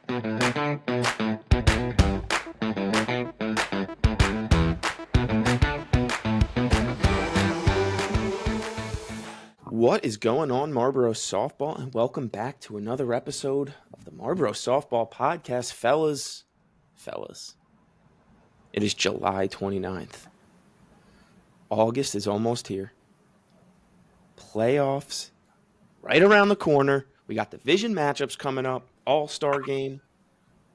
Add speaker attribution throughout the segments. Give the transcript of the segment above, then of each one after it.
Speaker 1: What is going on, Marlboro Softball? And welcome back to another episode of the Marlboro Softball Podcast. Fellas, it is July 29th. August is almost here. Playoffs right around the corner. We got division matchups coming up, All-Star game,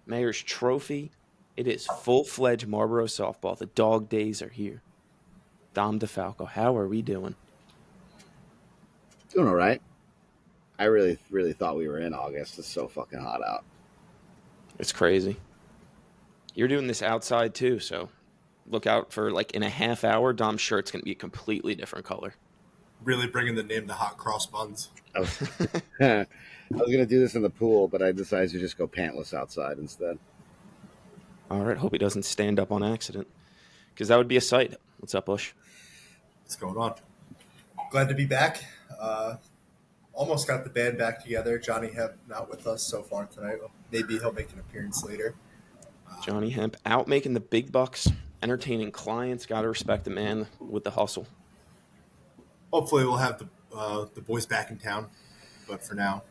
Speaker 1: Mayor's Trophy. It is full-fledged Marlboro Softball. The dog days are here. Dom DeFalco, how are we doing?
Speaker 2: Doing all right. I really thought we were in August. It's so fucking hot out.
Speaker 1: It's crazy. You're doing this outside too, so look out for in a half hour, Dom's shirt's going to be a completely different color.
Speaker 3: Really bringing the name to Hot Cross Buns.
Speaker 2: I was going to do this in the pool, but I decided to just go pantless outside instead.
Speaker 1: All right. Hope he doesn't stand up on accident, because that would be a sight. What's up, Bush?
Speaker 3: What's going on? Glad to be back. Almost got the band back together. Johnny Hemp not with us so far tonight. Maybe he'll make an appearance later.
Speaker 1: Johnny Hemp out making the big bucks, entertaining clients. Got to respect the man with the hustle.
Speaker 3: Hopefully we'll have the boys back in town. But for now,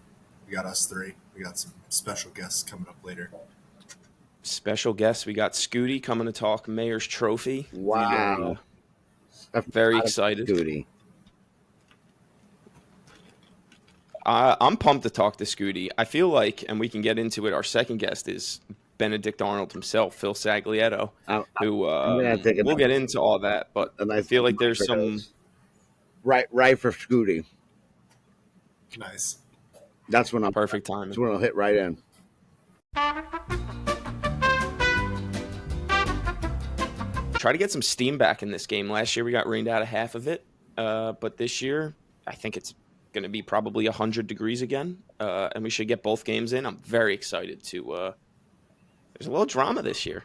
Speaker 3: we got us three. We got some special guests coming up later.
Speaker 1: Special guests. We got Scooty coming to talk Mayor's Trophy.
Speaker 2: Wow.
Speaker 1: Very excited.
Speaker 2: Scooty.
Speaker 1: I'm pumped to talk to Scooty. I feel like, and we can get into it, our second guest is Benedict Arnold himself, Phil Saglietto, who we'll get into all that. But I feel like there's some...
Speaker 2: Right for Scooty.
Speaker 3: Nice.
Speaker 2: That's when
Speaker 1: perfect timing.
Speaker 2: That's when I'll hit right in.
Speaker 1: Try to get some steam back in this game. Last year we got rained out of half of it, but this year I think it's going to be probably 100 degrees again, and we should get both games in. I'm very excited to there's a little drama this year.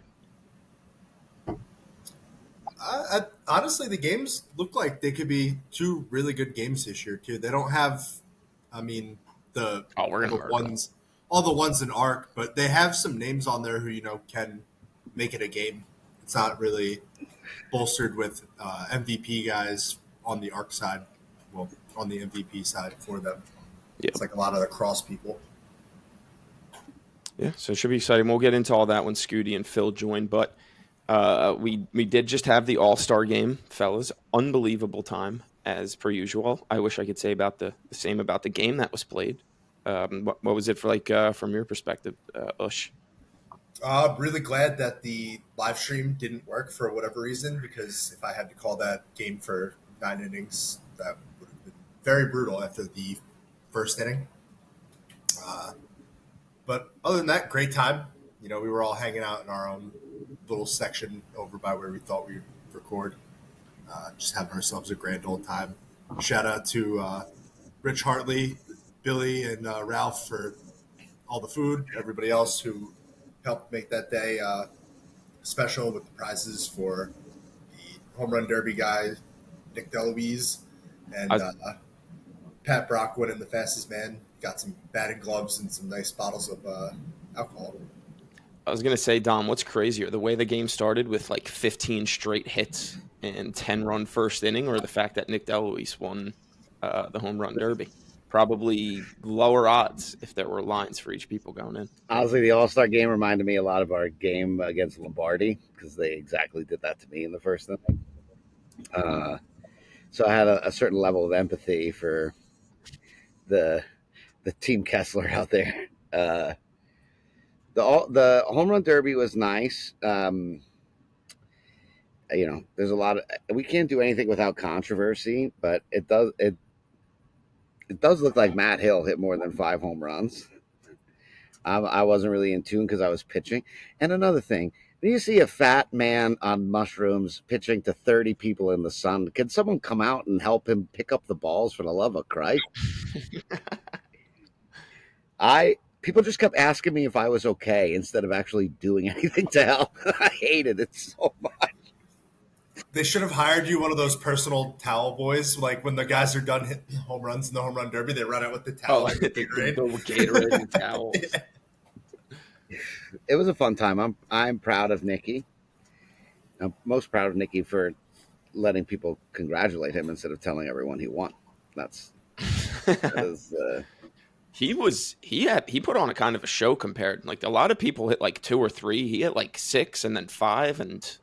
Speaker 3: Honestly, the games look like they could be two really good games this year too. They don't have, all the ones in ARC, but they have some names on there who can make it a game. It's not really bolstered with MVP guys on the ARC side. Well, on the MVP side for them. Yep. It's like a lot of the cross people.
Speaker 1: Yeah, so it should be exciting. We'll get into all that when Scooty and Phil join, but we did just have the All-Star game, fellas. Unbelievable time, as per usual. I wish I could say about the same about the game that was played. What was it for from your perspective, Ush?
Speaker 3: Really glad that the live stream didn't work for whatever reason, because if I had to call that game for 9 innings, that would have been very brutal after the first inning. But other than that, great time. We were all hanging out in our own little section over by where we thought we'd record. Just having ourselves a grand old time. Shout out to Rich Hartley, Billy, and Ralph for all the food. Everybody else who helped make that day special with the prizes for the home run derby guy, Nick DeLuise, and Pat Brock winning the fastest man. Got some batting gloves and some nice bottles of alcohol.
Speaker 1: I was going to say, Dom, what's crazier, the way the game started with 15 straight hits and 10-run first inning, or the fact that Nick DeLuise won the home run derby? Probably lower odds if there were lines for each people going in.
Speaker 2: Honestly, the All-Star game reminded me a lot of our game against Lombardi, because they exactly did that to me in the first inning. So I had a certain level of empathy for the Team Kessler out there. The home run derby was nice. There's a lot of, we can't do anything without controversy, but it does look like Matt Hill hit more than 5 home runs. I wasn't really in tune because I was pitching. And another thing, when you see a fat man on mushrooms pitching to 30 people in the sun, can someone come out and help him pick up the balls, for the love of Christ? People just kept asking me if I was okay instead of actually doing anything to help. I hated it so much.
Speaker 3: They should have hired you one of those personal towel boys. Like when the guys are done hitting home runs in the home run derby, they run out with the towel.
Speaker 1: The Gatorade and towels.
Speaker 3: Yeah.
Speaker 2: it was a fun time. I'm proud of Nikki. I'm most proud of Nikki for letting people congratulate him instead of telling everyone he won. That is
Speaker 1: he put on a kind of a show compared. Like a lot of people hit like 2 or 3. He hit like 6 and then 5, and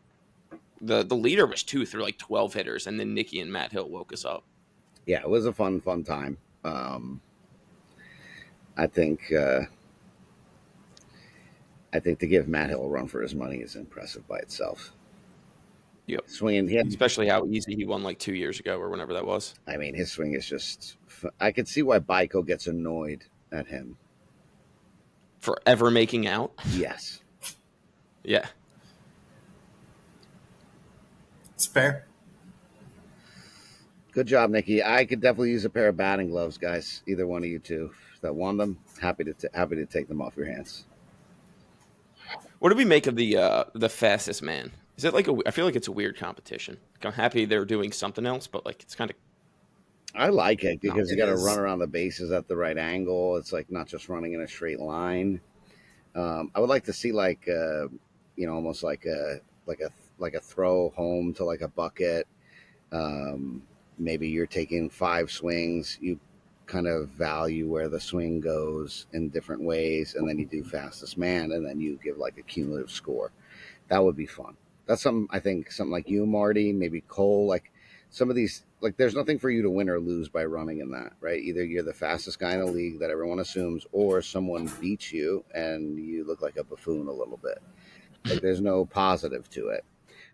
Speaker 1: the leader was 2 through like 12 hitters, and then Nikki and Matt Hill woke us up.
Speaker 2: yeah, it was a fun time. I think I think to give Matt Hill a run for his money is impressive by itself.
Speaker 1: Yep.
Speaker 2: Swinging,
Speaker 1: Especially how easy he won like 2 years ago or whenever that was.
Speaker 2: I mean, his swing is just. I could see why Baiko gets annoyed at him.
Speaker 1: Forever making out.
Speaker 2: Yes.
Speaker 1: Yeah.
Speaker 3: It's fair.
Speaker 2: Good job, Nikki. I could definitely use a pair of batting gloves, guys. Either one of you two that won them, happy to take them off your hands.
Speaker 1: What do we make of the fastest man? Is it like I feel like it's a weird competition. Like I'm happy they're doing something else, but like it's kind of.
Speaker 2: I like it because you got to
Speaker 3: is.
Speaker 2: run around the bases at the right angle. It's like not just running in a straight line. I would like to see almost like a throw home to like a bucket. Maybe you're taking 5 swings. You kind of value where the swing goes in different ways, and then you do fastest man, and then you give like a cumulative score. That would be fun. That's something like you, Marty, maybe Cole, like some of these, like there's nothing for you to win or lose by running in that, right? Either you're the fastest guy in the league that everyone assumes, or someone beats you and you look like a buffoon a little bit. Like there's no positive to it.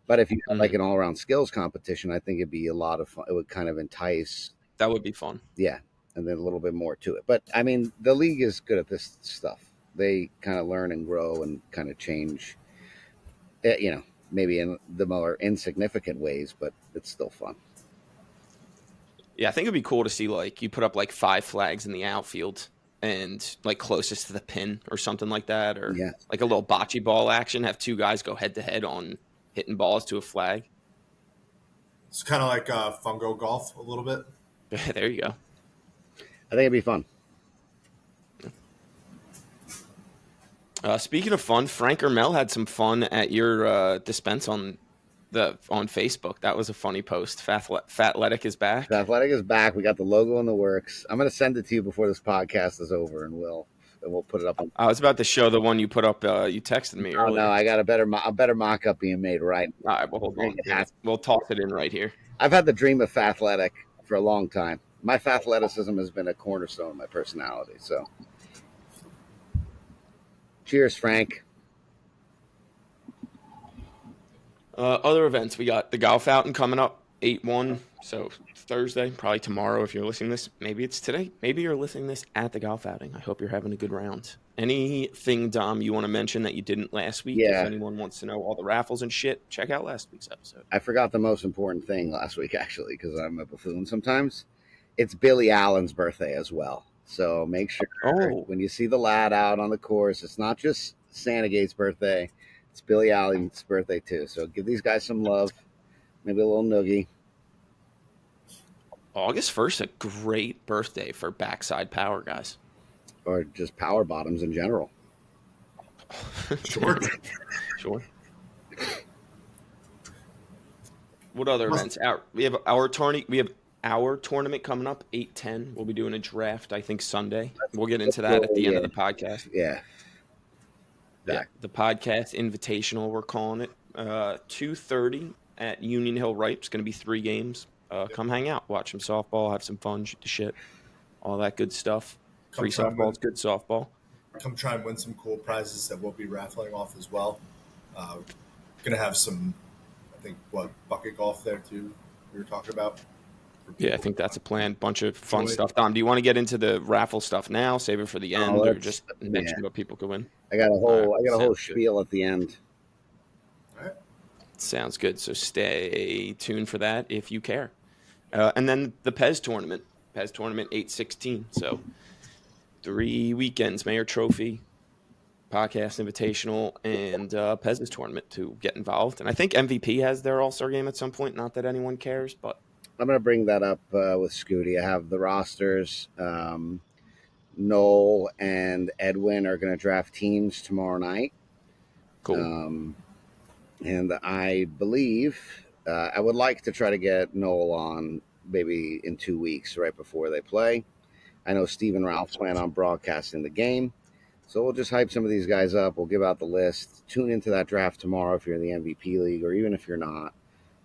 Speaker 2: But if you had like an all-around skills competition, I think it'd be a lot of fun. It would kind of entice.
Speaker 1: That would be fun.
Speaker 2: Yeah, and then a little bit more to it. But I mean, the league is good at this stuff. They kind of learn and grow and kind of change. Maybe in the more insignificant ways, but it's still fun.
Speaker 1: Yeah, I think it'd be cool to see like you put up like 5 flags in the outfield and like closest to the pin or something like that, or like a little bocce ball action. Have 2 guys go head to head on hitting balls to a flag.
Speaker 3: It's kind of like fungo golf a little bit.
Speaker 1: There you go.
Speaker 2: I think it'd be fun.
Speaker 1: Speaking of fun, Frank Ermel had some fun at your dispense on Facebook. That was a funny post. Fatletic is back.
Speaker 2: Fatletic is back. We got the logo in the works. I'm going to send it to you before this podcast is over, and we'll put it up.
Speaker 1: I was about to show the one you put up. You texted me earlier.
Speaker 2: Oh no, I got a better mock-up being made right.
Speaker 1: All right, well hold on. We'll toss it in right here.
Speaker 2: I've had the dream of Fathletic for a long time. My fathleticism has been a cornerstone of my personality. So, cheers, Frank.
Speaker 1: Other events, we got the golf outing coming up 8/1, so Thursday, probably tomorrow if you're listening to this. Maybe it's today. Maybe you're listening to this at the golf outing. I hope you're having a good round. Anything, Dom, you want to mention that you didn't last week?
Speaker 2: Yeah.
Speaker 1: If anyone wants to know all the raffles and shit, check out last week's episode.
Speaker 2: I forgot the most important thing last week, actually, because I'm a buffoon sometimes. It's Billy Allen's birthday as well. So make sure when you see the lad out on the course, it's not just Santa Gate's birthday. It's Billy Allen's birthday, too. So give these guys some love. Maybe a little noogie.
Speaker 1: August 1st, a great birthday for backside power guys.
Speaker 2: Or just power bottoms in general.
Speaker 3: Sure.
Speaker 1: Sure. What other events? We have our tournament coming up, 8/10. We'll be doing a draft, I think, Sunday. We'll get into that at the end of the podcast.
Speaker 2: Yeah.
Speaker 1: The podcast Invitational, we're calling it. 2:30 at Union Hill Ripe. It's going to be 3 games. Come hang out, watch some softball, have some fun, shoot the shit, all that good stuff. Free softball is good softball.
Speaker 3: Come try and win some cool prizes that we'll be raffling off as well. Going to have some, I think, bucket golf there too, we were talking about.
Speaker 1: Yeah, I think that's a plan. Bunch of fun stuff. Dom, do you want to get into the raffle stuff now, save it for the end, or just mention what people could win?
Speaker 2: I got a whole spiel at the end.
Speaker 3: All right.
Speaker 1: Sounds good. So stay tuned for that if you care. And then the Pez tournament 8/16. So 3 weekends, Mayor Trophy, Podcast Invitational, and Pez's tournament to get involved. And I think MVP has their All-Star game at some point. Not that anyone cares, but
Speaker 2: I'm going to bring that up with Scooty. I have the rosters. Noel and Edwin are going to draft teams tomorrow night.
Speaker 1: Cool.
Speaker 2: And I believe I would like to try to get Noel on maybe in 2 weeks, right before they play. I know Steve and Ralph plan on broadcasting the game. So we'll just hype some of these guys up. We'll give out the list. Tune into that draft tomorrow if you're in the MVP league, or even if you're not.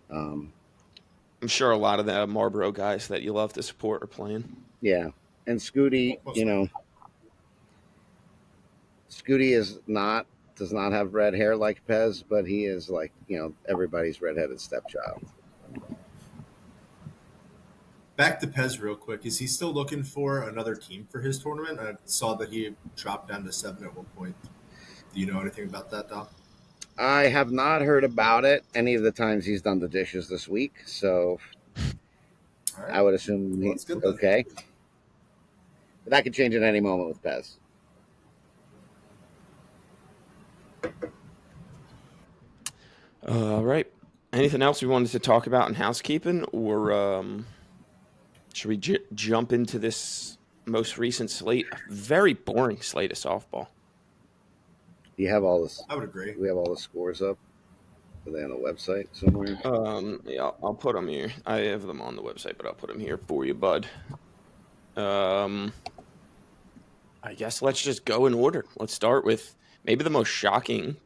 Speaker 1: I'm sure a lot of the Marlboro guys that you love to support are playing.
Speaker 2: Yeah. And Scooty, Scooty does not have red hair like Pez, but he is like, everybody's redheaded stepchild.
Speaker 3: Back to Pez real quick. Is he still looking for another team for his tournament? I saw that he dropped down to 7 at one point. Do you know anything about that, Dom?
Speaker 2: I have not heard about it any of the times he's done the dishes this week, so
Speaker 3: All right.
Speaker 2: I would assume
Speaker 3: Well,
Speaker 2: he's
Speaker 3: good then.
Speaker 2: okay. But that could change at any moment with Pez.
Speaker 1: All right. Anything else we wanted to talk about in housekeeping, or should we jump into this most recent slate? A very boring slate of softball.
Speaker 2: You have all this.
Speaker 3: I would agree.
Speaker 2: We have all the scores up. Are they on the website somewhere?
Speaker 1: Yeah, I'll put them here. I have them on the website, but I'll put them here for you, bud. I guess let's just go in order. Let's start with maybe the most shocking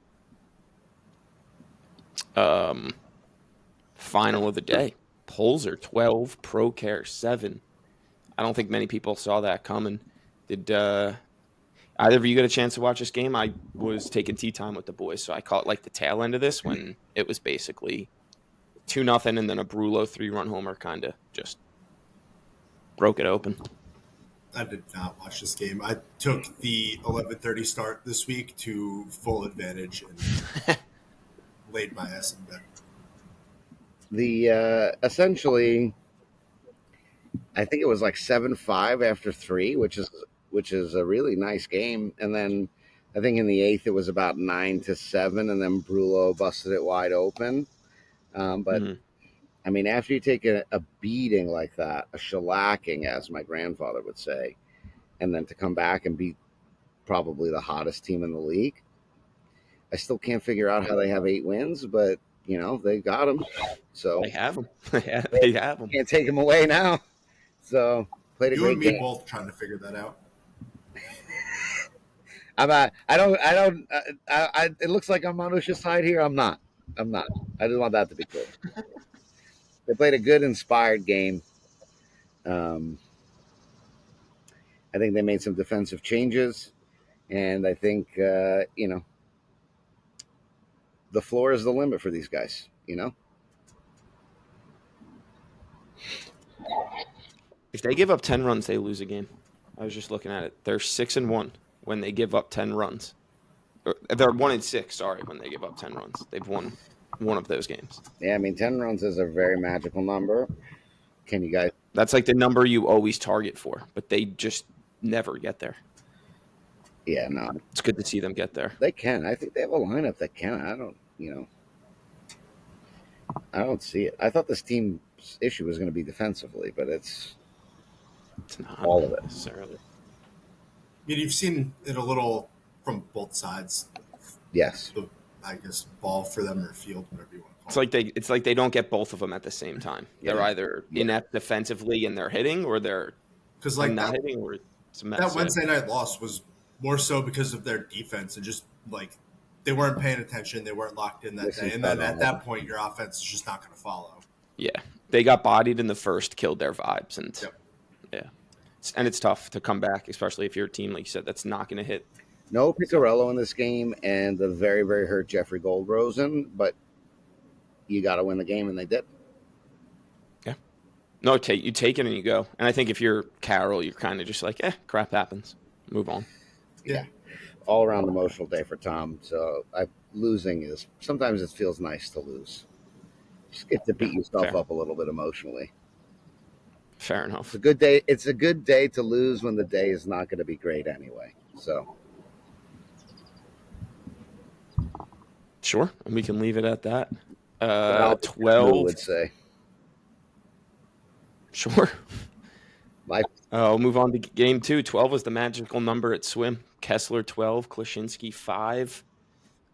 Speaker 1: final of the day. Polls are 12, ProCare 7. I don't think many people saw that coming. Did either of you get a chance to watch this game? I was taking tea time with the boys, so I caught like the tail end of this when it was basically 2-0 and then a Brullo 3-run homer kind of just broke it open.
Speaker 3: I did not watch this game. I took the 11:30 start this week to full advantage and laid my ass in bed.
Speaker 2: The essentially, I think it was like 7-5 after 3, which is a really nice game. And then I think in the 8th it was about 9-7, and then Brullo busted it wide open. But I mean, after you take a beating like that, a shellacking, as my grandfather would say, and then to come back and beat probably the hottest team in the league, I still can't figure out how they have 8 wins, but they got them. So
Speaker 1: they have them. They have them.
Speaker 2: Can't take them away now. So played a
Speaker 3: You
Speaker 2: great
Speaker 3: and me
Speaker 2: game.
Speaker 3: both trying to figure that out.
Speaker 2: It looks like I'm on Usha's side here. I'm not. I just want that to be clear. They played a good, inspired game. I think they made some defensive changes, and I think the floor is the limit for these guys.
Speaker 1: If they give up 10 runs, they lose a game. I was just looking at it. They're 6-1 when they give up 10 runs. They're 1-6. Sorry, when they give up 10 runs, they've won one of those games.
Speaker 2: Yeah, I mean, 10 runs is a very magical number. Can you guys?
Speaker 1: That's like the number you always target for, but they just never get there.
Speaker 2: Yeah, no.
Speaker 1: It's good to see them get there.
Speaker 2: They can. I think they have a lineup that can. I don't see it. I thought this team's issue was going to be defensively, but it's
Speaker 1: not
Speaker 2: all of it.
Speaker 1: Necessarily.
Speaker 3: I mean, you've seen it a little from both sides.
Speaker 2: Yes.
Speaker 3: I guess ball for them or field, whatever you want to call
Speaker 1: it. It's like they don't get both of them at the same time. Yeah. They're either inept defensively and they're hitting, or they're not hitting, or it's a mess.
Speaker 3: That Wednesday night loss was more so because of their defense and just like they weren't paying attention, they weren't locked in that day, and then at that point, your offense is just not going to follow.
Speaker 1: Yeah, they got bodied in the first, killed their vibes, and and it's tough to come back, especially if you're a team like you said that's not going to hit.
Speaker 2: No Piccarello in this game, and the very, very hurt Jeffrey Goldrosen, but you got to win the game, and they did.
Speaker 1: Yeah. No, you take it and you go. And I think if you're Carroll, you're kind of just like, crap happens. Move on.
Speaker 2: Yeah. All around emotional day for Tom. So losing is sometimes it feels nice to lose. Just get to beat yourself up a little bit emotionally.
Speaker 1: Fair enough.
Speaker 2: It's a good day. It's a good day to lose when the day is not going to be great anyway. So.
Speaker 1: Sure, and we can leave it at that.
Speaker 2: 12 would say.
Speaker 1: Sure. We'll move on to game 2. 12 was the magical number at swim. Kessler 12, Klaczynski 5.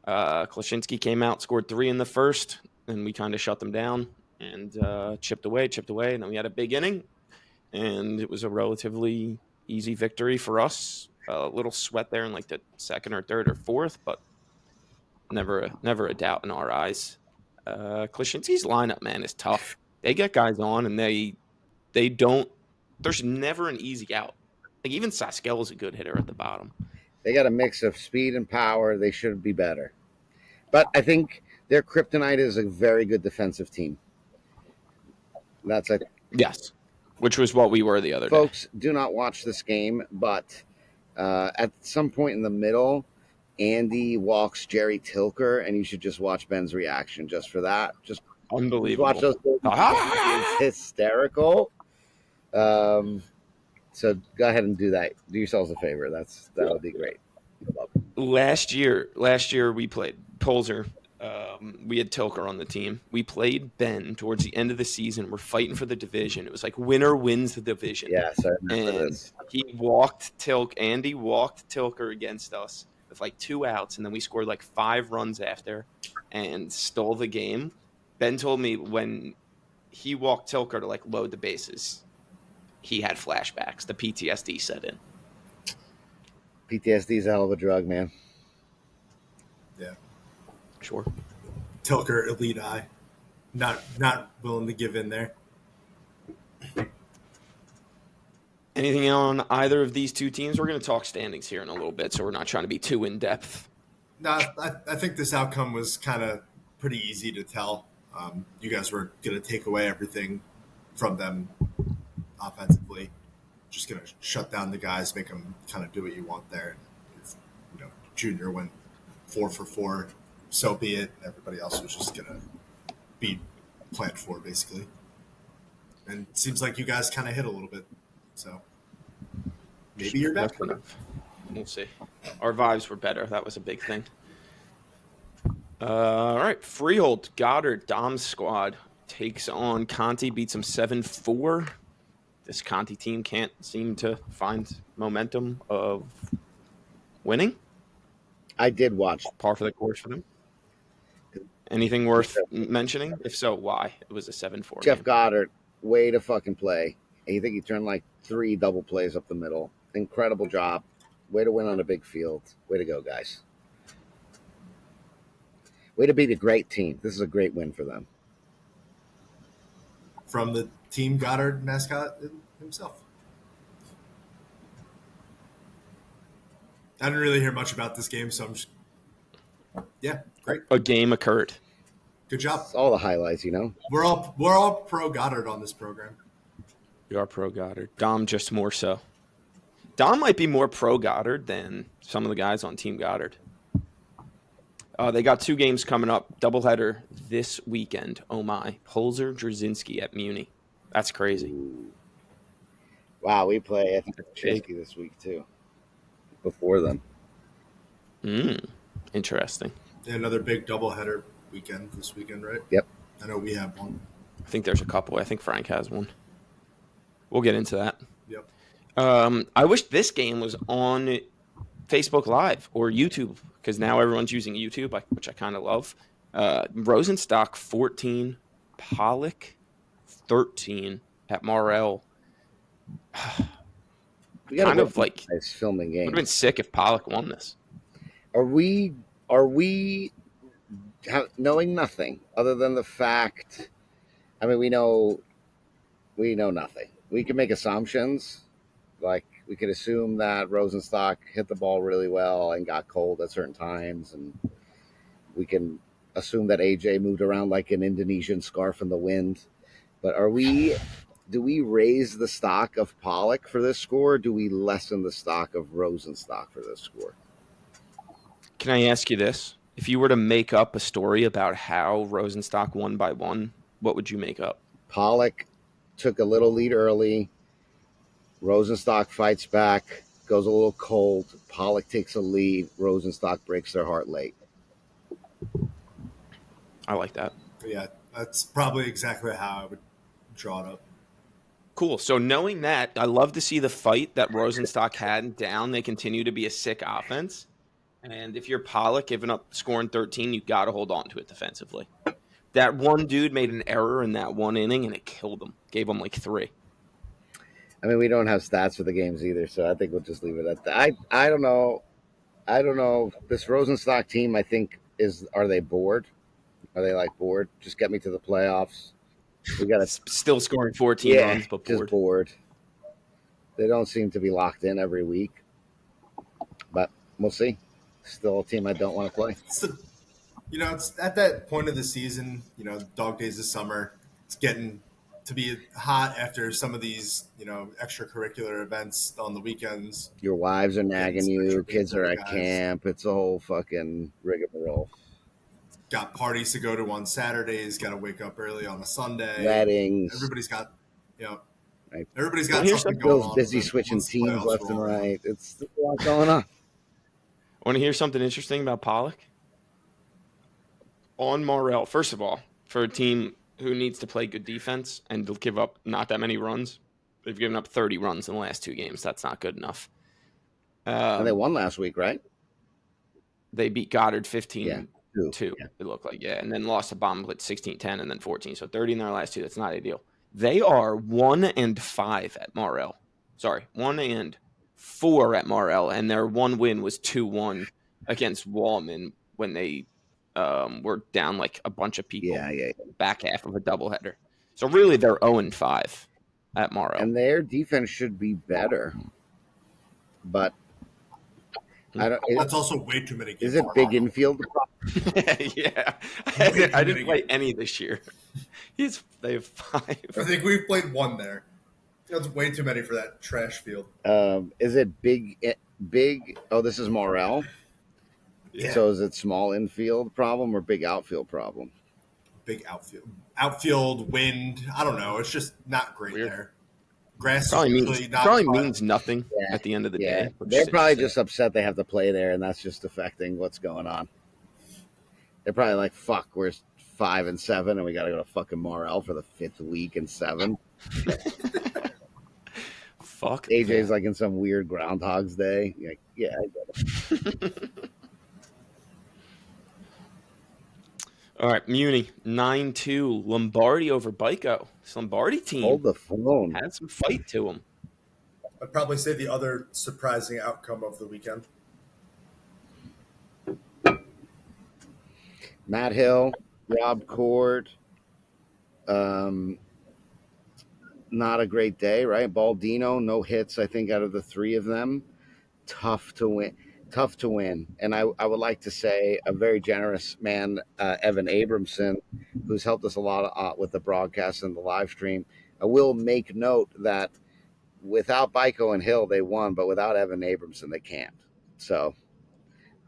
Speaker 1: Klaczynski came out, scored 3 in the first, and we kind of shut them down and chipped away. And then we had a big inning, and it was a relatively easy victory for us. A little sweat there in like the second or third or fourth, but never a doubt in our eyes. Klaczynski's lineup, man, is tough. They get guys on, and they don't. There's never an easy out. Like even Saskiel's a good hitter at the bottom.
Speaker 2: They got a mix of speed and power. They should be better. But I think their kryptonite is a very good defensive team. That's it.
Speaker 1: Yes, which was what we were the other day.
Speaker 2: Folks, do not watch this game, but at some point in the middle, Andy walks Jerry Tilker, and you should just watch Ben's reaction just for that. Just
Speaker 1: Unbelievable.
Speaker 2: watch those. It's hysterical. So go ahead and do that. Do yourselves a favor. That would be great.
Speaker 1: Last year we played Polzer. We had Tilker on the team. We played Ben towards the end of the season. We're fighting for the division. It was like winner wins the division.
Speaker 2: Yes, I remember this.
Speaker 1: Andy walked Tilker against us with like 2 outs, and then we scored like 5 runs after and stole the game. Ben told me when he walked Tilker to like load the bases, he had flashbacks. The PTSD set in.
Speaker 2: PTSD is a hell of a drug, man.
Speaker 3: Yeah.
Speaker 1: Sure.
Speaker 3: Tilker, elite eye. Not willing to give in there.
Speaker 1: Anything on either of these two teams? We're going to talk standings here in a little bit, so we're not trying to be too in-depth.
Speaker 3: No, I think this outcome was kind of pretty easy to tell. You guys were going to take away everything from them offensively. Just going to shut down the guys, make them kind of do what you want there. If, Junior went 4 for 4, so be it. Everybody else was just going to be planned for, basically. And it seems like you guys kind of hit a little bit. So maybe you're back.
Speaker 1: We'll see. Our vibes were better. That was a big thing. All right. Freehold, Goddard, Dom's squad takes on Conti, beats him 7-4. This Conti team can't seem to find momentum of winning.
Speaker 2: I did watch.
Speaker 1: Par for the course for them. Anything worth mentioning? If so, why? It was a 7-4
Speaker 2: Jeff
Speaker 1: game.
Speaker 2: Goddard, way to fucking play. I think he turned like 3 double plays up the middle. Incredible job. Way to win on a big field. Way to go, guys. Way to beat a great team. This is a great win for them.
Speaker 3: From the Team Goddard mascot himself. I didn't really hear much about this game, so I'm just... Yeah, great.
Speaker 1: A game occurred.
Speaker 3: Good job.
Speaker 2: It's all the highlights,
Speaker 3: We're all pro Goddard on this program.
Speaker 1: We are pro Goddard. Dom just more so. Dom might be more pro Goddard than some of the guys on Team Goddard. They got 2 games coming up. Doubleheader this weekend. Oh my. Polzer, Drzezinski at Muni. That's crazy.
Speaker 2: Wow, we play, I think, Chesky this week, too. Before them.
Speaker 1: Interesting.
Speaker 3: Yeah, another big doubleheader weekend this weekend, right?
Speaker 2: Yep.
Speaker 3: I know we have one.
Speaker 1: I think there's a couple. I think Frank has one. We'll get into that.
Speaker 3: Yep.
Speaker 1: I wish this game was on Facebook Live or YouTube, because now everyone's using YouTube, which I kind of love. Rosenstock 14, Pollock 13 at Morrell. Kind of like
Speaker 2: nice filming game.
Speaker 1: Would have been sick if Pollock won this.
Speaker 2: Are we knowing nothing other than the fact? I mean, we know nothing. We can make assumptions, like we could assume that Rosenstock hit the ball really well and got cold at certain times, and we can assume that AJ moved around like an Indonesian scarf in the wind. But do we raise the stock of Pollock for this score? Or do we lessen the stock of Rosenstock for this score?
Speaker 1: Can I ask you this? If you were to make up a story about how Rosenstock won by 1, what would you make up?
Speaker 2: Pollock took a little lead early. Rosenstock fights back, goes a little cold. Pollock takes a lead. Rosenstock breaks their heart late.
Speaker 1: I like that.
Speaker 3: Yeah, that's probably exactly how I would draw it up.
Speaker 1: Cool. So knowing that, I love to see the fight that Rosenstock had down. They continue to be a sick offense. And if you're Pollock giving up scoring 13, you got to hold on to it defensively. That one dude made an error in that one inning, and it killed him. Gave him like 3.
Speaker 2: I mean, we don't have stats for the games either, so I think we'll just leave it at that. I don't know. I don't know. This Rosenstock team, I think, are they bored? Are they like bored? Just get me to the playoffs. We got to
Speaker 1: Still scoring 14 runs, but bored.
Speaker 2: Just bored. They don't seem to be locked in every week, but we'll see. Still a team I don't want to play.
Speaker 3: It's at that point of the season, dog days of summer. It's getting to be hot after some of these, extracurricular events on the weekends.
Speaker 2: Your wives are nagging you. Kids are at camp. It's a whole fucking rigmarole.
Speaker 3: Got parties to go to on Saturdays. Got to wake up early on a Sunday.
Speaker 2: Weddings.
Speaker 3: Everybody's got,
Speaker 2: right.
Speaker 3: Everybody's got something going on.
Speaker 2: Busy switching teams left and right. It's a lot going on.
Speaker 1: Want to hear something interesting about Pollock? On Morel, first of all, for a team who needs to play good defense and to give up not that many runs, they've given up 30 runs in the last 2 games. That's not good enough.
Speaker 2: And they won last week, right?
Speaker 1: They beat Goddard 15-2,
Speaker 2: yeah.
Speaker 1: It looked like. Yeah, and then lost to Bomblet 16-10 and then 14. So 30 in their last 2. That's not ideal. They are 1-5 at Morel. Sorry, 1-4 at Morel, and their one win was 2-1 against Wallman when they were down like a bunch of people.
Speaker 2: Yeah.
Speaker 1: Back half of a doubleheader. So really, they're 0-5 at Morel.
Speaker 2: And their defense should be better, but I don't.
Speaker 3: That's also way too many games.
Speaker 2: Is it big infield?
Speaker 1: Yeah, I didn't play any this year. They have 5.
Speaker 3: I think we've played 1 there. That's way too many for that trash field.
Speaker 2: Is it big? Oh, this is Morel. Yeah. So is it small infield problem or big outfield problem?
Speaker 3: Big outfield. Outfield, wind. I don't know. It's just not great there. Grass
Speaker 1: probably means nothing at the end of the day.
Speaker 2: They're probably just upset they have to play there, and that's just affecting what's going on. They're probably like, fuck, we're 5-7, and we got to go to fucking Morel for the 5th week in 7.
Speaker 1: Fuck.
Speaker 2: AJ's like in some weird Groundhog's Day. Like, yeah, I get it.
Speaker 1: All right, Muni 9-2 Lombardi over Bico. This Lombardi team
Speaker 2: hold the phone.
Speaker 1: Had some fight to them.
Speaker 3: I'd probably say the other surprising outcome of the weekend.
Speaker 2: Matt Hill, Rob Cord. Not a great day, right? Baldino, no hits, I think, out of the 3 of them. Tough to win. And I would like to say a very generous man, Evan Abramson, who's helped us a lot with the broadcast and the live stream. I will make note that without Bico and Hill, they won, but without Evan Abramson, they can't. So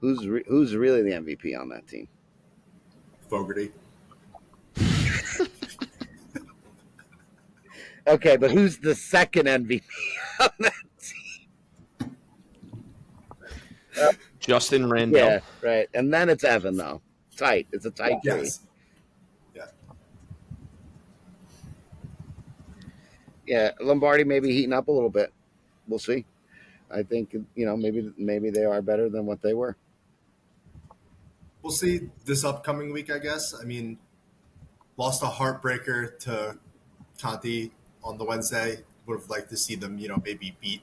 Speaker 2: who's really the MVP on that team?
Speaker 3: Fogarty.
Speaker 2: Okay, but who's the second MVP on that team?
Speaker 1: Justin Randall.
Speaker 2: Yeah, right. And then it's Evan, though. Tight. It's a tight game.
Speaker 3: Yes. Yeah.
Speaker 2: Yeah, Lombardi maybe heating up a little bit. We'll see. I think, maybe they are better than what they were.
Speaker 3: We'll see this upcoming week, I guess. I mean, lost a heartbreaker to Conti on the Wednesday. Would have liked to see them, maybe beat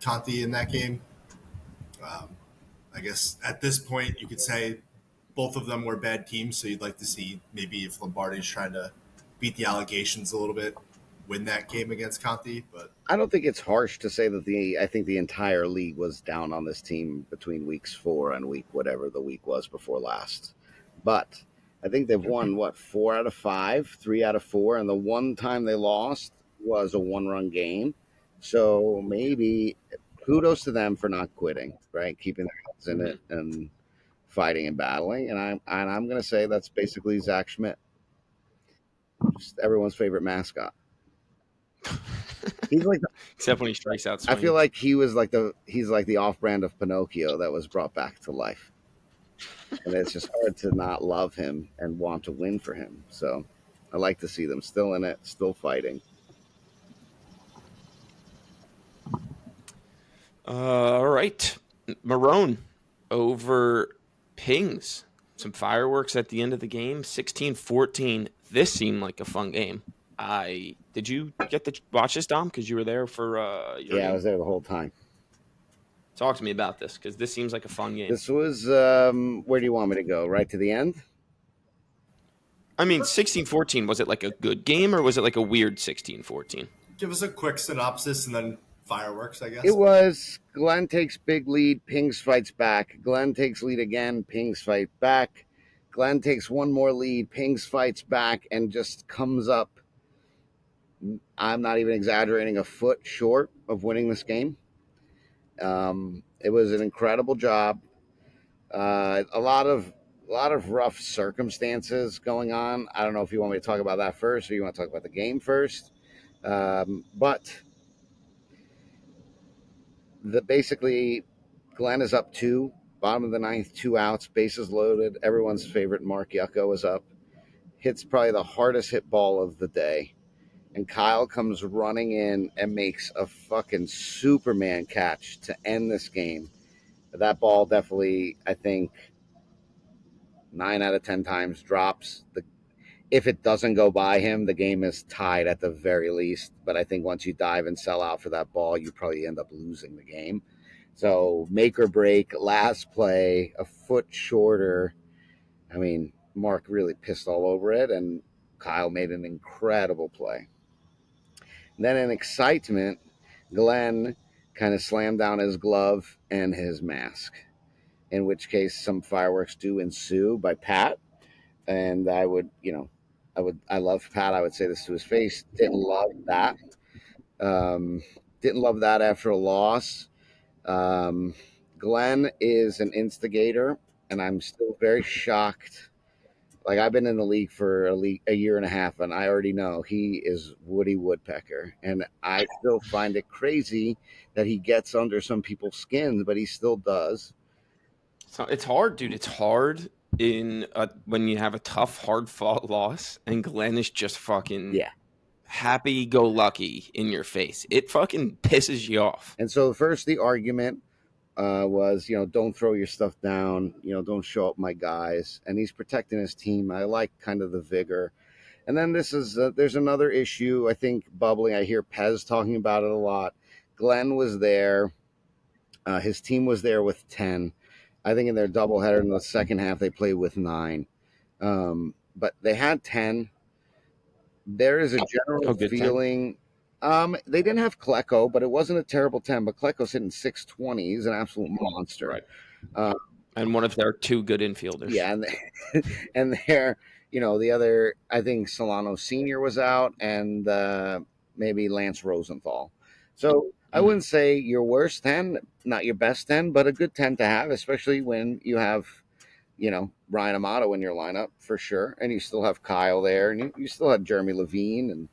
Speaker 3: Conti in that game. I guess at this point you could say both of them were bad teams, so you'd like to see maybe if Lombardi's trying to beat the allegations a little bit, win that game against Conti. But
Speaker 2: I don't think it's harsh to say that I think the entire league was down on this team between weeks 4 and week whatever the week was before last. But I think they've won, 4 out of 5, 3 out of 4, and the one time they lost was a 1-run game. So maybe kudos to them for not quitting, right? Keeping their heads in it and fighting and battling. And I'm going to say that's basically Zach Schmidt, just everyone's favorite mascot. He's like
Speaker 1: except when he strikes out swinging.
Speaker 2: I feel like he's like the off-brand of Pinocchio that was brought back to life. And it's just hard to not love him and want to win for him. So I like to see them still in it, still fighting.
Speaker 1: All right. Marone, over pings. Some fireworks at the end of the game. 16-14. This seemed like a fun game. Did you get to watch this, Dom? Because you were there for your
Speaker 2: Yeah, I
Speaker 1: game.
Speaker 2: was there the whole time.
Speaker 1: Talk to me about this because this seems like a fun game.
Speaker 2: This was where do you want me to go? Right to the end?
Speaker 1: I mean, 16-14, was it like a good game or was it like a weird 16-14?
Speaker 3: Give us a quick synopsis and then fireworks, I
Speaker 2: It
Speaker 3: guess.
Speaker 2: was Glenn takes big lead, Pings fights back. Glenn takes lead again, Pings fight back. Glenn takes one more lead, Pings fights back, and just comes up. I'm not even exaggerating, a foot short of winning this game. It was an incredible job. A lot of rough circumstances going on. I don't know if you want me to talk about that first or you want to talk about the game first. But basically, Glenn is up two, bottom of the ninth, 2 outs, bases loaded. Everyone's favorite Mark Yucco is up. Hits probably the hardest hit ball of the day. And Kyle comes running in and makes a fucking Superman catch to end this game. That ball definitely, I think, 9 out of 10 times drops. If it doesn't go by him, the game is tied at the very least. But I think once you dive and sell out for that ball, you probably end up losing the game. So make or break, last play, a foot shorter. I mean, Mark really pissed all over it, and Kyle made an incredible play. And then in excitement, Glenn kind of slammed down his glove and his mask, in which case some fireworks do ensue by Pat. And I love Pat. I would say this to his face. Didn't love that. Um, didn't love that after a loss. Um, Glenn is an instigator, and I'm still very shocked. Like I've been in the league for a year and a half, and I already know he is Woody Woodpecker, and I still find it crazy that he gets under some people's skins, but he still does.
Speaker 1: So it's hard, dude. It's hard when you have a tough, hard fought loss, and Glenn is just fucking
Speaker 2: Yeah.
Speaker 1: happy go lucky in your face. It fucking pisses you off.
Speaker 2: And so the argument was, don't throw your stuff down, don't show up my guys. And he's protecting his team. I like kind of the vigor. And then there's another issue, I think, bubbling. I hear Pez talking about it a lot. Glenn was there. His team was there with 10. I think in their doubleheader in the second half, they played with 9. But they had 10. There is a general
Speaker 1: Good 10.
Speaker 2: feeling. They didn't have Klecko, but it wasn't a terrible 10. But Klecko's hitting 620. He's an absolute monster.
Speaker 1: Right. And one of their 2 good infielders.
Speaker 2: Yeah, and they're, the other, I think Solano Sr. was out, and maybe Lance Rosenthal. So I wouldn't say your worst 10, not your best 10, but a good 10 to have, especially when you have, Ryan Amato in your lineup for sure, and you still have Kyle there, and you still have Jeremy Levine and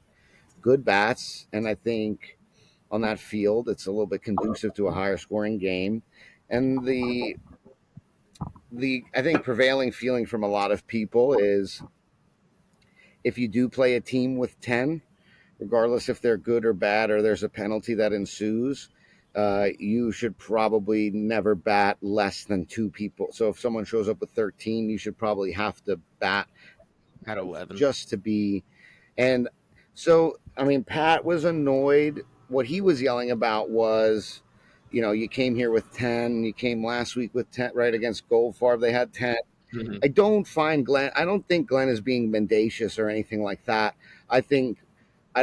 Speaker 2: good bats. And I think on that field, it's a little bit conducive to a higher scoring game. And the I think prevailing feeling from a lot of people is if you do play a team with 10, regardless if they're good or bad or there's a penalty that ensues, you should probably never bat less than 2 people. So if someone shows up with 13, you should probably have to bat
Speaker 1: at 11
Speaker 2: just to be. And so, I mean, Pat was annoyed. What he was yelling about was, you came here with 10. You came last week with 10, right, against Goldfarb. They had 10.
Speaker 1: Mm-hmm.
Speaker 2: I don't think Glenn is being mendacious or anything like that. I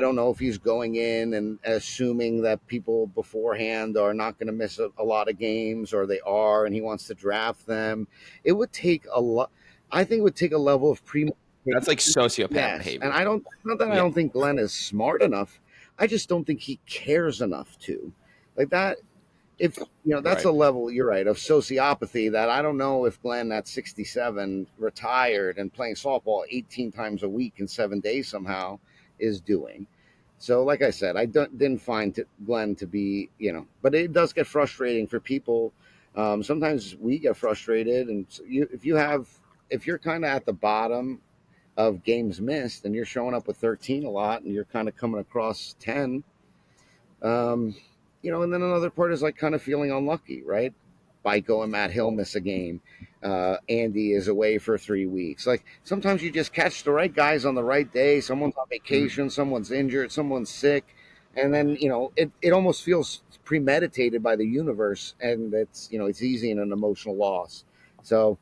Speaker 2: don't know if he's going in and assuming that people beforehand are not going to miss a lot of games, or they are, and he wants to draft them. It would take a lot. I think it would take a level of
Speaker 1: That's like sociopath behavior.
Speaker 2: And I don't think Glenn is smart enough. I just don't think he cares enough to. Like that, if that's a level, you're right, of sociopathy that I don't know if Glenn at 67, retired and playing softball 18 times a week in 7 days somehow, is doing. So like I said, I didn't find Glenn to be, but it does get frustrating for people. Sometimes we get frustrated, and if you're kind of at the bottom of games missed and you're showing up with 13 a lot and you're kind of coming across 10, and then another part is like kind of feeling unlucky, right? Bico and Matt Hill miss a game. Andy is away for 3 weeks. Like sometimes you just catch the right guys on the right day. Someone's on vacation, someone's injured, someone's sick, and then it almost feels premeditated by the universe, and it's easy in an emotional loss. So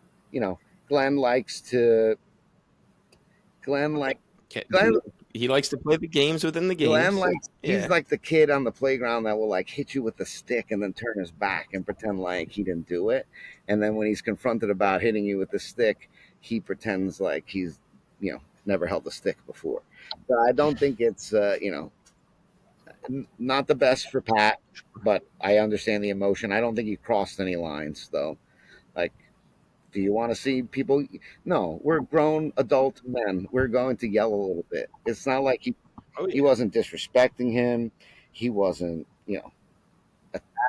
Speaker 2: Glenn likes to Glenn like Glenn
Speaker 1: He likes to play the games within the
Speaker 2: Glenn
Speaker 1: games.
Speaker 2: he's like the kid on the playground that will like hit you with the stick and then turn his back and pretend like he didn't do it. And then when he's confronted about hitting you with the stick, he pretends like he's never held a stick before. But I don't think it's not the best for Pat, but I understand the emotion. I don't think he crossed any lines though. Like, do you want to see people? No, we're grown adult men. We're going to yell a little bit. It's not like he wasn't disrespecting him. He wasn't,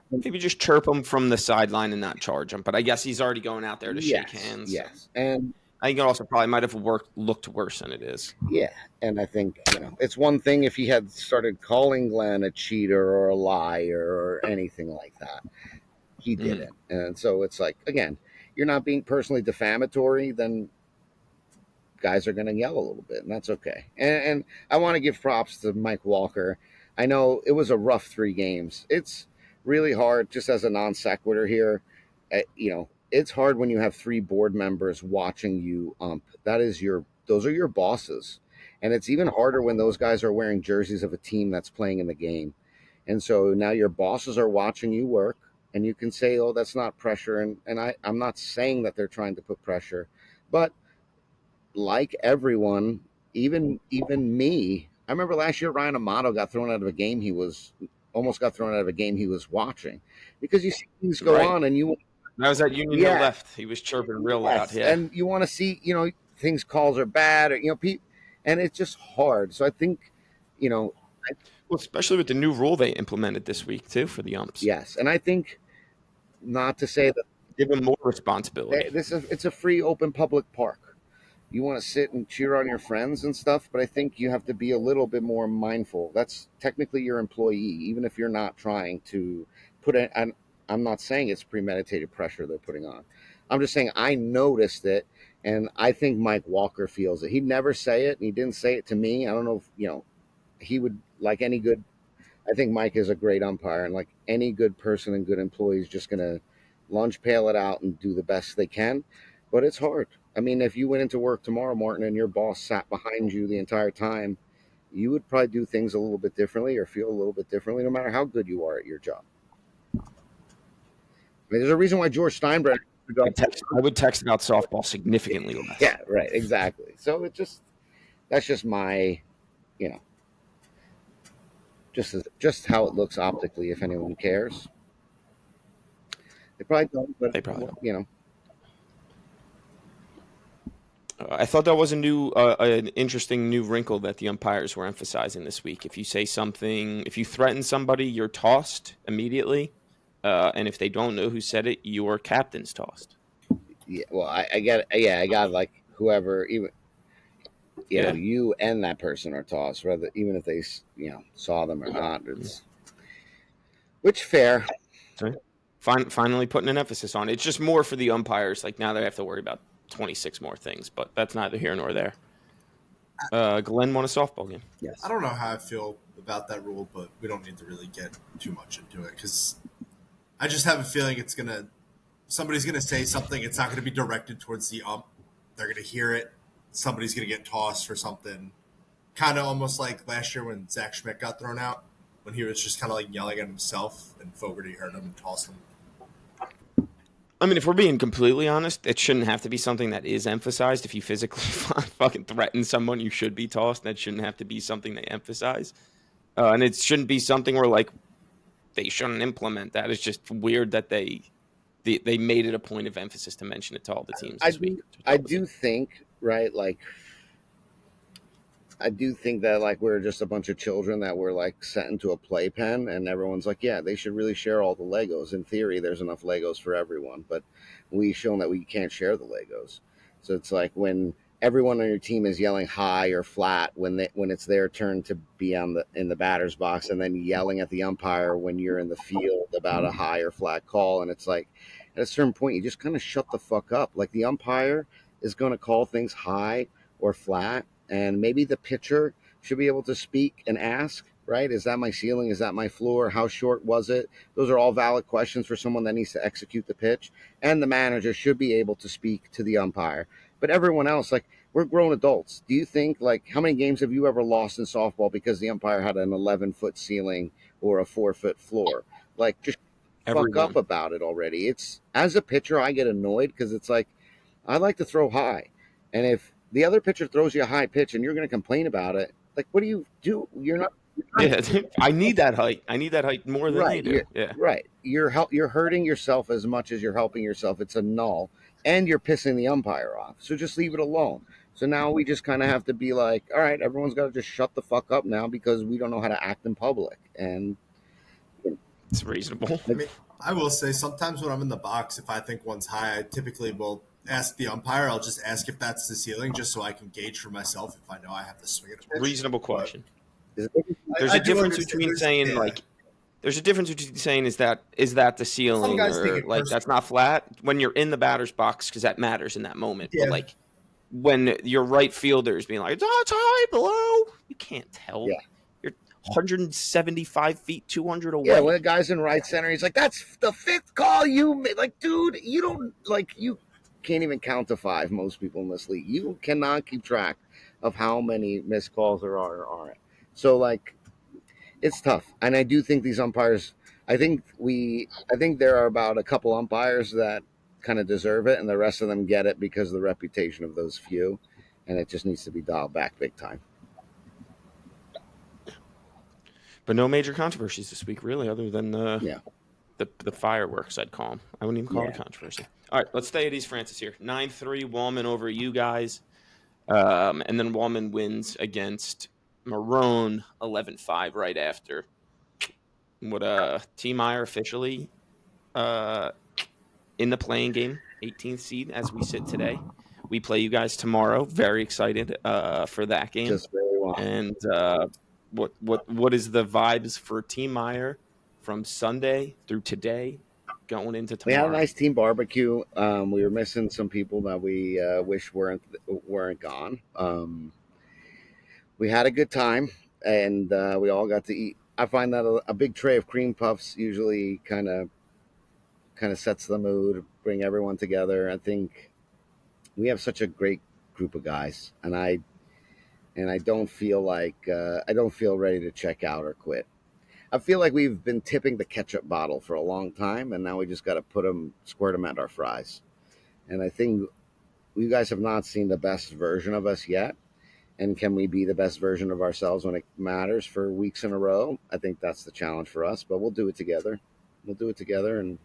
Speaker 1: Maybe just chirp him from the sideline and not charge him. But I guess he's already going out there to shake hands.
Speaker 2: Yes, and
Speaker 1: I think it also probably might have looked worse than it is.
Speaker 2: Yeah, and I think it's one thing if he had started calling Glenn a cheater or a liar or anything like that. He didn't, and so it's like again, you're not being personally defamatory, then guys are going to yell a little bit, and that's okay. And I want to give props to Mike Walker. I know it was a rough 3 games. It's really hard, just as a non sequitur here. It's hard when you have 3 board members watching you ump. Those are your bosses, and it's even harder when those guys are wearing jerseys of a team that's playing in the game. And so now your bosses are watching you work, and you can say, "Oh, that's not pressure." And I'm not saying that they're trying to put pressure, but like everyone, even me, I remember last year Ryan Amato got thrown out of a game almost got thrown out of a game he was watching because you see things go on and you.
Speaker 1: That was at Union Hill left. He was chirping real loud. Yeah,
Speaker 2: and you want to see things calls are bad or and it's just hard. So I think
Speaker 1: well, especially with the new rule they implemented this week too for the umps.
Speaker 2: Yes, and I think not to say that
Speaker 1: give them more responsibility.
Speaker 2: It's a free, open, public park. You want to sit and cheer on your friends and stuff, but I think you have to be a little bit more mindful. That's technically your employee, even if you're not trying to put it. I'm not saying it's premeditated pressure they're putting on. I'm just saying I noticed it, and I think Mike Walker feels it. He'd never say it, and he didn't say it to me. I don't know if, he would, like any good, I think Mike is a great umpire, and like any good person and good employee is just going to lunge pail it out and do the best they can. But it's hard. I mean, if you went into work tomorrow, Martin, and your boss sat behind you the entire time, you would probably do things a little bit differently or feel a little bit differently, no matter how good you are at your job. I mean, there's a reason why George Steinbrenner.
Speaker 1: I would text about softball significantly less.
Speaker 2: Yeah, right, exactly. So that's just my, just how it looks optically. If anyone cares, they probably don't. But
Speaker 1: they probably
Speaker 2: don't.
Speaker 1: I thought that was an interesting new wrinkle that the umpires were emphasizing this week. If you say something, if you threaten somebody, you're tossed immediately, and if they don't know who said it, your captain's tossed.
Speaker 2: Yeah, well, I got like whoever, even you and that person are tossed, even if they saw them or not. It's which fair.
Speaker 1: Sorry. Finally putting an emphasis on it. It's just more for the umpires. Like now they have to worry about 26 more things, but that's neither here nor there. Glenn won a softball game.
Speaker 2: Yes.
Speaker 3: I don't know how I feel about that rule, but we don't need to really get too much into it because I just have a feeling somebody's going to say something. It's not going to be directed towards the ump. They're going to hear it. Somebody's going to get tossed for something. Kind of almost like last year when Zach Schmidt got thrown out, when he was just kind of like yelling at himself and Fogarty heard him and tossed him.
Speaker 1: I mean, if we're being completely honest, it shouldn't have to be something that is emphasized. If you physically fucking threaten someone, you should be tossed. That shouldn't have to be something they emphasize. And it shouldn't be something where, like, they shouldn't implement that. It's just weird that they made it a point of emphasis to mention it to all the teams this week.
Speaker 2: I do think, right, like, I do think that, like, we're just a bunch of children that were, like, sent into a playpen, and everyone's like, yeah, they should really share all the Legos. In theory, there's enough Legos for everyone, but we've shown that we can't share the Legos. So it's like when everyone on your team is yelling high or flat when it's their turn to be in the batter's box, and then yelling at the umpire when you're in the field about a high or flat call, and it's like, at a certain point, you just kind of shut the fuck up. Like the umpire is going to call things high or flat, and maybe the pitcher should be able to speak and ask, right? Is that my ceiling? Is that my floor? How short was it? Those are all valid questions for someone that needs to execute the pitch. And the manager should be able to speak to the umpire. But everyone else, like, we're grown adults. Do you think, like, how many games have you ever lost in softball because the umpire had an 11-foot ceiling or a 4-foot floor? Like, just fuck up
Speaker 1: Everyone.
Speaker 2: about it already. It's, as a pitcher, I get annoyed because it's like, I like to throw high. And if the other pitcher throws you a high pitch and you're going to complain about it, like, what do you do? You're not.
Speaker 1: Yeah, I need that height. I need that height more than they
Speaker 2: Right.
Speaker 1: do. Yeah.
Speaker 2: Right. You're hurting yourself as much as you're helping yourself. It's a null, and you're pissing the umpire off. So just leave it alone. So now we just kind of have to be like, all right, everyone's got to just shut the fuck up now because we don't know how to act in public. And
Speaker 1: It's reasonable.
Speaker 3: I mean, I will say sometimes when I'm in the box, if I think one's high, I typically will ask the umpire. I'll just ask if that's the ceiling, just so I can gauge for myself if I know I have to swing at a pitch.
Speaker 1: Reasonable question.
Speaker 2: is
Speaker 1: There's
Speaker 3: I
Speaker 1: a
Speaker 3: do
Speaker 1: difference
Speaker 3: understand.
Speaker 1: between saying
Speaker 3: Yeah.
Speaker 1: like there's a difference between saying is that the ceiling
Speaker 3: guys take
Speaker 1: or
Speaker 3: it
Speaker 1: like
Speaker 3: personally.
Speaker 1: that's not flat when you're in the batter's box because that matters in that moment.
Speaker 3: Yeah.
Speaker 1: But like when your right fielder is being like, oh, it's high below, you can't tell.
Speaker 2: Yeah.
Speaker 1: You're 175 feet, 200 away.
Speaker 2: Yeah, when a guy's in right center, he's like, "That's the fifth call you made." Like, dude, you don't like you can't even count to five. Most people in this league, you cannot keep track of how many missed calls there are or aren't. So like, it's tough, and I do think these umpires. I think there are about a couple umpires that kind of deserve it, and the rest of them get it because of the reputation of those few, and it just needs to be dialed back big time.
Speaker 1: But no major controversies this week, really, other than
Speaker 2: Yeah.
Speaker 1: the fireworks, I'd call them. I wouldn't even call it a controversy. All right, let's stay at East Francis here. 9-3, Wallman over you guys. And then Wallman wins against Marone 11-5 right after. What T. Meyer officially in the playing game, 18th seed as we sit today. We play you guys tomorrow. Very excited for that game.
Speaker 2: Just very well.
Speaker 1: And what is the vibes for Team Meyer from Sunday through today going into
Speaker 2: We
Speaker 1: tomorrow?
Speaker 2: had a nice team barbecue. We were missing some people that we wish weren't gone. We had a good time, and we all got to eat. I find that a big tray of cream puffs usually kind of sets the mood, bring everyone together. I think we have such a great group of guys, and I don't feel like I don't feel ready to check out or quit. I feel like we've been tipping the ketchup bottle for a long time, and now we just got to squirt them at our fries. And I think you guys have not seen the best version of us yet. And can we be the best version of ourselves when it matters for weeks in a row? I think that's the challenge for us, but we'll do it together. We'll do it together, and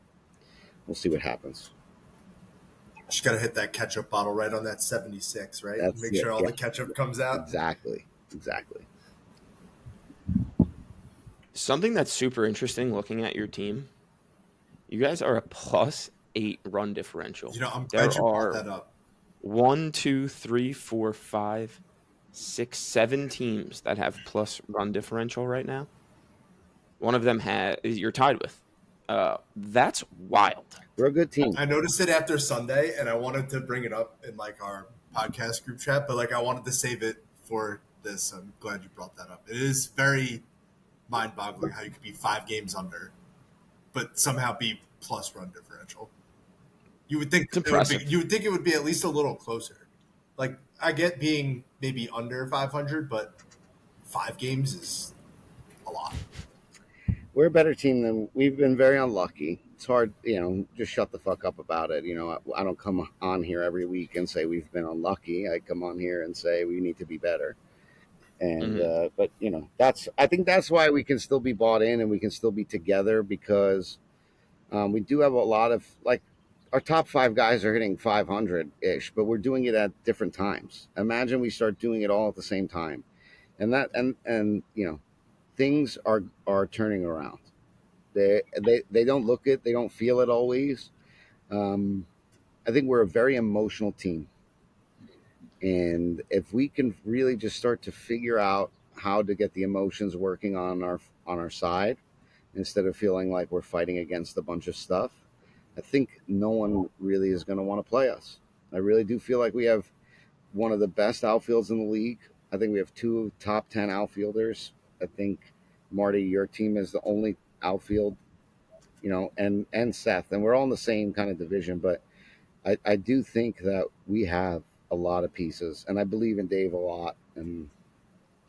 Speaker 2: we'll see what happens.
Speaker 3: Just got to hit that ketchup bottle right on that 76, right?
Speaker 2: That's
Speaker 3: Make
Speaker 2: it,
Speaker 3: sure all
Speaker 2: yeah.
Speaker 3: the ketchup comes out.
Speaker 2: Exactly.
Speaker 1: Something that's super interesting looking at your team, you guys are a +8 run differential.
Speaker 3: You know, I'm
Speaker 1: There
Speaker 3: glad you brought
Speaker 1: are
Speaker 3: that up.
Speaker 1: 1, 2, 3, 4, 5, 6, 7 teams that have plus run differential right now. One of them you're tied with. That's wild.
Speaker 2: We're a good team.
Speaker 3: I noticed it after Sunday, and I wanted to bring it up in like our podcast group chat, but like I wanted to save it for this. I'm glad you brought that up. It is very mind-boggling how you could be 5 games under, but somehow be plus run differential. You would think
Speaker 1: It's impressive.
Speaker 3: you would think it would be at least a little closer. Like I get being maybe under 500, but 5 games is a lot.
Speaker 2: We're a better team than we've been. Very unlucky. It's hard, just shut the fuck up about it. I don't come on here every week and say we've been unlucky. I come on here and say we need to be better. And but I think that's why we can still be bought in and we can still be together because we do have a lot of like our top 5 guys are hitting 500 ish, but we're doing it at different times. Imagine we start doing it all at the same time, and things are turning around. They don't look it, they don't feel it always. I think we're a very emotional team, and if we can really just start to figure out how to get the emotions working on our side instead of feeling like we're fighting against a bunch of stuff, I think no one really is going to want to play us. I really do feel like we have one of the best outfields in the league. I think we have two top 10 outfielders. I think, Marty, your team is the only outfield, and Seth, and we're all in the same kind of division. But I do think that we have a lot of pieces, and I believe in Dave a lot, and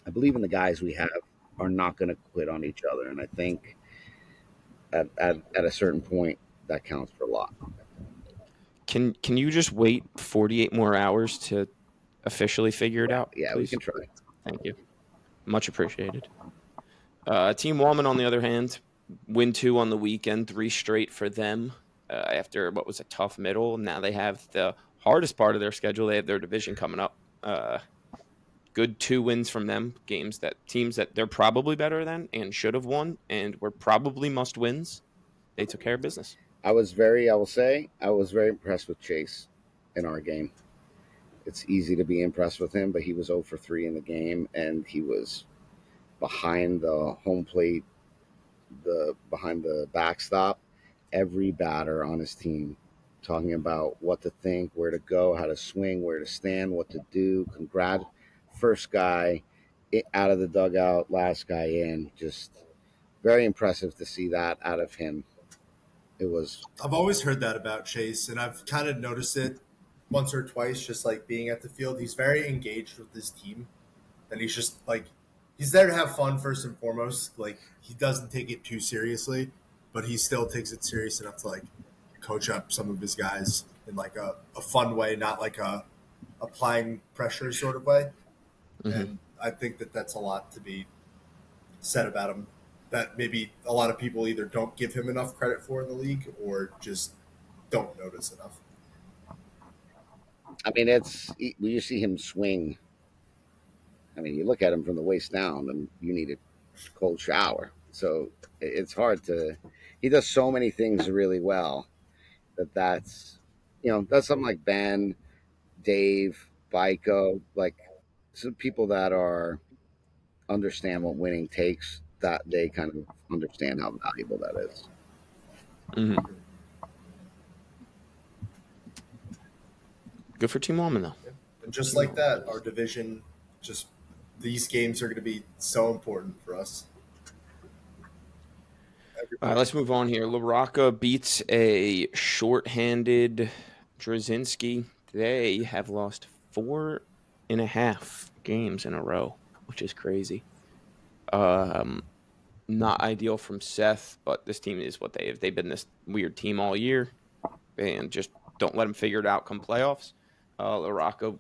Speaker 2: I believe in the guys we have are not going to quit on each other. And I think at a certain point, that counts for a lot.
Speaker 1: Can you just wait 48 more hours to officially figure it out,
Speaker 2: Yeah, we
Speaker 1: please?
Speaker 2: can try.
Speaker 1: Thank you. Much appreciated. Team Wallman, on the other hand, win 2 on the weekend, 3 straight for them after what was a tough middle. Now they have the hardest part of their schedule. They have their division coming up. Good 2 wins from them, teams that they're probably better than and should have won and were probably must wins. They took care of business.
Speaker 2: I was very impressed with Chase in our game. It's easy to be impressed with him, but he was 0 for 3 in the game, and he was behind the home plate, behind the backstop. Every batter on his team talking about what to think, where to go, how to swing, where to stand, what to do. First guy out of the dugout, last guy in. Just very impressive to see that out of him. It was.
Speaker 3: I've always heard that about Chase, and I've kind of noticed it once or twice, just like being at the field. He's very engaged with his team, and he's just like he's there to have fun first and foremost. Like he doesn't take it too seriously, but he still takes it serious enough to like coach up some of his guys in like a fun way, not like a applying pressure sort of way.
Speaker 1: Mm-hmm.
Speaker 3: And I think that that's a lot to be said about him that maybe a lot of people either don't give him enough credit for in the league or just don't notice enough.
Speaker 2: I mean, when you see him swing, I mean, you look at him from the waist down and you need a cold shower. So it's hard to, he does so many things really well that's something like Ben, Dave, Bico, like some people that understand what winning takes, that they kind of understand how valuable that is.
Speaker 1: Mm-hmm. Good for Team Wallman, though.
Speaker 3: And just like that, our division, just these games are going to be so important for us.
Speaker 1: Let's move on here. LaRocca beats a shorthanded Drzezinski. They have lost 4.5 games in a row, which is crazy. Not ideal from Seth, but this team is what they have. They've been this weird team all year, and just don't let them figure it out come playoffs. LaRocca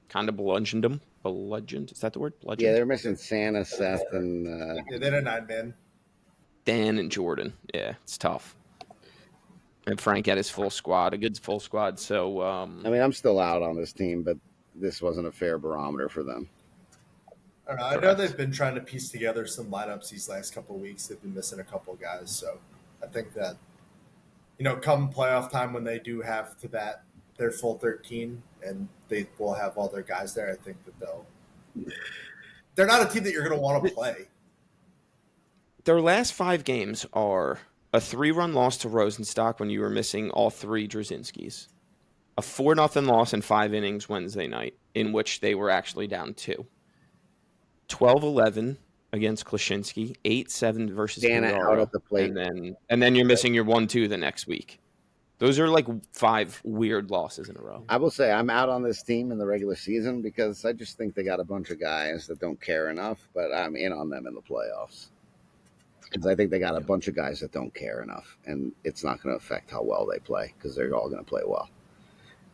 Speaker 1: kind of bludgeoned them. Bludgeoned? Is that the word? Bludgeoned?
Speaker 2: Yeah, they're missing Santa, Seth, and
Speaker 3: yeah, they're a 9-man.
Speaker 1: Dan and Jordan. Yeah, it's tough. And Frank had his full squad, a good full squad. So,
Speaker 2: I mean, I'm still out on this team, but this wasn't a fair barometer for them.
Speaker 3: I don't know. I know they've been trying to piece together some lineups these last couple of weeks. They've been missing a couple of guys. So I think that, come playoff time when they do have to bat their full 13 and they will have all their guys there, I think that they're not a team that you're going to want to play.
Speaker 1: Their last 5 games are a 3-run loss to Rosenstock when you were missing all 3 Drzezinskis, a 4-0 loss in 5 innings Wednesday night, in which they were actually down 2, 12-11 against Klaschinski, 8-7 versus
Speaker 2: Dana out at the plate,
Speaker 1: and then you're missing your 1-2 the next week. Those are like 5 weird losses in a row.
Speaker 2: I will say I'm out on this team in the regular season because I just think they got a bunch of guys that don't care enough, but I'm in on them in the playoffs. Because I think they got a bunch of guys that don't care enough, and it's not going to affect how well they play because they're all going to play well.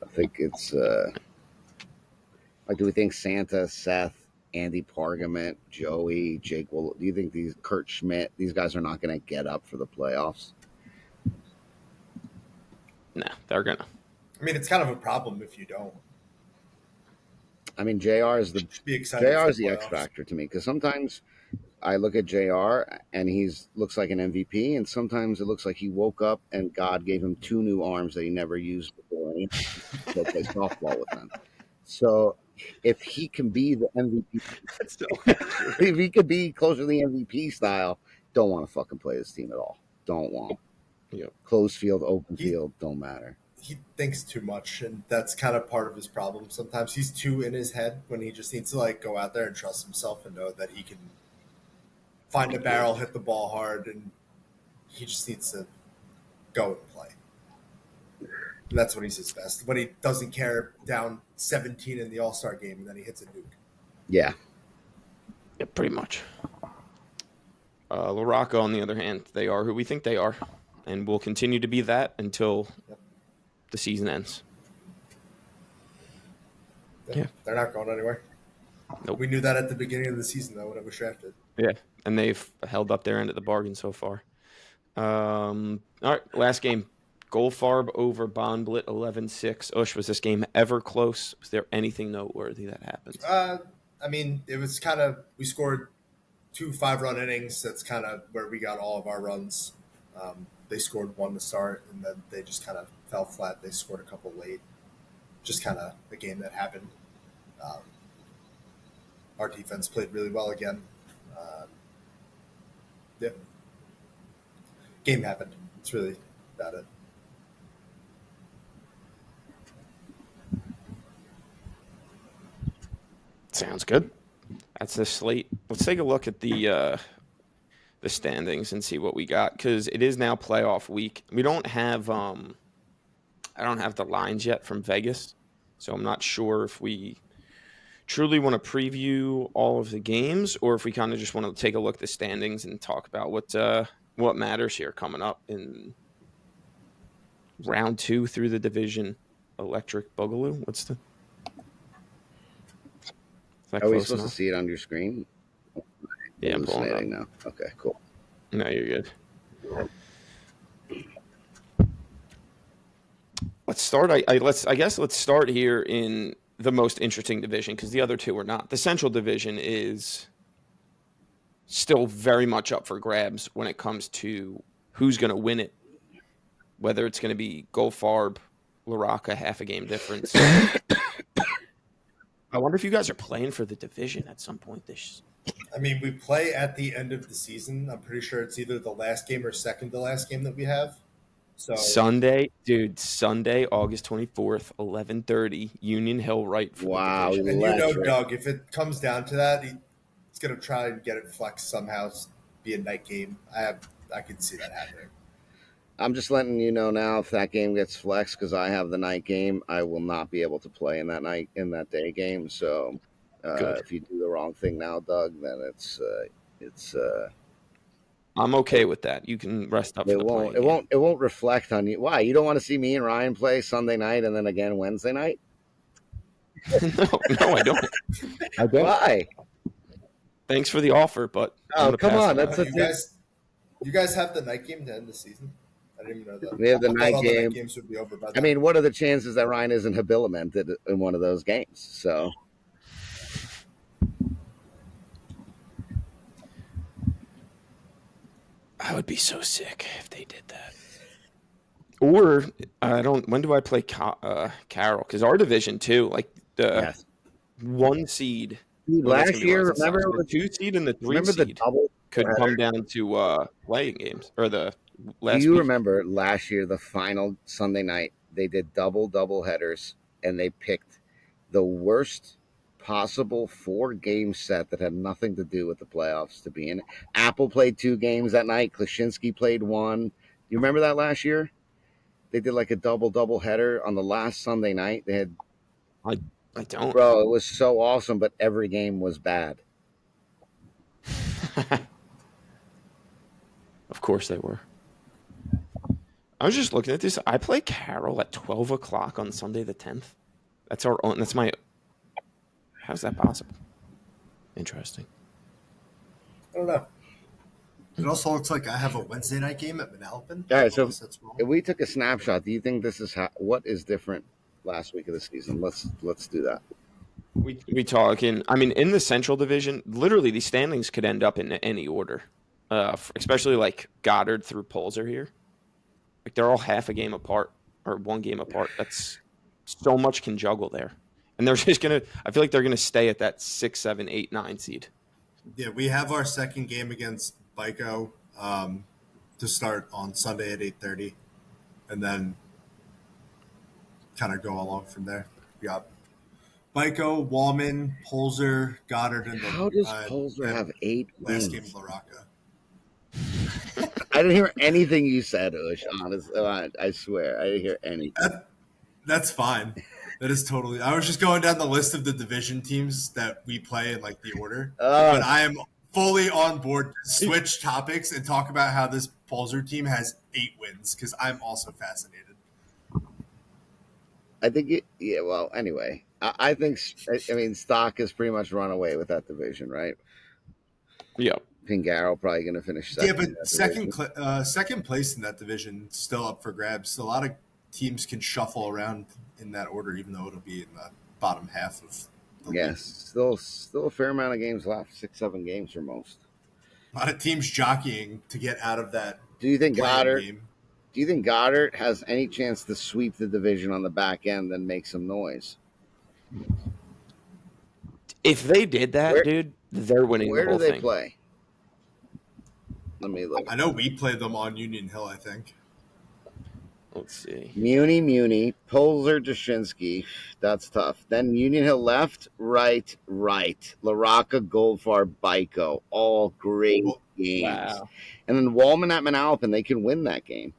Speaker 2: I think it's like, do we think Santa, Seth, Andy Pargament, Joey, Jake? Do you think Kurt Schmidt, these guys are not going to get up for the playoffs?
Speaker 1: No, they're gonna.
Speaker 3: I mean, it's kind of a problem if you don't.
Speaker 2: I mean, JR is the X factor to me because sometimes I look at JR and looks like an MVP, and sometimes it looks like he woke up and God gave him 2 new arms that he never used before, and he play softball with them. So if he can be the MVP, if he could be closer to the MVP style, don't want to fucking play this team at all. Don't want.
Speaker 1: Yep.
Speaker 2: Closed field, open field, don't matter.
Speaker 3: He thinks too much, and that's kind of part of his problem. Sometimes he's too in his head when he just needs to like go out there and trust himself and know that he can find a barrel, hit the ball hard, and he just needs to go and play. And that's when he's his best. When he doesn't care, down 17 in the All-Star game, and then he hits a nuke.
Speaker 2: Yeah.
Speaker 1: Yeah, pretty much. LaRocca, on the other hand, they are who we think they are, and will continue to be that until the season ends. Yeah.
Speaker 3: They're not going anywhere.
Speaker 1: Nope.
Speaker 3: We knew that at the beginning of the season, though, when it was drafted.
Speaker 1: Yeah, and they've held up their end of the bargain so far. All right, last game. Goldfarb over Bonblit 11-6. Ush, was this game ever close? Was there anything noteworthy that happened?
Speaker 3: I mean, it was kind of – we scored 2 5-run innings. That's kind of where we got all of our runs. They scored 1 to start, and then they just kind of fell flat. They scored a couple late. Just kind of a game that happened. Our defense played really well again. Yeah. Game happened. It's really about it.
Speaker 1: Sounds good. That's the slate. Let's take a look at the standings and see what we got, because it is now playoff week. We don't have I don't have the lines yet from Vegas, so I'm not sure if we truly want to preview all of the games or if we kind of just want to take a look at the standings and talk about what matters here coming up in round 2 through the division. Electric Boogaloo. What's the?
Speaker 2: Are we supposed to see it on your screen?
Speaker 1: Yeah, I'm pulling it up
Speaker 2: now. Okay, cool.
Speaker 1: No, you're good. Let's start. I guess let's start here in the most interesting division, because the other two are not. The Central Division is still very much up for grabs when it comes to who's going to win it. Whether it's going to be Goldfarb, LaRocca, half a game difference. I wonder if you guys are playing for the division at some point this.
Speaker 3: I mean, we play at the end of the season. I'm pretty sure it's either the last game or second to last game that we have. So
Speaker 1: Sunday, August 24th, 11:30, Union Hill, right? For
Speaker 2: wow.
Speaker 1: the
Speaker 3: and you know, Doug, if it comes down to that, he's going to try and get it flexed somehow, be a night game. I could see that happening.
Speaker 2: I'm just letting you know now, if that game gets flexed, because I have the night game, I will not be able to play in that day game. So if you do the wrong thing now, Doug, then it's
Speaker 1: I'm okay with that. You can rest up.
Speaker 2: It won't reflect on you. Why? You don't want to see me and Ryan play Sunday night and then again Wednesday night?
Speaker 1: No, I don't.
Speaker 2: Why?
Speaker 1: Thanks for the offer, but
Speaker 2: come on. That's
Speaker 3: you guys have the night game to end the season? I didn't even know that.
Speaker 2: We have the night game.
Speaker 3: The night games would be over by then.
Speaker 2: I mean, what are the chances that Ryan isn't habilimented in one of those games? So
Speaker 1: I would be so sick if they did that. Or I don't. When do I play Carroll? Because our division too, like the 1 seed
Speaker 2: last year. Remember
Speaker 1: the 2 seed and the 3 seed could come down to playing games or the last.
Speaker 2: Do you remember last year, the final Sunday night, they did double headers and they picked the worst possible 4-game set that had nothing to do with the playoffs to be in. Apple played 2 games that night. Klaczynski played 1. You remember that last year? They did like a double header on the last Sunday night. They had.
Speaker 1: I don't.
Speaker 2: Bro, it was so awesome, but every game was bad.
Speaker 1: Of course they were. I was just looking at this. I play Carroll at 12 o'clock on Sunday the 10th. That's our own. That's my. How's that possible? Interesting.
Speaker 3: I don't know. It also looks like I have a Wednesday night game at Manalapan.
Speaker 2: All right, so if we took a snapshot, do you think this is what is different last week of the season? Let's do that.
Speaker 1: We talking. I mean, in the Central Division, literally these standings could end up in any order. Especially like Goddard through Polzer here. Like they're all half a game apart or 1 game apart. That's so much can juggle there, and they're just gonna. I feel like they're gonna stay at that 6, 7, 8, 9 seed.
Speaker 3: Yeah, we have our second game against Bico to start on Sunday at 8:30, and then kind of go along from there. We got Byko, Wallman, Polzer, Goddard, and
Speaker 2: How does Polzer have 8
Speaker 3: last game
Speaker 2: wins?
Speaker 3: of LaRocca.
Speaker 2: I didn't hear anything you said, Ush. Honestly, I swear, I didn't hear anything.
Speaker 3: That's fine. That is totally. I was just going down the list of the division teams that we play in like the order, but I am fully on board to switch topics and talk about how this Polzer team has 8 wins because I'm also fascinated.
Speaker 2: I think yeah. Well, anyway, I think Stock has pretty much run away with that division, right?
Speaker 1: Yeah.
Speaker 2: Pingaro probably going to finish second.
Speaker 3: Yeah, but second place in that division still up for grabs. So a lot of teams can shuffle around in that order, even though it'll be in the bottom half of the league.
Speaker 2: Still a fair amount of games left. 6-7 games for most.
Speaker 3: A lot of teams jockeying to get out of that.
Speaker 2: Do you think Goddard?
Speaker 3: Game.
Speaker 2: Do you think Goddard has any chance to sweep the division on the back end and make some noise?
Speaker 1: If they did that, dude, they're winning the whole thing.
Speaker 2: Where do they play? Let me look.
Speaker 3: I know we played them on Union Hill, I think.
Speaker 1: Let's see.
Speaker 2: Muni, Polzer, Jashinsky. That's tough. Then Union Hill left, right. LaRocca, Goldfarb, Byko. All great games.
Speaker 1: Wow.
Speaker 2: And then Wallman at Manalapan, they can win that game.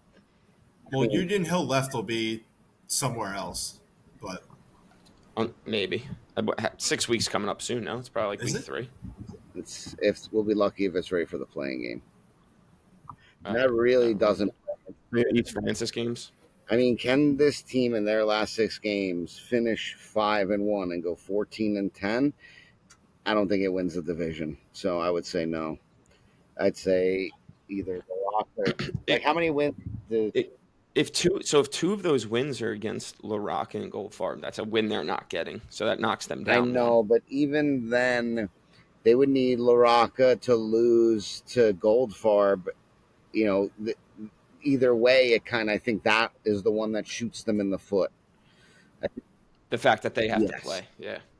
Speaker 3: Well, Union Hill left will be somewhere else, but
Speaker 1: maybe 6 weeks coming up soon. Now it's probably like week 3.
Speaker 2: We'll be lucky if it's ready for the playing game. That really doesn't.
Speaker 1: Each Francis games.
Speaker 2: I mean, can this team in their last 6 games finish 5-1 and go 14-10? I don't think it wins the division, so I would say no. I'd say either LaRocca. Like, how many wins?
Speaker 1: If two of those wins are against LaRocca and Goldfarb, that's a win they're not getting. So that knocks them down.
Speaker 2: I know, but even then, they would need LaRocca to lose to Goldfarb. You know, either way, I think that is the one that shoots them in the foot.
Speaker 1: The fact that they have to play,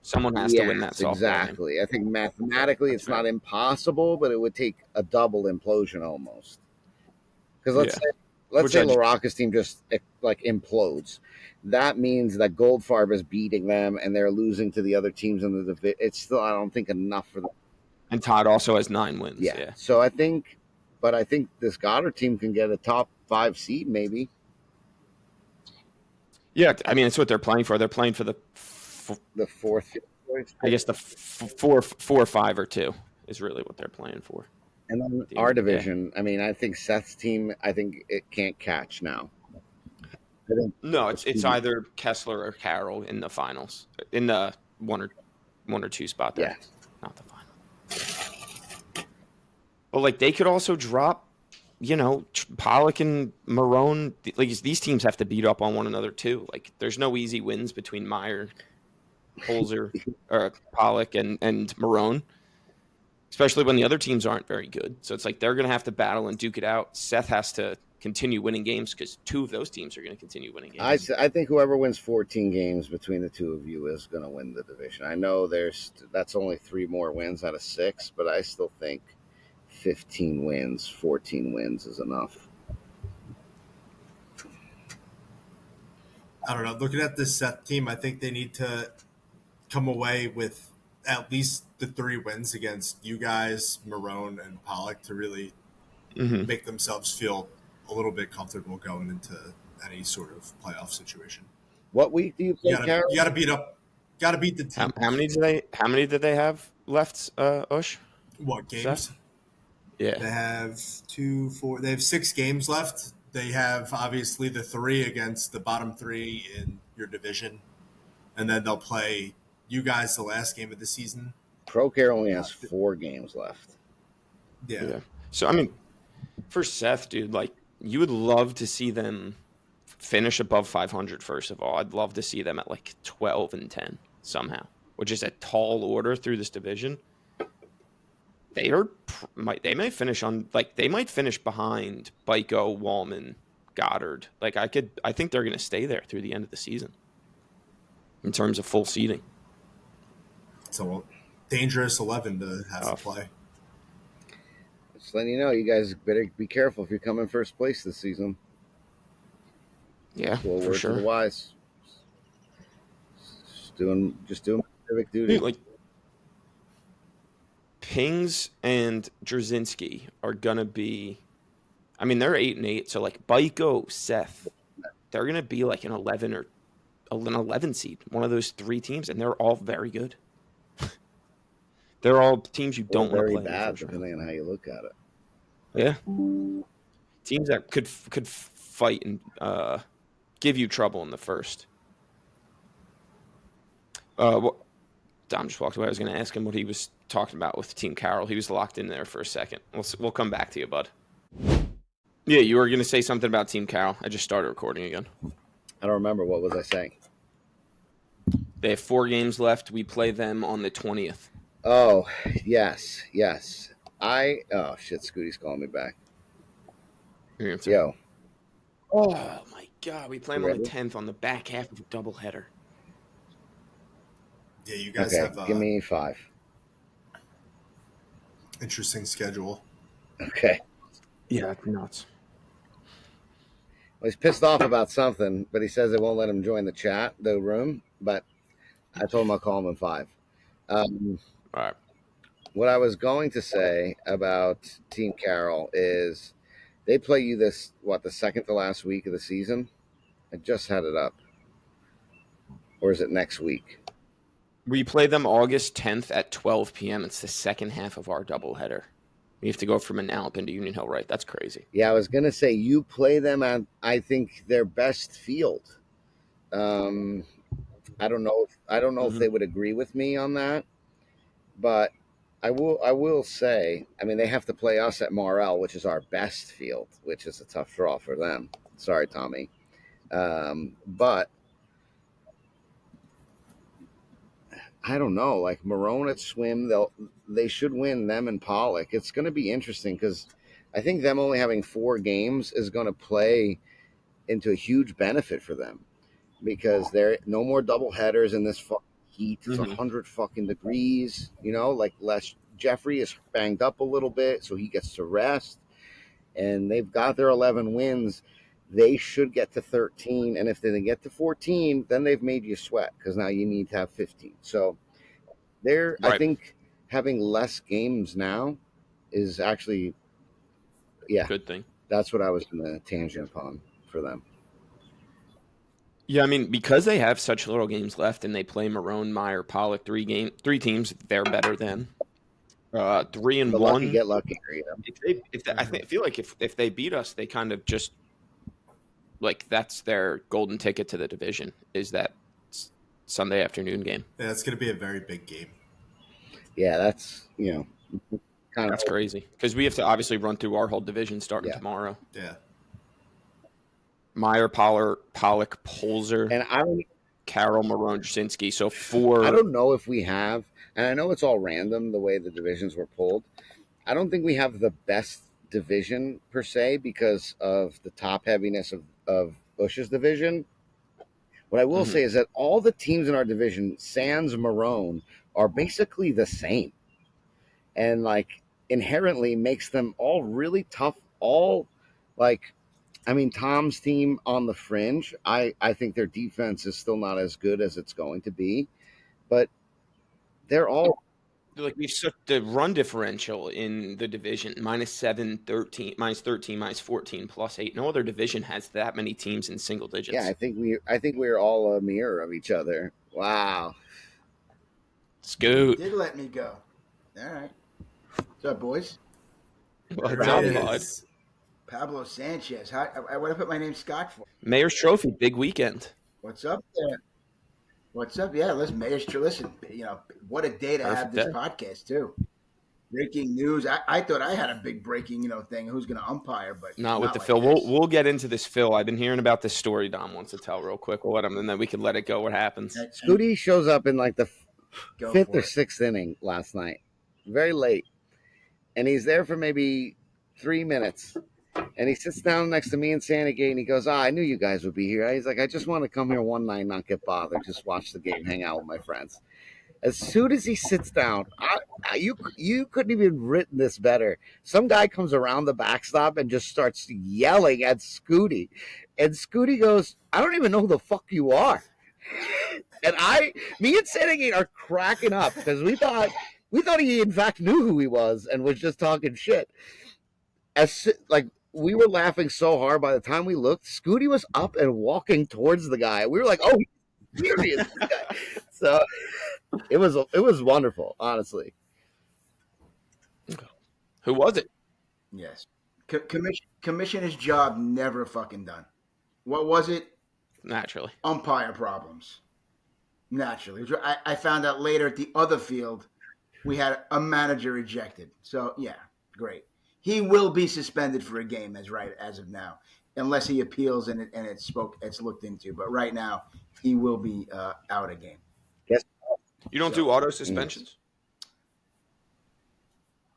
Speaker 1: someone has to win that softball
Speaker 2: exactly.
Speaker 1: game.
Speaker 2: I think mathematically it's not impossible, but it would take a double implosion almost. Because let's say LaRocca's team just like implodes. That means that Goldfarb is beating them and they're losing to the other teams in the division. It's still, I don't think, enough for them.
Speaker 1: And Todd also has 9 wins. Yeah.
Speaker 2: So I think this Goddard team can get a top 5 seed maybe.
Speaker 1: Yeah, I mean, it's what they're playing for. They're playing for the
Speaker 2: fourth.
Speaker 1: I guess the 4, 5, or 2 is really what they're playing for.
Speaker 2: And then our division, I mean, I think Seth's team, it can't catch now.
Speaker 1: No, it's either Kessler or Carroll in the finals, in the one or two spot there.
Speaker 2: Yeah.
Speaker 1: Not the final. But like they could also drop, Pollock and Marone. Like these teams have to beat up on one another too. Like there's no easy wins between Meyer, Holzer, or Pollock and Marone. Especially when the other teams aren't very good. So it's like they're going to have to battle and duke it out. Seth has to continue winning games because 2 of those teams are going to continue winning games.
Speaker 2: I think whoever wins 14 games between the 2 of you is going to win the division. I know that's only 3 more wins out of 6, but I still think 15 wins, 14 wins is enough.
Speaker 3: I don't know. Looking at this Seth team, I think they need to come away with at least the 3 wins against you guys, Marone, and Pollock to really make themselves feel a little bit comfortable going into any sort of playoff situation.
Speaker 2: What week do you play, Carroll?
Speaker 3: You got to beat the team.
Speaker 1: How many did they have left, Ush?
Speaker 3: What games?
Speaker 1: Seth? Yeah.
Speaker 3: They have 2, 4. They have 6 games left. They have obviously the 3 against the bottom 3 in your division, and then they'll play you guys the last game of the season.
Speaker 2: ProCare only has 4 games left.
Speaker 3: Yeah.
Speaker 1: So I mean, for Seth, dude, like you would love to see them finish above 500. First of all, I'd love to see them at like 12-10 somehow, which is a tall order through this division. They might finish behind Byko, Wallman, Goddard. Like I think they're going to stay there through the end of the season in terms of full seeding.
Speaker 3: So dangerous 11 to have to play.
Speaker 2: Just letting you know, you guys better be careful if you're coming first place this season.
Speaker 1: Yeah,
Speaker 2: Just a little
Speaker 1: for
Speaker 2: word to the
Speaker 1: sure.
Speaker 2: wise. Just doing civic
Speaker 1: Yeah,
Speaker 2: duty.
Speaker 1: like Pings and Drzinski are gonna be. I mean, they're 8-8, so like Baiko, Seth, they're gonna be like an 11 or an 11 seed, one of those three teams, and they're all very good. They're all teams you
Speaker 2: Or
Speaker 1: don't want to
Speaker 2: very
Speaker 1: play in the
Speaker 2: bad,
Speaker 1: first round.
Speaker 2: depending on how you look at it.
Speaker 1: Yeah, teams that could fight and give you trouble in the first. What Dom just walked away. I was going to ask him what he was talking about with Team Carroll. He was locked in there for a second. We'll come back to you, bud. Yeah, you were going to say something about Team Carroll. I just started recording again.
Speaker 2: I don't remember. What was I saying?
Speaker 1: They have 4 games left. We play them on the 20th.
Speaker 2: Oh, yes. Oh, shit. Scooty's calling me back. Yo.
Speaker 1: Oh, my God. We play them on the
Speaker 2: ready?
Speaker 1: 10th on the back half of a doubleheader.
Speaker 3: Yeah, you guys
Speaker 2: Okay,
Speaker 3: have
Speaker 2: give me 5.
Speaker 3: interesting schedule.
Speaker 2: Okay.
Speaker 1: Yeah, that's nuts.
Speaker 2: Well, he's pissed off about something, but he says it won't let him join the room. But I told him I'll call him in 5.
Speaker 1: All right.
Speaker 2: What I was going to say about Team Carroll is they play you the second to last week of the season? I just had it up. Or is it next week?
Speaker 1: We play them August 10th at 12 p.m. It's the second half of our doubleheader. We have to go from Manalapan to Union Hill, right? That's crazy.
Speaker 2: Yeah, I was going to say you play them at, I think, their best field. I don't know if they would agree with me on that, but I will say, I mean, they have to play us at Morrell, which is our best field, which is a tough draw for them. Sorry, Tommy. But I don't know, like Marone at Swim, they should win them and Pollock. It's going to be interesting because I think them only having 4 games is going to play into a huge benefit for them because there no more double headers in this heat. It's 100 fucking degrees, like Jeffrey is banged up a little bit, so he gets to rest, and they've got their 11 wins. They should get to 13, and if they get to 14, then they've made you sweat because now you need to have 15. So
Speaker 1: Right.
Speaker 2: I think having less games now is actually,
Speaker 1: good thing.
Speaker 2: That's what I was going to tangent upon for them.
Speaker 1: Yeah, I mean, because they have such little games left and they play Marone, Meyer, Pollock, 3 teams, they're better than 3-1.
Speaker 2: Lucky get lucky.
Speaker 1: I feel like if they beat us, they kind of just like that's their golden ticket to the division is that Sunday afternoon game.
Speaker 3: Yeah, it's going to be a very big game.
Speaker 2: Yeah, that's
Speaker 1: that's crazy because we have to obviously run through our whole division starting tomorrow.
Speaker 3: Yeah.
Speaker 1: Meyer, Pollock, Polzer,
Speaker 2: and
Speaker 1: Carroll, Marone, Jasinski. So 4.
Speaker 2: I don't know if we have, and I know it's all random the way the divisions were pulled. I don't think we have the best division per se because of the top heaviness of Bush's division. What I will say is that all the teams in our division, sans Marone, are basically the same, and like inherently makes them all really tough. Tom's team on the fringe, I think their defense is still not as good as it's going to be, but they're all
Speaker 1: like we've set the run differential in the division -7, 13, -13, -14, +8. No other division has that many teams in single digits.
Speaker 2: Yeah, I think we're all a mirror of each other. Wow.
Speaker 1: Scoot.
Speaker 4: Did let me go. All right. What's up, boys?
Speaker 1: What's up, bud?
Speaker 4: Pablo Sanchez. I want to put my name Scott for.
Speaker 1: Mayor's Trophy, big weekend.
Speaker 4: What's up there? What's up? Yeah, listen, listen, what a day to have this podcast, too. Breaking news. I thought I had a big breaking, thing. Who's going to umpire, but
Speaker 1: not with the Phil. We'll get into this, Phil. I've been hearing about this story Dom wants to tell real quick. We'll let him, and then we can let it go. What happens?
Speaker 2: Scooty shows up in like the 5th or 6th inning last night. Very late. And he's there for maybe 3 minutes. And he sits down next to me and Santa Gate, and he goes, I knew you guys would be here. He's like, I just want to come here one night, not get bothered, just watch the game, hang out with my friends. As soon as he sits down, you couldn't even written this better. Some guy comes around the backstop and just starts yelling at Scooty, and Scooty goes, "I don't even know who the fuck you are." And me and Senegate are cracking up because we thought he in fact knew who he was and was just talking shit. We were laughing so hard. By the time we looked, Scooty was up and walking towards the guy. We were like, "Oh, he's serious." So it was wonderful, honestly.
Speaker 1: Who was it?
Speaker 4: Yes. Commissioner's job never fucking done. What was it?
Speaker 1: Naturally.
Speaker 4: Umpire problems. Naturally. I found out later at the other field, we had a manager ejected. So, yeah, great. He will be suspended for a game as of now, unless he appeals and it's looked into. But right now, he will be out a game.
Speaker 2: Yes.
Speaker 1: You don't do auto suspensions?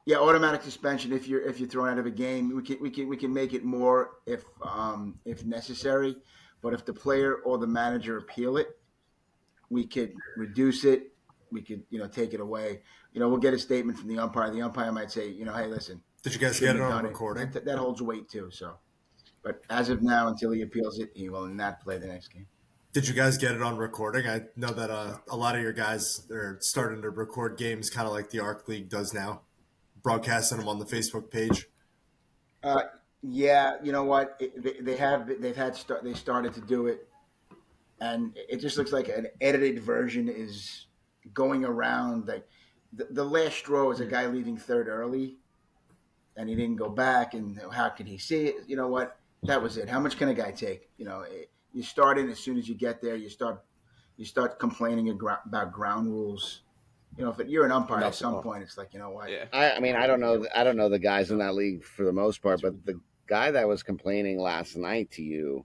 Speaker 4: Yeah, automatic suspension if you're thrown out of a game. We can make it more if necessary, but if the player or the manager appeal it, we could reduce it. We could take it away. We'll get a statement from the umpire. The umpire might say, hey, listen.
Speaker 3: Did you guys get it on recording?
Speaker 4: That holds weight too. So, but as of now, until he appeals it, he will not play the next game.
Speaker 3: Did you guys get it on recording? I know that a lot of your guys are starting to record games kind of like the Arc League does now, broadcasting them on the Facebook page.
Speaker 4: Yeah, you know what? They started to do it, and it just looks like an edited version is going around. Like the last straw is a guy leaving third early, and he didn't go back. And how could he see it? You know what? That was it. How much can a guy take? You start in as soon as you get there. You start complaining about ground rules. If you're an umpire at some point, it's like, you know what?
Speaker 1: Yeah.
Speaker 2: I don't know the guys in that league for the most part, but the guy that was complaining last night to you,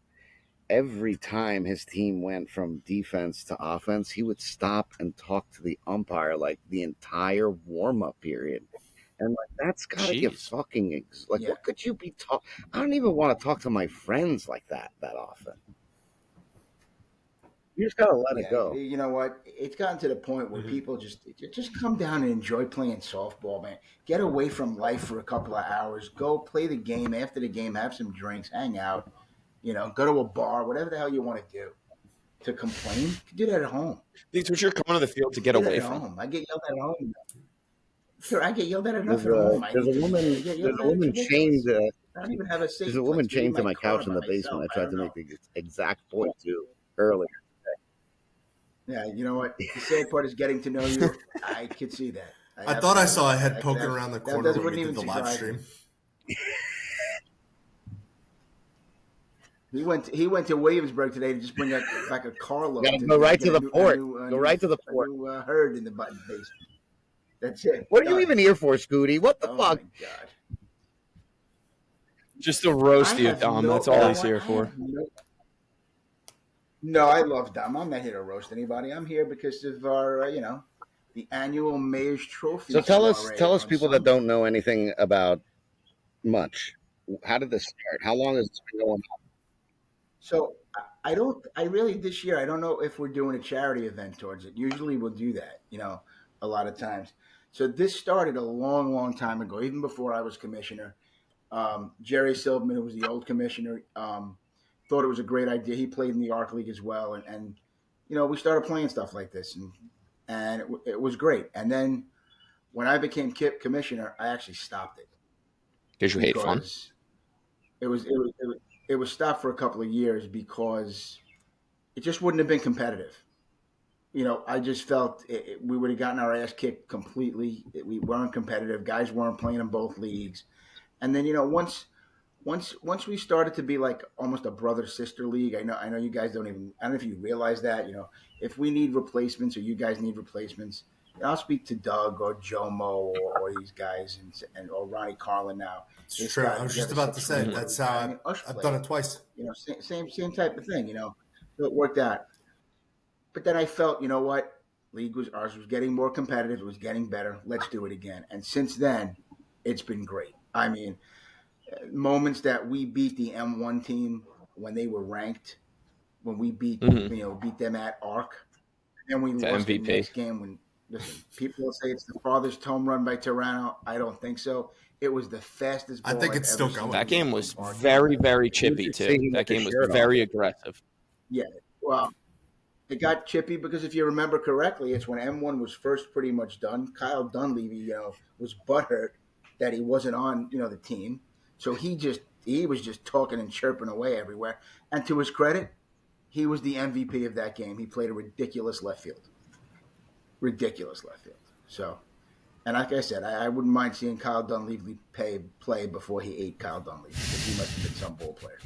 Speaker 2: every time his team went from defense to offense, he would stop and talk to the umpire like the entire warm-up period. And that's gotta get fucking what could you be talking? I don't even want to talk to my friends like that often. You just gotta let it go.
Speaker 4: You know what? It's gotten to the point where people just come down and enjoy playing softball, man. Get away from life for a couple of hours. Go play the game. After the game, have some drinks, hang out. Go to a bar, whatever the hell you want to do. To complain, you can do that at home.
Speaker 1: These what you're coming to the field to get away from.
Speaker 4: Home. I get yelled at home. Sure, I get yelled at enough at home.
Speaker 2: There's a woman chained.
Speaker 4: I don't even have a safe.
Speaker 2: There's a woman chained to my couch in the basement. I tried to make the exact point too earlier.
Speaker 4: Yeah, you know what? The sad part is getting to know you. I could see that.
Speaker 3: I thought I saw a head poking around the corner when we did the live stream.
Speaker 4: He went to Williamsburg today to just bring back a carload.
Speaker 2: Go right to the port. Go right to the port.
Speaker 4: Herd in the button basement. That's it.
Speaker 2: What are you even here for, Scooty? What the fuck?
Speaker 4: My God.
Speaker 1: Just to roast you, Dom. That's all he's here for.
Speaker 4: No, I love Dom. I'm not here to roast anybody. I'm here because of our, the annual Mayor's Trophy.
Speaker 2: So tell us, people that don't know anything about much. How did this start? How long has this been going on?
Speaker 4: So this year, I don't know if we're doing a charity event towards it. Usually we'll do that, a lot of times. So this started a long, long time ago, even before I was commissioner. Jerry Silverman, who was the old commissioner, thought it was a great idea. He played in the Arc League as well. And we started playing stuff like this and it was great. And then when I became commissioner, I actually stopped it.
Speaker 1: Because you hate fun?
Speaker 4: It was stopped for a couple of years because it just wouldn't have been competitive. I just felt we would have gotten our ass kicked completely. We weren't competitive. Guys weren't playing in both leagues. And then, once we started to be like almost a brother-sister league, I know you guys I don't know if you realize that, if we need replacements or you guys need replacements, I'll speak to Doug or Jomo or these guys or Ronnie Carlin now.
Speaker 3: It's true. I was just about to say that's how I've done it twice.
Speaker 4: Same type of thing. So it worked out. But then I felt, what? Ours was getting more competitive. It was getting better. Let's do it again. And since then, it's been great. I mean, moments that we beat the M1 team when they were ranked, when we beat beat them at Arc, and we lost the next game when Listen, people will say it's the farthest home run by Toronto. I don't think so. It was the fastest
Speaker 3: I
Speaker 4: ball
Speaker 3: think
Speaker 4: I've
Speaker 3: it's
Speaker 4: ever
Speaker 3: still
Speaker 4: seen.
Speaker 3: going.
Speaker 1: That game was
Speaker 4: Park.
Speaker 1: very, very chippy
Speaker 2: should
Speaker 1: too.
Speaker 2: see him
Speaker 1: That
Speaker 2: with his
Speaker 1: game was
Speaker 2: shirt
Speaker 1: very
Speaker 2: off.
Speaker 1: aggressive.
Speaker 4: Yeah. Well, it got chippy because if you remember correctly, it's when M1 was first pretty much done. Kyle Dunleavy, was butthurt that he wasn't on, the team. So he was just talking and chirping away everywhere. And to his credit, he was the MVP of that game. He played a ridiculous left field. Ridiculous left field. So, and like I said, I wouldn't mind seeing Kyle Dunleavy play before he ate Kyle Dunleavy because he must have been some ball player.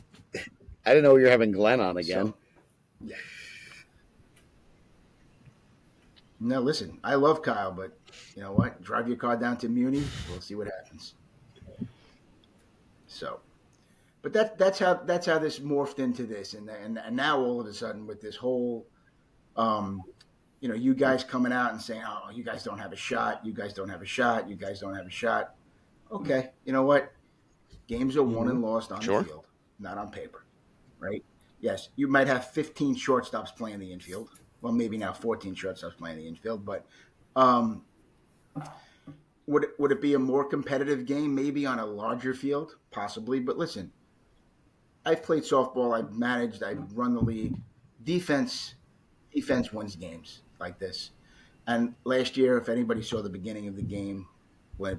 Speaker 2: I didn't know you were having Glenn on again.
Speaker 4: So, yeah. No, listen, I love Kyle, but you know what? Drive your car down to Muni. We'll see what happens. So, but that's how this morphed into this, and now all of a sudden with this whole, you guys coming out and saying, "Oh, you guys don't have a shot. You guys don't have a shot. You guys don't have a shot." Okay, you know what? Games are won and lost on the field, not on paper, right? Yes, you might have 15 shortstops playing the infield. Well, maybe now 14 shortstops playing the infield, but would it be a more competitive game? Maybe on a larger field, possibly. But listen, I've played softball. I've managed. I've run the league. Defense wins games like this. And last year, if anybody saw the beginning of the game,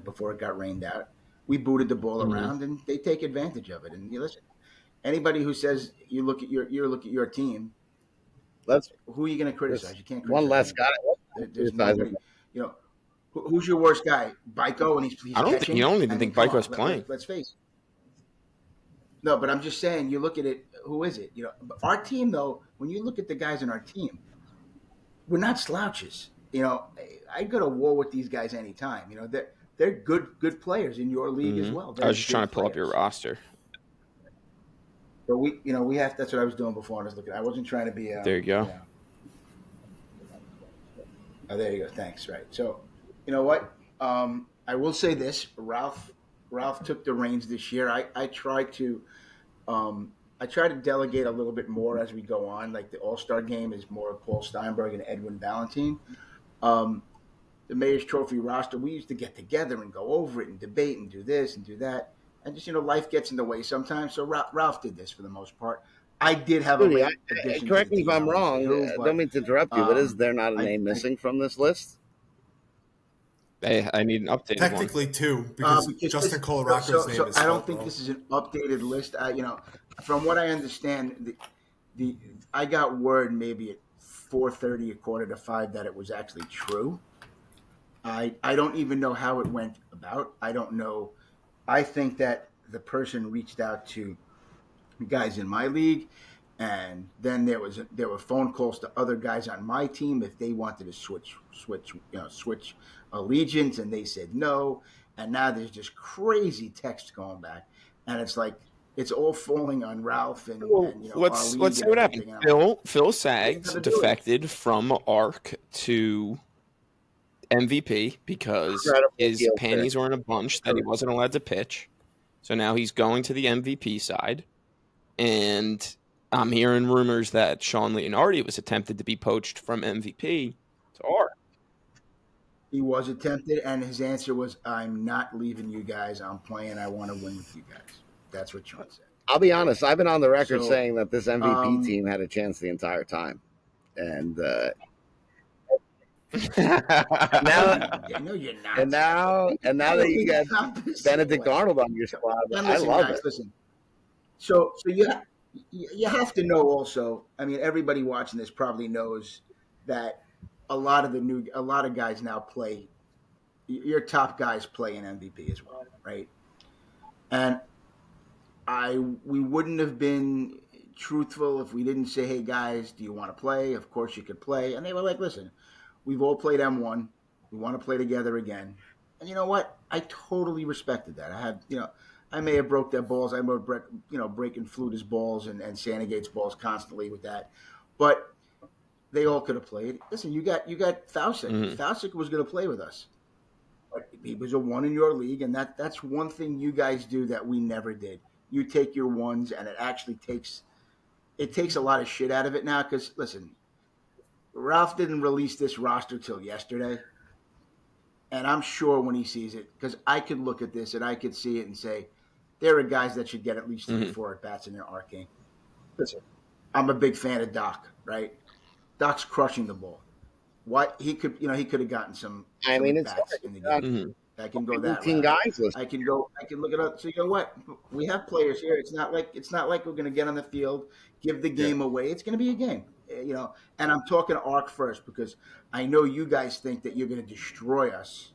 Speaker 4: before it got rained out, we booted the ball around, and they take advantage of it. And you listen, anybody who says you look at your team, who are you going to criticize? You can't criticize
Speaker 2: one less guy.
Speaker 4: There's nobody. Who's your worst guy? Baiko, and he's catching.
Speaker 1: You don't even think Baiko's playing.
Speaker 4: Let's face it. No, but I'm just saying. You look at it. Who is it? Our team, though. When you look at the guys in our team, we're not slouches. I go to war with these guys anytime. They're good players in your league as well.
Speaker 1: I was just trying to pull up your roster.
Speaker 4: But we have. That's what I was doing before. I was looking. I wasn't trying to be.
Speaker 1: There you go.
Speaker 4: Oh, there you go. Thanks. Right. So, you know what? I will say this: Ralph took the reins this year. I try to delegate a little bit more as we go on. Like the All-Star game is more Paul Steinberg and Edwin Valentine. The Mayor's Trophy roster, we used to get together and go over it and debate and do this and do that. And just, life gets in the way sometimes. So Ralph did this for the most part. I did have a late addition.
Speaker 2: Correct me if I'm wrong. Don't mean to interrupt you, but is there not a name missing from this list?
Speaker 1: I need an update.
Speaker 3: Technically, two, because Justin Coloraco's name is.
Speaker 4: I don't think this is an updated list. From what I understand, I got word maybe at 4:30, 4:45 that it was actually true. I don't even know how it went about. I don't know. I think that the person reached out to guys in my league, and then there were phone calls to other guys on my team if they wanted to switch allegiance, and they said no. And now there's just crazy texts going back, and it's like it's all falling on Ralph and
Speaker 1: let's see what happened. Phil Sags defected from ARC to MVP because his panties were in a bunch that he wasn't allowed to pitch. So now he's going to the MVP side. And I'm hearing rumors that Sean Leonardi was attempted to be poached from MVP to ARC.
Speaker 4: He was attempted, and his answer was, "I'm not leaving you guys. I'm playing. I want to win with you guys." That's what Sean said.
Speaker 2: I'll be honest. I've been on the record saying that this MVP team had a chance the entire time. And
Speaker 4: no, you're not.
Speaker 2: And now that you got Benedict Arnold on your squad, I love it.
Speaker 4: Listen, so you have to know also. I mean, everybody watching this probably knows that a lot of guys now play. Your top guys play in MVP as well, right? And we wouldn't have been truthful if we didn't say, "Hey guys, do you want to play?" Of course you could play, and they were like, "Listen, we've all played M1. We want to play together again." And you know what? I totally respected that. I may have broke their balls. I may have breaking Fluta's balls and Sanigate's balls constantly with that. But they all could have played. Listen, you got Faucic. Mm-hmm. Faucic was going to play with us. But he was a one in your league, and that's one thing you guys do that we never did. You take your ones, and it actually takes a lot of shit out of it now. Because listen, Ralph didn't release this roster till yesterday. And I'm sure when he sees it, because I could look at this and I could see it and say, there are guys that should get at least 3 or 4 at bats in their arc game. Listen, I'm a big fan of Doc, right? Doc's crushing the ball. What he could have gotten some
Speaker 2: I mean,
Speaker 4: at
Speaker 2: it's
Speaker 4: bats in the game. I can go that
Speaker 2: 18
Speaker 4: route.
Speaker 2: guys listening.
Speaker 4: I can look it up. So you know what? We have players here. It's not like we're going to get on the field, give the game away. It's going to be a game, And I'm talking arc first because I know you guys think that you're going to destroy us.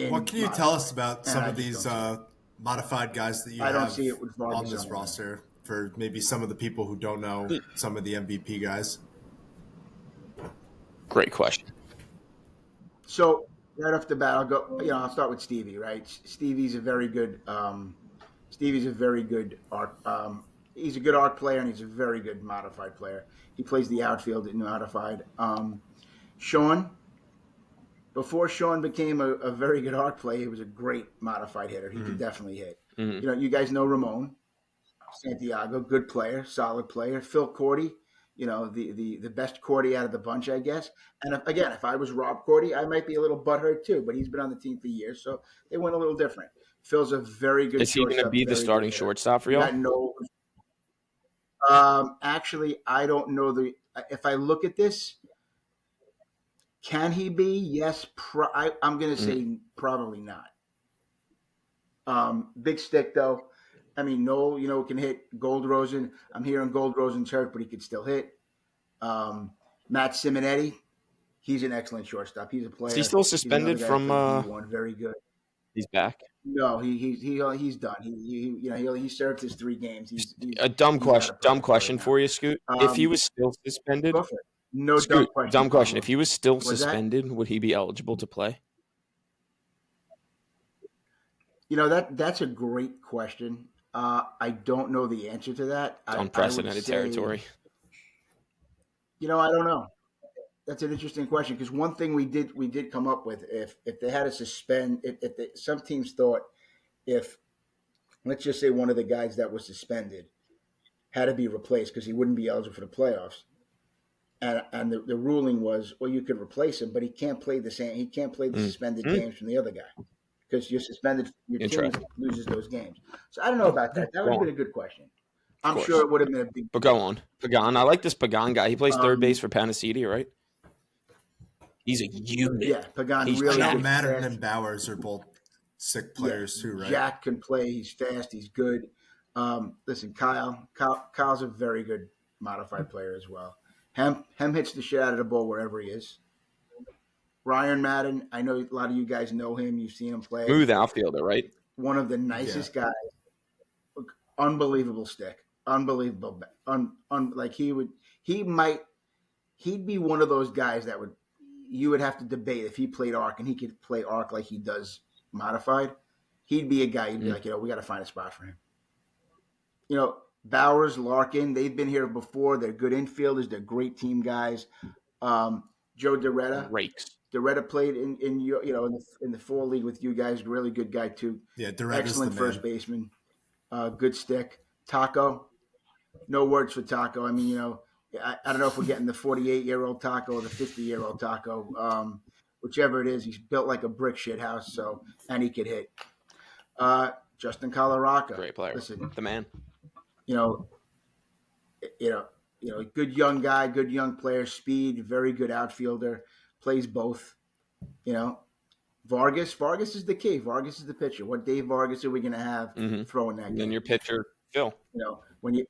Speaker 3: What can you tell us about some of these modified guys that you have
Speaker 4: see it with Vargas
Speaker 3: on this roster for maybe some of the people who don't know some of the MVP guys?
Speaker 1: Great question.
Speaker 4: So right off the bat, I'll start with Stevie. Right, Stevie's a very good art. He's a good art player and he's a very good modified player. He plays the outfield in modified. Sean, before Sean became a very good art player, he was a great modified hitter. He could definitely hit. You guys know Ramon Santiago, good player, solid player. Phil Cordy, the best Cordy out of the bunch, I guess. And if I was Rob Cordy, I might be a little butthurt too, but he's been on the team for years, so they went a little different. Phil's a very good
Speaker 1: shortstop. Is he going to be the starting shortstop for y'all?
Speaker 4: Actually, I don't know if I look at this, can he be? Yes. I'm going to say probably not. Big stick though. I mean, Noel, can hit. Gold Rosen. I'm hearing Gold Rosen's hurt, but he could still hit. Matt Simonetti, he's an excellent shortstop. He's a player.
Speaker 1: Is he still suspended from?
Speaker 4: Very good.
Speaker 1: He's back.
Speaker 4: No, he's done. He served his 3 games. He's
Speaker 1: a dumb question for you, Scoot. If he was still suspended,
Speaker 4: go for it. No, Scoot,
Speaker 1: dumb question. If he was still suspended, would he be eligible to play?
Speaker 4: That's a great question. I don't know the answer to that.
Speaker 1: It's unprecedented territory.
Speaker 4: I don't know. That's an interesting question because one thing we did come up with if they had to suspend some teams thought if let's just say one of the guys that was suspended had to be replaced because he wouldn't be eligible for the playoffs, and the ruling was well you could replace him but he can't play the suspended games from the other guy because you're suspended, your team loses those games. So I don't know about that. That would have been a good question. I'm sure it would have been a big.
Speaker 1: But go on, Pagan. I like this Pagan guy. He plays third base for Panacea, right? He's a unit.
Speaker 4: Yeah, Pagan
Speaker 3: He's
Speaker 4: really
Speaker 3: Jack
Speaker 4: good.
Speaker 3: Madden and Bowers are both sick players too, right?
Speaker 4: Jack can play. He's fast. He's good. Listen, Kyle's a very good modified player as well. Hem hits the shit out of the ball wherever he is. Ryan Madden, I know a lot of you guys know him. You've seen him play.
Speaker 1: Smooth outfielder, right?
Speaker 4: One of the nicest guys. Unbelievable stick. Unbelievable. He'd be one of those guys that you would have to debate if he played arc and he could play arc like he does modified. He'd be a guy you'd be like, we got to find a spot for him. Bowers, Larkin, they've been here before. They're good infielders. They're great team guys. Joe Doretta.
Speaker 1: Rakes.
Speaker 4: Doretta played in the 4 league with you guys. Really good guy too.
Speaker 3: Yeah, Doretta's
Speaker 4: excellent first baseman. Good stick. Taco. No words for Taco. I mean, I don't know if we're getting the 48-year-old Taco or the 50-year-old Taco. Whichever it is, he's built like a brick shit house. And he could hit. Justin Colaraca.
Speaker 1: Great player.
Speaker 4: Listen,
Speaker 1: the man.
Speaker 4: Good young guy, good young player, speed, very good outfielder, plays both. Vargas is the key. Vargas is the pitcher. What Dave Vargas are we going to have throwing that game?
Speaker 1: Then your pitcher, Phil.
Speaker 4: When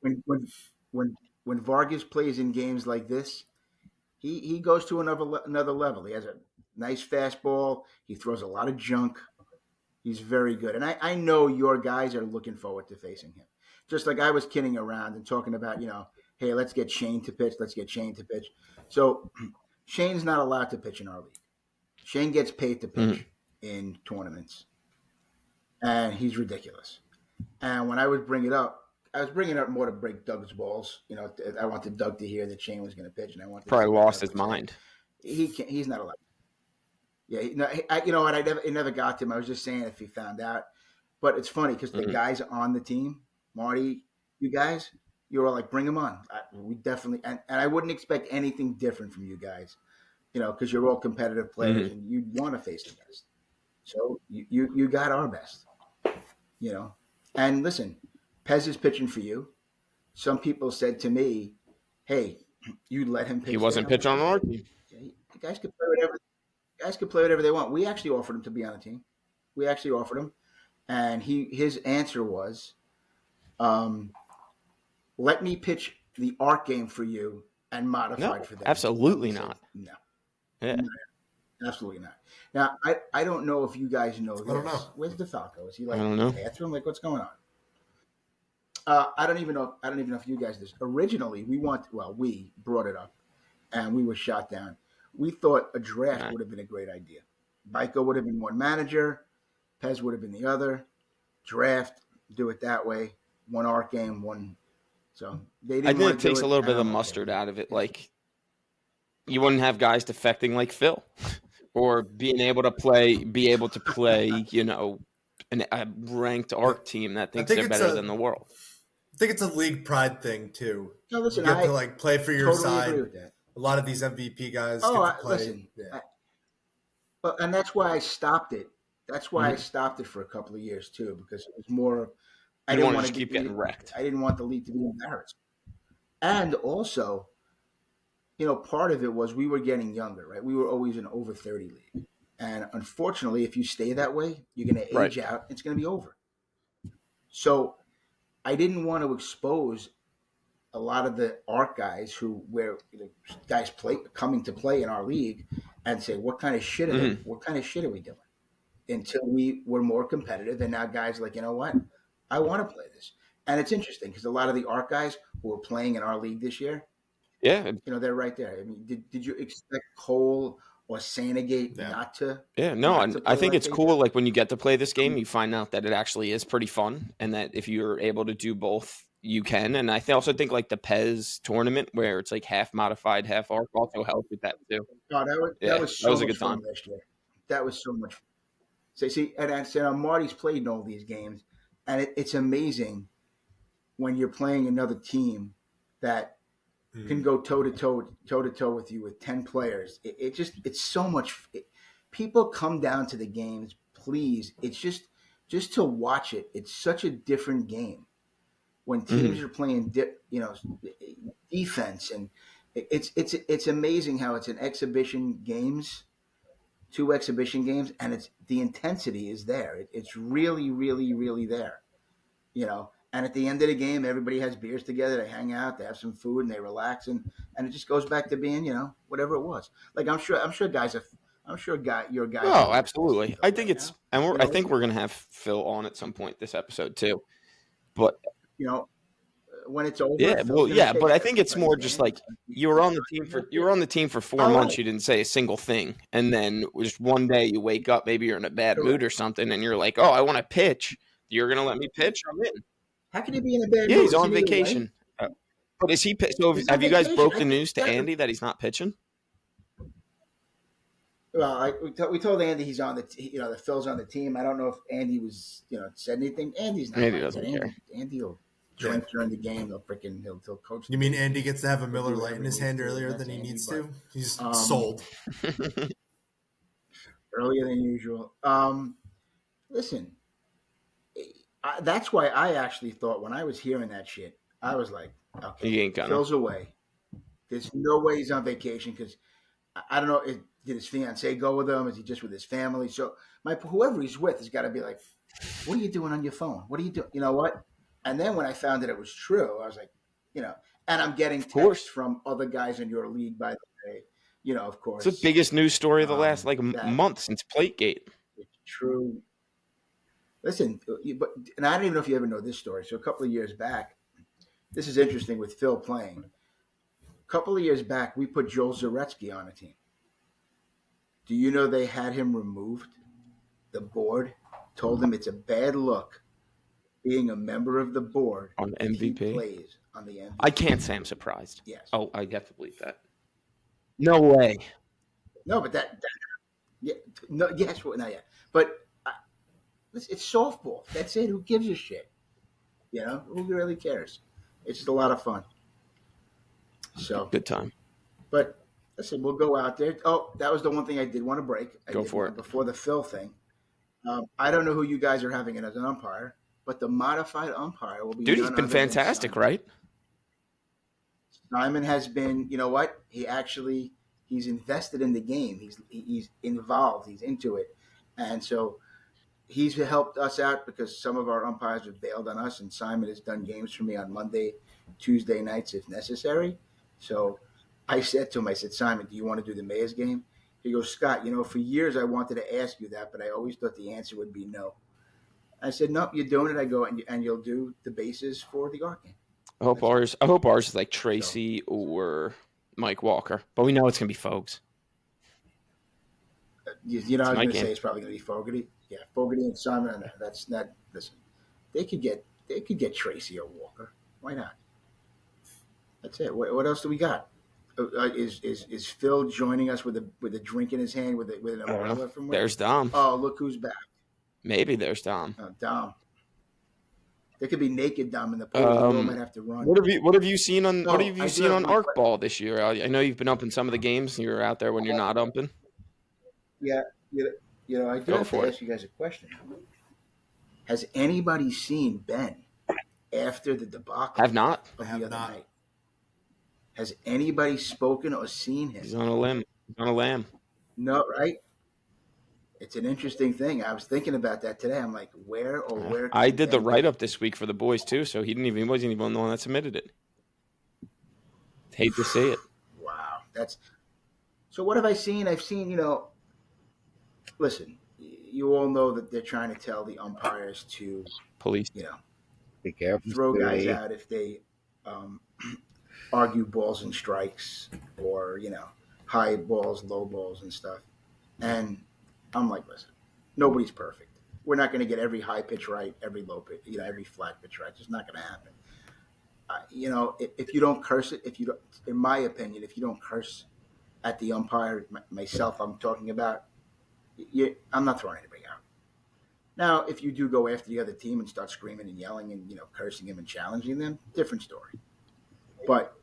Speaker 4: Vargas plays in games like this, he goes to another level. He has a nice fastball. He throws a lot of junk. He's very good. And I know your guys are looking forward to facing him. Just like I was kidding around and talking about, hey, let's get Shane to pitch. So Shane's not allowed to pitch in our league. Shane gets paid to pitch in tournaments. And he's ridiculous. And when I would bring it up, I was bringing it up more to break Doug's balls. I wanted Doug to hear that Shane was going to pitch. And I wanted
Speaker 1: probably lost his mind.
Speaker 4: He's not allowed. Yeah, it never got to him. I was just saying if he found out. But it's funny because the guys on the team, Marty, you guys, you were like, bring him on. We definitely, and I wouldn't expect anything different from you guys, because you're all competitive players and you'd want to face the best. So you got our best, you know. And listen, Pez is pitching for you. Some people said to me, "Hey, you let him
Speaker 1: He
Speaker 4: pitch there."
Speaker 1: wasn't
Speaker 4: I'm like,
Speaker 1: pitching on our
Speaker 4: "Listen,
Speaker 1: team.
Speaker 4: the guys could play whatever. Guys could play whatever they want." We actually offered him to be on the team. We actually offered him, and his answer was, um, "Let me pitch the art game for you and modified
Speaker 1: No,
Speaker 4: for them." And we
Speaker 1: absolutely
Speaker 4: said,
Speaker 1: not.
Speaker 4: "No,
Speaker 1: Yeah,
Speaker 4: absolutely not." Now, I don't know if you guys know
Speaker 3: I don't know.
Speaker 4: this. Where's DeFalco? Is he
Speaker 1: I
Speaker 4: like
Speaker 1: don't
Speaker 4: in the
Speaker 1: know.
Speaker 4: bathroom? Like, what's going on? I don't even know. I don't even know if you guys this. Originally, we brought it up, and we were shot down. We thought a draft
Speaker 1: Nah.
Speaker 4: would have been a great idea. Baiko would have been one manager, Pez would have been the other. Draft, do it that way. One art game, one. So they
Speaker 1: I
Speaker 4: didn't
Speaker 1: think
Speaker 4: want
Speaker 1: it
Speaker 4: to do
Speaker 1: takes a
Speaker 4: it,
Speaker 1: little
Speaker 4: and
Speaker 1: bit of
Speaker 4: I'm okay
Speaker 1: mustard
Speaker 4: with it.
Speaker 1: out of it. Like you wouldn't have guys defecting like Phil, or be able to play, a ranked
Speaker 3: Yeah.
Speaker 1: art team that
Speaker 3: I
Speaker 1: thinks
Speaker 3: think
Speaker 1: they're
Speaker 3: it's
Speaker 1: better than the world.
Speaker 3: a league pride thing too.
Speaker 4: No,
Speaker 3: You
Speaker 4: listen,
Speaker 3: get to
Speaker 4: I
Speaker 3: like play for your
Speaker 4: totally agree
Speaker 3: side.
Speaker 4: with that.
Speaker 3: A lot of these MVP guys
Speaker 4: Oh,
Speaker 3: get to play.
Speaker 4: listen,
Speaker 3: Yeah.
Speaker 4: and that's why I stopped it. That's why I
Speaker 1: Mhm.
Speaker 4: stopped it for a couple of years too, because it was more. I
Speaker 1: You don't
Speaker 4: didn't
Speaker 1: want to
Speaker 4: want
Speaker 1: just
Speaker 4: to
Speaker 1: keep getting wrecked.
Speaker 4: I didn't want the league to be embarrassed. And also, part of it was we were getting younger, right? We were always an over 30 league. And unfortunately, if you stay that way, you're going to
Speaker 1: Right.
Speaker 4: age out. It's going to be over. So I didn't want to expose a lot of the art guys guys coming to play in our league and say, what kind of shit are
Speaker 1: Mhm.
Speaker 4: what kind of shit are we doing? Until we were more competitive. And now guys are like, you know what? I want to play this. And it's interesting because a lot of the art guys who are playing in our league this year,
Speaker 1: Yeah.
Speaker 4: they're right there. I mean, did you expect Cole or Sandegate
Speaker 3: Yeah.
Speaker 1: Yeah. No,
Speaker 4: not
Speaker 1: and
Speaker 4: to
Speaker 1: I
Speaker 4: play
Speaker 1: think
Speaker 4: like
Speaker 1: it's
Speaker 4: they
Speaker 1: cool.
Speaker 4: do?
Speaker 1: Like when you get to play this game, you find out that it actually is pretty fun, and that if you're able to do both, you can. And also think like the Pez tournament where it's like half modified, half art also helps with that too.
Speaker 4: Oh, that
Speaker 1: Yeah,
Speaker 4: was
Speaker 1: that
Speaker 4: so
Speaker 1: was a
Speaker 4: much
Speaker 1: good
Speaker 4: fun
Speaker 1: time.
Speaker 4: last year. That was so much. So see, and I said, Marty's played in all these games, and it's amazing when you're playing another team that can
Speaker 3: Mhm.
Speaker 4: go toe to toe with you with 10 players. It's so much. People come down to the games, please. It's just to watch it. It's such a different game when teams
Speaker 1: Mhm.
Speaker 4: are playing, defense, and it's amazing how it's an exhibition games, two exhibition games, and it's the intensity is there. It's really, really, really there. And at the end of the game, everybody has beers together. They hang out, they have some food, and they relax, and it just goes back to being, whatever it was. Like your guys are
Speaker 1: Oh,
Speaker 4: always pissed at
Speaker 1: absolutely.
Speaker 4: Phil
Speaker 1: I think
Speaker 4: right
Speaker 1: it's,
Speaker 4: now.
Speaker 1: and
Speaker 4: You
Speaker 1: I
Speaker 4: know,
Speaker 1: think we're gonna have Phil on at some point this episode too. But
Speaker 4: you know, when it's over,
Speaker 1: yeah,
Speaker 4: Phil's
Speaker 1: well,
Speaker 4: going to
Speaker 1: yeah,
Speaker 4: say,
Speaker 1: but I
Speaker 4: "Hey,
Speaker 1: think
Speaker 4: I
Speaker 1: it's
Speaker 4: saw your
Speaker 1: more just
Speaker 4: game.
Speaker 1: like you were on the team for
Speaker 4: That's it."
Speaker 1: 4 months.
Speaker 4: Oh,
Speaker 1: You didn't say a single thing, and then just one day you wake up, maybe you're in a bad mood
Speaker 4: correct.
Speaker 1: or something, and you're like, "Oh, I want to pitch." You're gonna let me pitch? I'm in.
Speaker 4: How can he be in a bad
Speaker 1: Yeah, he's
Speaker 4: mood? Is he
Speaker 1: on
Speaker 4: need away?
Speaker 1: vacation. But is he? So
Speaker 4: He's on
Speaker 1: have you guys
Speaker 4: vacation.
Speaker 1: broke
Speaker 4: I
Speaker 1: the
Speaker 4: think
Speaker 1: news to Andy that he's not pitching?
Speaker 4: Well, we told Andy he's on that Phil's on the team. I don't know if Andy was, said anything. Andy's not
Speaker 1: Andy
Speaker 4: like that.
Speaker 1: doesn't care.
Speaker 4: Andy will
Speaker 3: Yeah.
Speaker 4: drink during the game. He'll coach.
Speaker 3: You
Speaker 4: The
Speaker 3: mean
Speaker 4: team.
Speaker 3: Andy gets to have a
Speaker 4: He'll
Speaker 3: Miller
Speaker 4: do
Speaker 3: Lite
Speaker 4: whatever
Speaker 3: in
Speaker 4: he
Speaker 3: his
Speaker 4: needs
Speaker 3: hand
Speaker 4: to.
Speaker 3: earlier
Speaker 4: That's
Speaker 3: than he
Speaker 4: Andy,
Speaker 3: needs
Speaker 4: but
Speaker 3: to? He's
Speaker 4: um,
Speaker 3: sold.
Speaker 4: earlier than usual. Listen, that's why I actually thought when I was hearing that shit, I was like, okay,
Speaker 1: He ain't gonna.
Speaker 4: Phil's away. There's no way he's on vacation because I don't know. Did his fiance go with him? Is he just with his family? So whoever he's with has got to be like, what are you doing on your phone? What are you doing? You know what? And then when I found that it was true, I was like, and I'm getting
Speaker 1: Of
Speaker 4: texts
Speaker 1: course,
Speaker 4: from other guys in your league, by the way, of
Speaker 1: it's the
Speaker 4: course,
Speaker 1: biggest news story of the last like
Speaker 4: that
Speaker 1: month since Plategate.
Speaker 4: it's true. Listen, and I don't even know if you ever know this story. So a couple of years back, this is interesting with Phil playing. A couple of years back, we put Joel Zaretsky on a team. Do you know they had him removed? The board told him it's a bad look being a member of the board
Speaker 1: On
Speaker 4: if he
Speaker 1: MVP.
Speaker 4: plays on the
Speaker 1: I
Speaker 4: MVP.
Speaker 1: can't say I'm surprised.
Speaker 4: Yes.
Speaker 1: Oh, I have to believe that. No way.
Speaker 4: No, but yeah, no, yes, well, not yet. But it's softball. That's it. Who gives a shit? Who really cares? It's just a lot of fun. So,
Speaker 1: Good time.
Speaker 4: but listen, we'll go out there. Oh, that was the one thing I did want to break. I
Speaker 1: Go
Speaker 4: did
Speaker 1: for
Speaker 4: want
Speaker 1: it.
Speaker 4: before the Phil thing. I don't know who you guys are having as an umpire, but the modified umpire will be
Speaker 1: Dude, he's
Speaker 4: none
Speaker 1: been
Speaker 4: other than
Speaker 1: fantastic,
Speaker 4: Simon.
Speaker 1: right?
Speaker 4: Simon has been, you know what? He's invested in the game. He's involved. He's into it, and so he's helped us out because some of our umpires have bailed on us, and Simon has done games for me on Monday, Tuesday nights if necessary. So I said to him, I said, Simon, do you want to do the Mayor's game? He goes, Scott, for years I wanted to ask you that, but I always thought the answer would be no. I said, nope, you're doing it. I go, and you'll do the bases for the art game.
Speaker 1: I hope ours is like Tracy or Mike Walker, but we know it's gonna be Fogues.
Speaker 4: I was going
Speaker 1: my
Speaker 4: to
Speaker 1: game.
Speaker 4: say it's probably going to be Fogarty. Yeah, Fogarty and Simon. And that's not. Listen, they could get Tracy or Walker. Why not? That's it. What else do we got? Is Phil joining us with a drink in his hand with an umbrella from where?
Speaker 1: There's Dom.
Speaker 4: Oh, look who's back.
Speaker 1: Maybe there's Dom.
Speaker 4: Dom. There could be naked Dom in the pool. We all might have to run.
Speaker 1: What have you seen on Arc Ball this year? I know you've been up in some of the games. You were out there when you're not umping.
Speaker 4: Yeah, I do have to ask you guys a question. Has anybody seen Ben after the debacle?
Speaker 1: Have not.
Speaker 4: Of the other night? Has anybody spoken or seen him?
Speaker 1: He's on a limb. He's on a lamb.
Speaker 4: No, right? It's an interesting thing. I was thinking about that today. I'm like, where?
Speaker 1: I did the write-up this week for the boys too, so he wasn't even the one that submitted it. Hate to see it.
Speaker 4: Wow, so. What have I seen? I've seen, listen. You all know that they're trying to tell the umpires to
Speaker 1: police,
Speaker 2: be careful,
Speaker 4: throw guys out if they argue balls and strikes, or high balls, low balls, and stuff. And I'm like, listen, nobody's perfect. We're not going to get every high pitch right, every low pitch, every flat pitch right. It's just not going to happen. If you don't curse it, in my opinion, if you don't curse at the umpire, myself, I'm talking about, I'm not throwing anybody out. Now, if you do go after the other team and start screaming and yelling and cursing them and challenging them, different story. But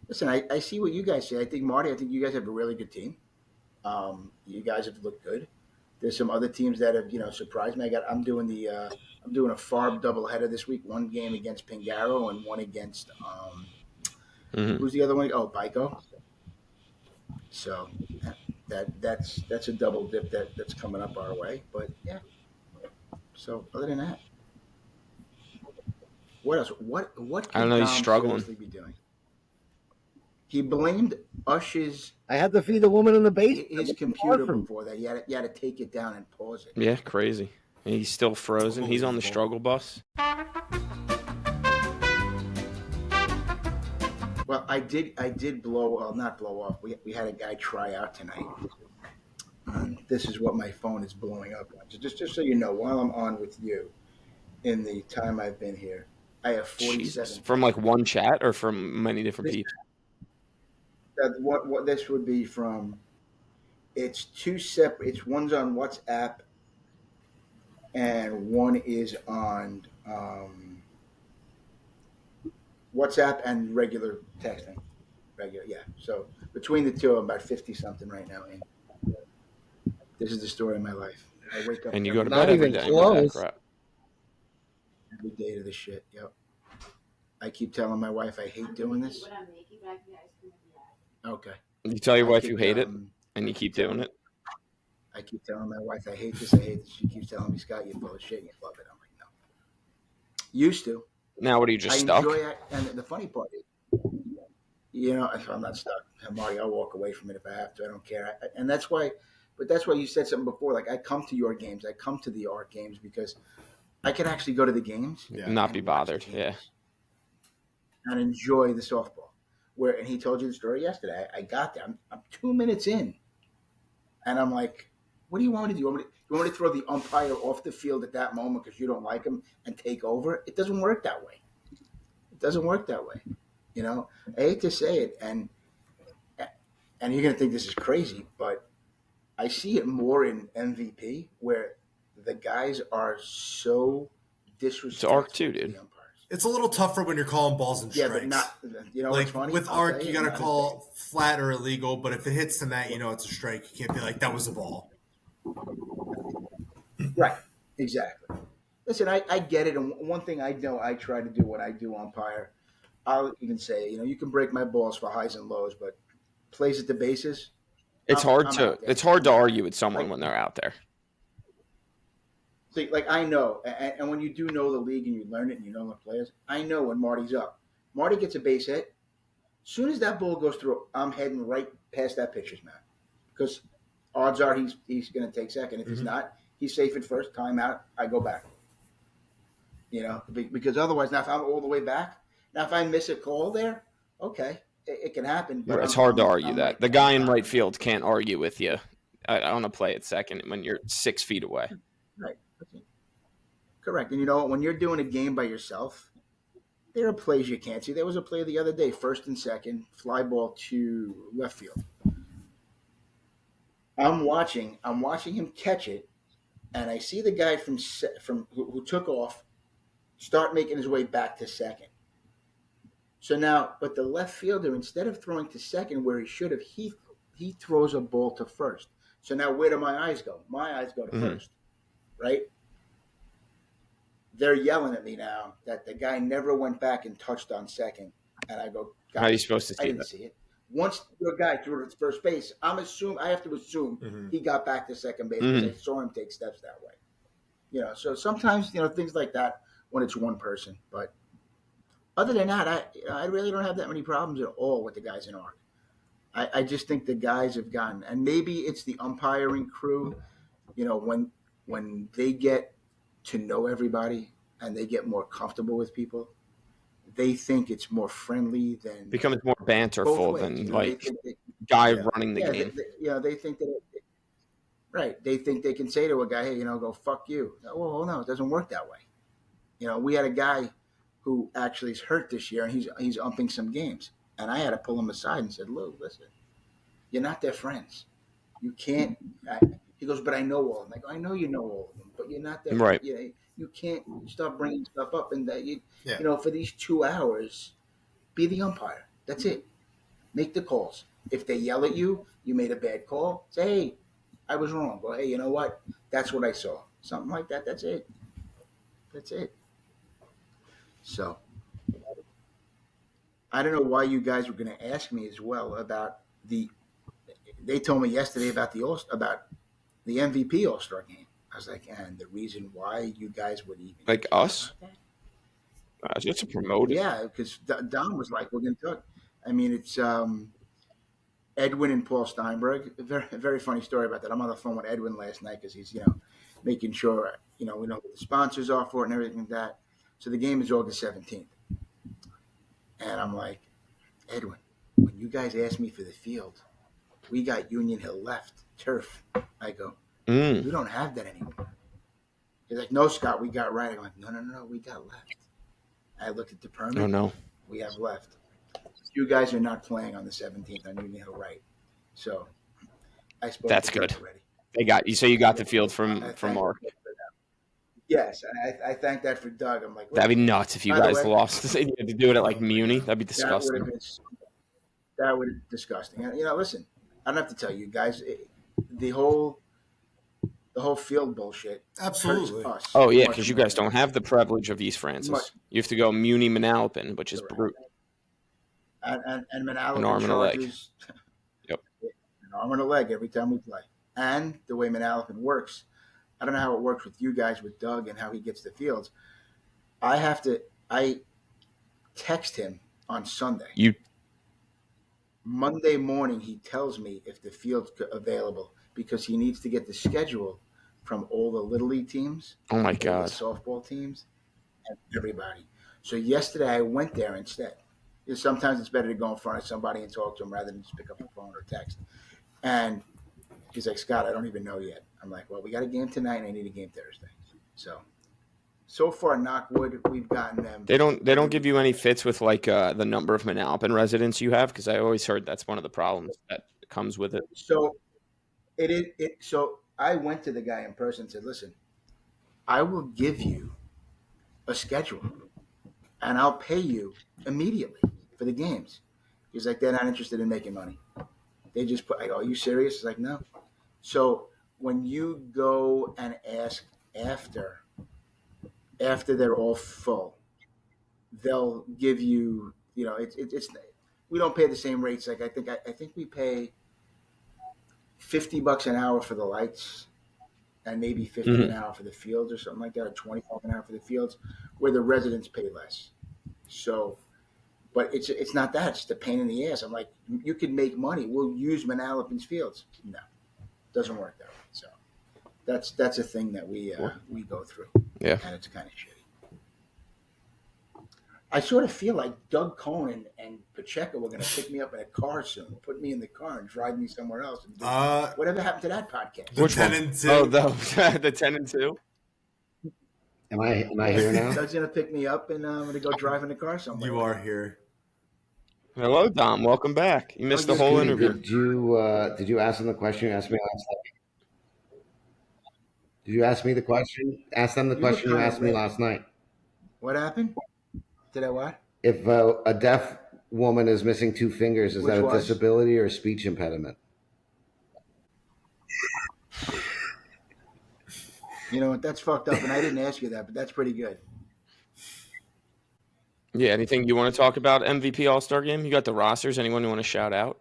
Speaker 4: listen, I see what you guys say. I think you guys have a really good team. You guys have looked good. There's some other teams that have surprised me. I'm doing a FARB doubleheader this week. One game against Pingaro and one against who's the other one? Oh, Pico. So that's a double dip that's coming up our way. But yeah. So other than that, what else? What can
Speaker 1: I don't know. He's struggling.
Speaker 4: Be doing? He blamed Ush's.
Speaker 2: I had to feed the woman in the basement.
Speaker 4: His computer before that. You had to take it down and pause it.
Speaker 1: Yeah, crazy. And he's still frozen. He's on the struggle bus.
Speaker 4: Well, I did not blow off. We had a guy try out tonight. This is what my phone is blowing up on. Just so you know, while I'm on with you, in the time I've been here, I have 47.
Speaker 1: Jesus. From like one chat or from many different people?
Speaker 4: What this would be from? It's two separate. It's one's on WhatsApp, and one is on WhatsApp and regular texting. Yeah. So between the two, I'm about 50 something right now. And this is the story of my life. I wake up
Speaker 1: and you go to bed every day.
Speaker 4: Every day to this shit. Yep. I keep telling my wife I hate doing this. Okay.
Speaker 1: You tell your wife you hate it, and you keep doing it.
Speaker 4: I keep telling my wife I hate this. I hate this. She keeps telling me, Scott, you're full of shit. You love it. I'm like, no. Used to.
Speaker 1: Now, what are you just stuck?
Speaker 4: Enjoy it. And the funny part is, if I'm not stuck, Marty, I'll walk away from it if I have to. I don't care. And that's why. But that's why you said something before. Like, I come to your games. I come to the art games because I can actually go to the games.
Speaker 1: And not be bothered. Yeah.
Speaker 4: And enjoy the softball. And he told you the story yesterday. I got there. I'm 2 minutes in. And I'm like, what do you want me to do? You want me to throw the umpire off the field at that moment because you don't like him and take over? It doesn't work that way. I hate to say it. And you're going to think this is crazy, but I see it more in MVP where the guys are so disrespectful.
Speaker 1: It's Arc too, dude.
Speaker 3: It's a little tougher when you're calling balls and strikes.
Speaker 4: Yeah, but not. Like
Speaker 3: what's
Speaker 4: funny?
Speaker 3: With Arc, you got to call flat or illegal. But if it hits the net, it's a strike. You can't be like that was a ball.
Speaker 4: Right. Exactly. Listen, I get it. And one thing I know I try to do when I do umpire, I'll even say, you can break my balls for highs and lows, but plays at the bases, I'm out there.
Speaker 1: It's hard
Speaker 4: I'm
Speaker 1: to
Speaker 4: not
Speaker 1: argue
Speaker 4: playing.
Speaker 1: with someone
Speaker 4: Like,
Speaker 1: when they're out there.
Speaker 4: see, like I know, and when you do know the league and you learn it and you know the players, I know when Marty's up. Marty gets a base hit. Soon as that ball goes through, I'm heading right past that pitcher's mound because odds are he's going to take second. If he's not, he's safe at first. Timeout. I go back. Because otherwise, now if I'm all the way back, now if I miss a call there, okay, it can happen. But
Speaker 1: It's hard to argue
Speaker 4: I'm
Speaker 1: that.
Speaker 4: right
Speaker 1: The
Speaker 4: there.
Speaker 1: guy in right field can't argue with you on a play at second when you're 6 feet away.
Speaker 4: Right. Correct. And you know what? When you're doing a game by yourself, there are plays you can't see. There was a play the other day, first and second, fly ball to left field. I'm watching him catch it, and I see the guy from who took off start making his way back to second. So now, but the left fielder, instead of throwing to second where he should have, he throws a ball to first. So now, where do my eyes go? My eyes go to first, right? They're yelling at me now that the guy never went back and touched on second, and I go,
Speaker 1: How are you supposed to see
Speaker 4: I didn't
Speaker 1: that?
Speaker 4: see it. Once your guy threw it to first base, I have to assume he got back to second base because I saw him take steps that way. So sometimes things like that when it's one person, but other than that, I really don't have that many problems at all with the guys in ARC. I just think the guys have gotten, and maybe it's the umpiring crew. When they get to know everybody and they get more comfortable with people, they think it's more friendly than
Speaker 1: Becomes more banterful than guy running the game.
Speaker 4: They think that right. They think they can say to a guy, "Hey, go fuck you." Well, no, it doesn't work that way. We had a guy who actually is hurt this year, and he's umping some games, and I had to pull him aside and said, "Lou, listen, you're not their friends. You can't." He goes, "But I know all of them." I go, "I know you know all of them, but you're not their
Speaker 1: right.
Speaker 4: You can't start bringing stuff up, and for these 2 hours, be the umpire. That's it. Make the calls. If they yell at you, you made a bad call. Say, hey, I was wrong. Well, hey, you know what? That's what I saw. Something like that. That's it. That's it." So I don't know why you guys were going to ask me as well about they told me yesterday about the MVP All-Star game. I was like, and the reason why you guys would even
Speaker 1: like us? Just to promote it.
Speaker 4: Yeah, because Don was like, we're going to talk. I mean, it's Edwin and Paul Steinberg. A very funny story about that. I'm on the phone with Edwin last night because he's, making sure, we know who the sponsors are for it and everything like that. So the game is August 17th. And I'm like, Edwin, when you guys asked me for the field, we got Union Hill left, turf. I go, we don't have that anymore. He's like, no, Scott, we got right. I'm like, no, we got left. I looked at the permit.
Speaker 1: Oh, no.
Speaker 4: We have left. You guys are not playing on the 17th on Union Hill right. So I spoke
Speaker 1: That's
Speaker 4: to
Speaker 1: good.
Speaker 4: already.
Speaker 1: They got you. So you got the field from Mark.
Speaker 4: Yes, and I thank that for Doug. I'm like,
Speaker 1: that'd be nuts if you guys lost. You had to do it at Muni. That'd be disgusting.
Speaker 4: That would have been disgusting. Listen, I don't have to tell you guys, the whole field bullshit.
Speaker 3: Absolutely.
Speaker 4: Hurts us.
Speaker 1: Oh yeah, because you guys don't have the privilege of East Francis. You have to go Muni Manalapan, which is brutal.
Speaker 4: And Manalapan
Speaker 1: an arm and a leg.
Speaker 4: Yep. An arm and a leg every time we play. And the way Manalapan works, I don't know how it works with you guys, with Doug, and how he gets the fields. I text him on Sunday. Monday morning, he tells me if the field's available because he needs to get the schedule from all the Little League teams.
Speaker 1: Oh, my God.
Speaker 4: The softball teams and everybody. So yesterday, I went there instead. Sometimes it's better to go in front of somebody and talk to them rather than just pick up the phone or text. And he's like, Scott, I don't even know yet. I'm like, well, we got a game tonight and I need a game Thursday. So far, knockwood, we've gotten them.
Speaker 1: They don't give you any fits with the number of Manalapan residents you have, because I always heard that's one of the problems that comes with it.
Speaker 4: So So I went to the guy in person and said, listen, I will give you a schedule and I'll pay you immediately for the games. He's like, they're not interested in making money. They just I go, are you serious? He's like, no. So when you go and ask after they're all full, they'll give you, it's we don't pay the same rates. Like I think we pay $50 an hour for the lights, and maybe 50 an hour for the fields or something like that, or 25 an hour for the fields, where the residents pay less. So, but it's not that. It's just a pain in the ass. I'm like, you can make money. We'll use Manalapan's fields. No, doesn't work that way. So that's a thing that we go through.
Speaker 1: Yeah.
Speaker 4: And it's kind of shitty. I sort of feel like Doug Cohen and Pacheco were going to pick me up in a car soon, put me in the car and drive me somewhere else. And whatever happened to that podcast?
Speaker 3: The 10 and 2.
Speaker 1: Oh, the 10 and 2.
Speaker 2: Am I here now?
Speaker 4: Doug's going to pick me up, and I'm going to go drive in the car somewhere.
Speaker 3: You are here.
Speaker 1: Hello, Dom. Welcome back. You missed the whole interview.
Speaker 2: Did you ask them the question you asked me last night? Did you ask me the question? Ask them the question you asked me last night.
Speaker 4: What happened? Did I what?
Speaker 2: If a deaf woman is missing 2 fingers, is that a disability or a speech impediment?
Speaker 4: You know what? That's fucked up, and I didn't ask you that, but that's pretty good.
Speaker 1: Yeah, anything you want to talk about MVP All-Star Game? You got the rosters. Anyone you want to shout out?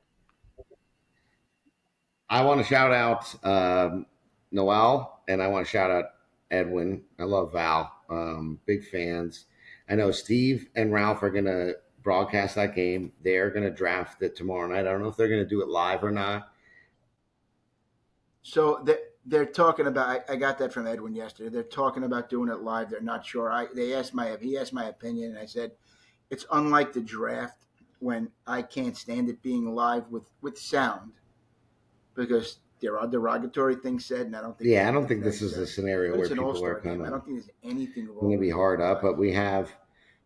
Speaker 2: I want to shout out Noel, and I want to shout out Edwin. I love Val. Big fans. I know Steve and Ralph are going to broadcast that game. They're going to draft it tomorrow night. I don't know if they're going to do it live or not.
Speaker 4: So they're talking about. I got that from Edwin yesterday. They're talking about doing it live. They're not sure. He asked my opinion, and I said it's unlike the draft when I can't stand it being live with sound because there are derogatory things said, and I don't think.
Speaker 2: Yeah, I don't think this is a scenario where people are kind of.
Speaker 4: I don't think there's anything wrong.
Speaker 2: Going to be hard up, but we have.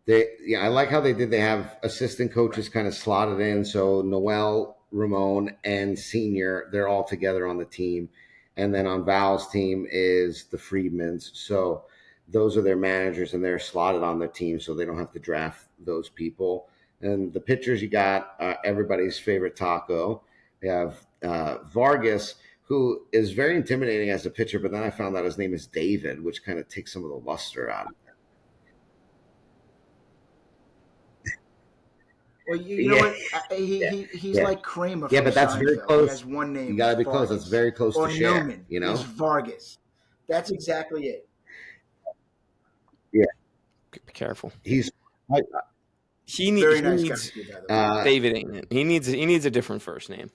Speaker 2: I like how they did. They have assistant coaches kind of slotted in. So Noel, Ramon, and Senior, they're all together on the team. And then on Val's team is the Friedmans. So those are their managers, and they're slotted on their team, so they don't have to draft those people. And the pitchers, you got everybody's favorite Taco. We have Vargas, who is very intimidating as a pitcher, but then I found out his name is David, which kind of takes some of the luster out of it.
Speaker 4: Well, you know what? He's like Kramer.
Speaker 2: Yeah, but that's
Speaker 4: Seinfeld.
Speaker 2: very close.
Speaker 4: He has one name.
Speaker 2: You got to be close. That's very close to share.
Speaker 4: Newman,
Speaker 2: you know,
Speaker 4: is Vargas. That's exactly it.
Speaker 2: Yeah.
Speaker 1: Be careful.
Speaker 2: He
Speaker 1: needs David ain't it. He needs a different first name.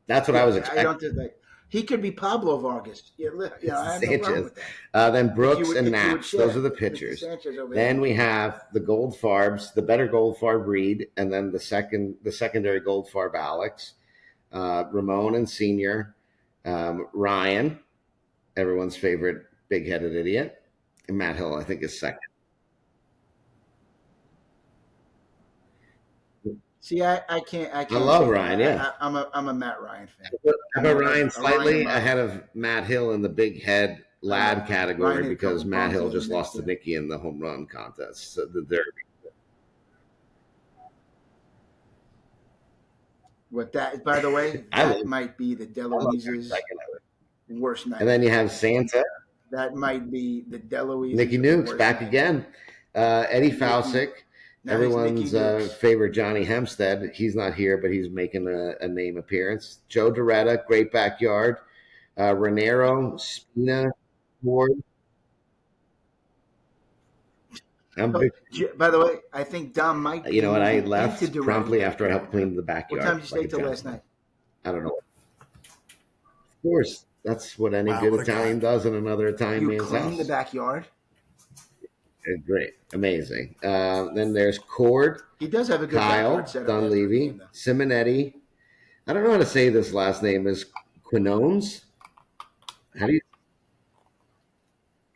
Speaker 2: That's what I was expecting.
Speaker 4: I don't think he could be Pablo Vargas. I have no problem with
Speaker 2: that. Then Brooks and Naps, those are the pitchers. Then we have the Goldfarbs, the better Goldfarb Reed, and then the secondary Goldfarb Alex, Ramon and Senior, Ryan, everyone's favorite big-headed idiot, and Matt Hill, I think, is second.
Speaker 4: See, I can't. I
Speaker 2: love Ryan. Yeah,
Speaker 4: I'm a Matt Ryan fan.
Speaker 2: How about Ryan slightly ahead of Matt Hill in the big head lad category Ryan because Matt Hill just lost to Nicky in the home run contest, so the derby.
Speaker 4: What that? By the way, that might be the DeLuise's worst night.
Speaker 2: And then you have Santa.
Speaker 4: That might be the DeLuise.
Speaker 2: Nicky Nukes back again. Eddie Faucic. Everyone's favorite Johnny Hempstead. He's not here, but he's making a name appearance. Joe Doretta, great backyard. Renero, Spina, Ward.
Speaker 4: By the way, I think Dom might.
Speaker 2: You know what? I left promptly after I helped clean the backyard.
Speaker 4: What time did you stay till last night?
Speaker 2: I don't know. Of course, that's what any good Italian does in another Italian man's house.
Speaker 4: You clean the backyard?
Speaker 2: Great, amazing. Then there's Cord.
Speaker 4: He does have a good
Speaker 2: Kyle Dunleavy, Simonetti. I don't know how to say this last name. Is Quinones? How do you?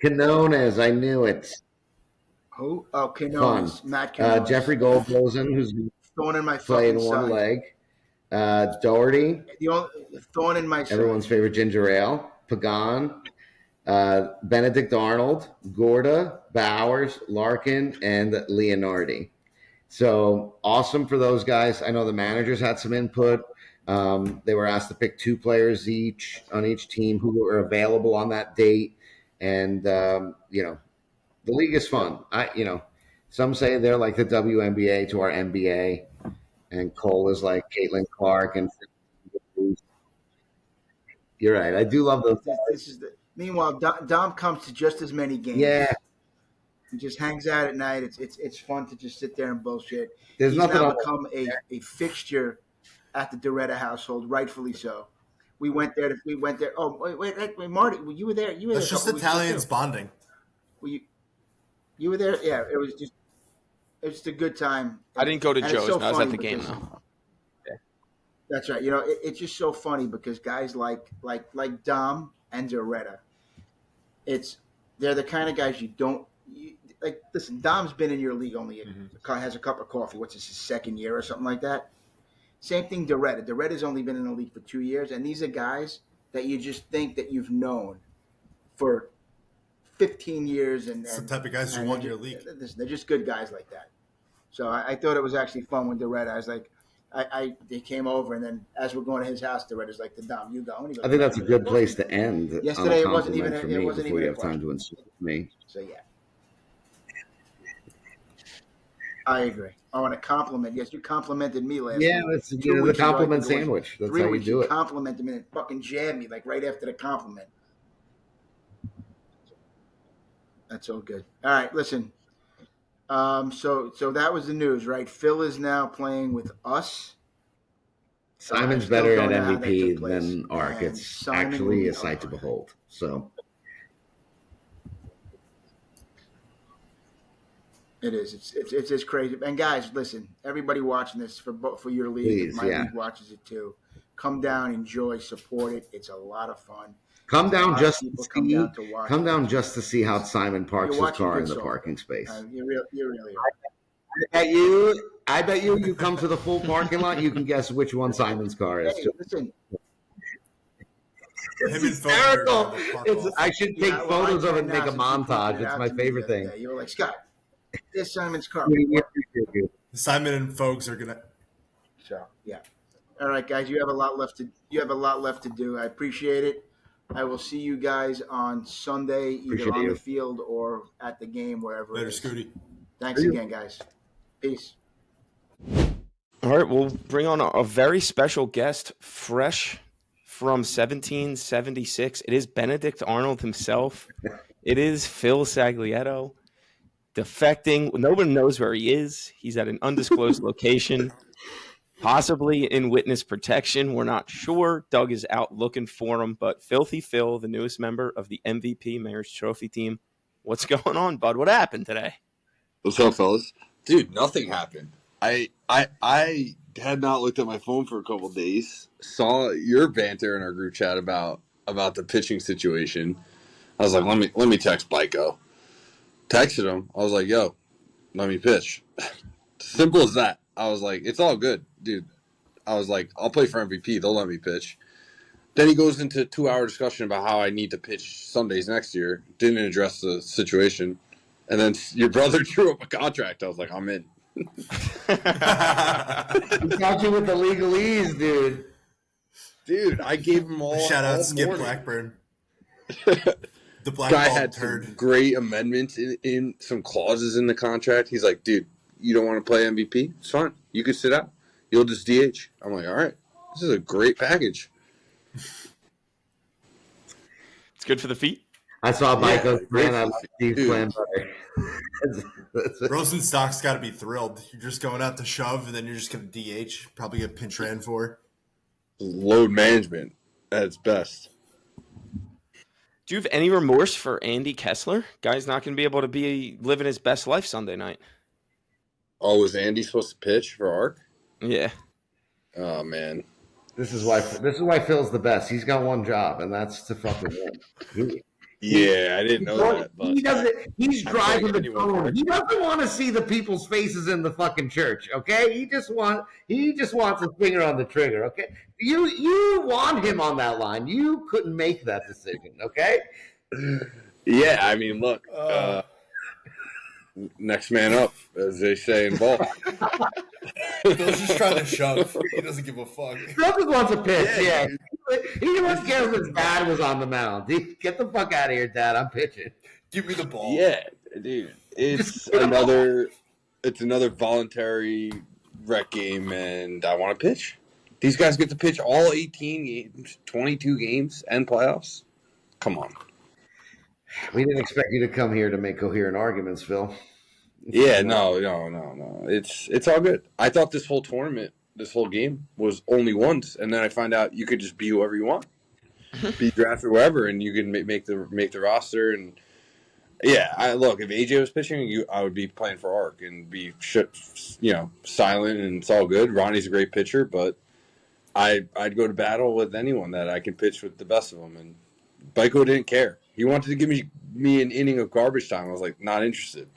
Speaker 2: Quinones. I knew it.
Speaker 4: Who? Oh, Quinones. Matt
Speaker 2: Quinones. Jeffrey Goldblosen, who's
Speaker 4: thorn in my
Speaker 2: playing one leg. Doherty.
Speaker 4: Thorn in my side.
Speaker 2: Everyone's favorite ginger ale. Pagan. Benedict Arnold, Gorda, Bowers, Larkin, and Leonardi. So awesome for those guys. I know the managers had some input. They were asked to pick 2 players each on each team who were available on that date, and the league is fun. Some say they're like the WNBA to our NBA, and Cole is like Caitlin Clark, and you're right. I do love those.
Speaker 4: Meanwhile, Dom comes to just as many games.
Speaker 2: Yeah,
Speaker 4: he just hangs out at night. It's fun to just sit there and bullshit.
Speaker 2: He's
Speaker 4: now become a fixture at the Doretta household, rightfully so. We went there. Oh wait, Marty, you were there.
Speaker 3: That's just Italians bonding.
Speaker 4: You were there. Yeah, it was just a good time.
Speaker 1: I didn't go to Joe's. I was at the game though.
Speaker 4: Yeah. That's right. It's just so funny because guys like Dom and Doretta, they're the kind of guys you don't like. Listen, Dom's been in your league only has a cup of coffee. What's this, his second year or something like that? Same thing, Doretta. Doretta's only been in the league for 2 years, and these are guys that you just think that you've known for 15 years. And
Speaker 3: it's the type of guys who won your league.
Speaker 4: They're just good guys like that. So I thought it was actually fun with Doretta. I was like, they came over, and then as we're going to his house, Doretta's like, "The Dom, you go."
Speaker 2: I think that's a good place to end.
Speaker 4: Yesterday, it wasn't even
Speaker 2: for me before you have time to insult me.
Speaker 4: So yeah, I agree. I want to compliment. Yes, you complimented me last week.
Speaker 2: Yeah, it's the compliment sandwich. That's how you do it.
Speaker 4: Complimented me and fucking jabbed me like right after the compliment. That's all good. All right, listen. So that was the news, right? Phil is now playing with us.
Speaker 2: Simon's better at MVP than Ark. It's actually a sight to behold. So
Speaker 4: it is. It's crazy. And guys, listen. Everybody watching this for your league, my league watches it too. Come down, enjoy, support it. It's a lot of fun.
Speaker 2: Come down just to see how Simon parks his car in the parking space.
Speaker 4: You really are.
Speaker 2: I bet you come to the full parking lot, you can guess which one Simon's car is.
Speaker 4: Hey, listen.
Speaker 2: It's hysterical. I should take photos of it and make a montage. It's my favorite thing.
Speaker 4: You were like, Scott, this Simon's car.
Speaker 3: Simon and folks are gonna.
Speaker 4: So yeah. All right, guys, you have a lot left to do. I appreciate it. I will see you guys on Sunday, either on the field or at the game, wherever.
Speaker 3: Later, Scooty.
Speaker 4: Thanks again, guys. Peace.
Speaker 1: All right, we'll bring on a very special guest, fresh from 1776. It is Benedict Arnold himself. It is Phil Saglietto, defecting. No one knows where he is. He's at an undisclosed location. Possibly in witness protection. We're not sure. Doug is out looking for him. But Filthy Phil, the newest member of the MVP Mayor's Trophy team. What's going on, bud? What happened today?
Speaker 5: What's up, fellas? Dude, nothing happened. I had not looked at my phone for a couple of days. Saw your banter in our group chat about the pitching situation. I was like, let me text Byko. Texted him. I was like, yo, let me pitch. Simple as that. I was like, it's all good, dude. I was like, I'll play for MVP. They'll let me pitch. Then he goes into a 2-hour discussion about how I need to pitch Sundays next year. Didn't address the situation. And then your brother drew up a contract. I was like, I'm in.
Speaker 2: He got you with the legalese, dude.
Speaker 5: Dude, I gave him all.
Speaker 3: Shout out Skip
Speaker 5: morning.
Speaker 3: Blackburn. The black
Speaker 5: guy had some great amendments in some clauses in the contract. He's like, dude, you don't want to play MVP? It's fine. You can sit out. You'll just DH. I'm like, all right. This is a great package.
Speaker 1: It's good for the feet.
Speaker 2: I saw Michael's plan. I like Steve's plan better.
Speaker 3: Rosenstock's got to be thrilled. You're just going out to shove, and then you're just going to DH. Probably get pinch ran for.
Speaker 5: Load management at its best.
Speaker 1: Do you have any remorse for Andy Kessler? Guy's not going to be able to be living his best life Sunday night.
Speaker 5: Oh, was Andy supposed to pitch for Ark?
Speaker 1: Yeah.
Speaker 5: Oh man.
Speaker 2: This is why Phil's the best. He's got one job, and that's to fucking win.
Speaker 5: Yeah, I didn't know that. But
Speaker 2: he doesn't. He's driving the phone. He doesn't want to see the people's faces in the fucking church. Okay, he just wants his finger on the trigger. Okay, you want him on that line. You couldn't make that decision. Okay.
Speaker 5: Yeah, I mean, look. Next man up, as they say in ball.
Speaker 3: Phil's just trying to shove. He doesn't give a fuck.
Speaker 2: Phil just wants a pitch.
Speaker 5: Yeah.
Speaker 2: He didn't care if his dad was on the mound. Get the fuck out of here, Dad. I'm pitching.
Speaker 3: Give me the ball.
Speaker 5: Yeah, dude. It's another voluntary rec game, and I want to pitch. These guys get to pitch all 18 games, 22 games, and playoffs. Come on.
Speaker 2: We didn't expect you to come here to make coherent arguments, Phil.
Speaker 5: Yeah, no. It's all good. I thought this whole tournament, this whole game, was only once, and then I find out you could just be whoever you want, be drafted wherever, and you can make the roster. And yeah, if AJ was pitching, I would be playing for Arc and be silent, and it's all good. Ronnie's a great pitcher, but I'd go to battle with anyone that I can pitch with the best of them. And Baiko didn't care. He wanted to give me an inning of garbage time. I was like, not interested.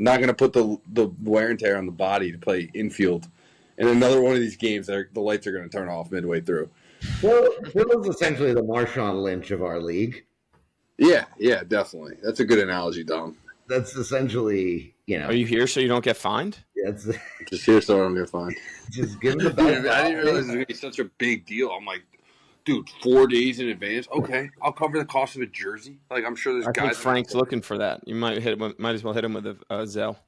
Speaker 5: Not going to put the wear and tear on the body to play infield in another one of these games that the lights are going to turn off midway through.
Speaker 2: Phil is essentially the Marshawn Lynch of our league.
Speaker 5: Yeah, definitely. That's a good analogy, Dom.
Speaker 2: That's essentially,
Speaker 1: Are you here so you don't get fined?
Speaker 2: That's
Speaker 5: Just here so I'm going to find.
Speaker 2: just give him the
Speaker 5: I
Speaker 2: best.
Speaker 5: didn't realize it was going to be such a big deal. I'm like, dude, 4 days in advance? Okay, I'll cover the cost of a jersey. Like, I'm sure there's
Speaker 1: I think
Speaker 5: guys.
Speaker 1: Frank's looking for that. You might as well hit him with a Zell.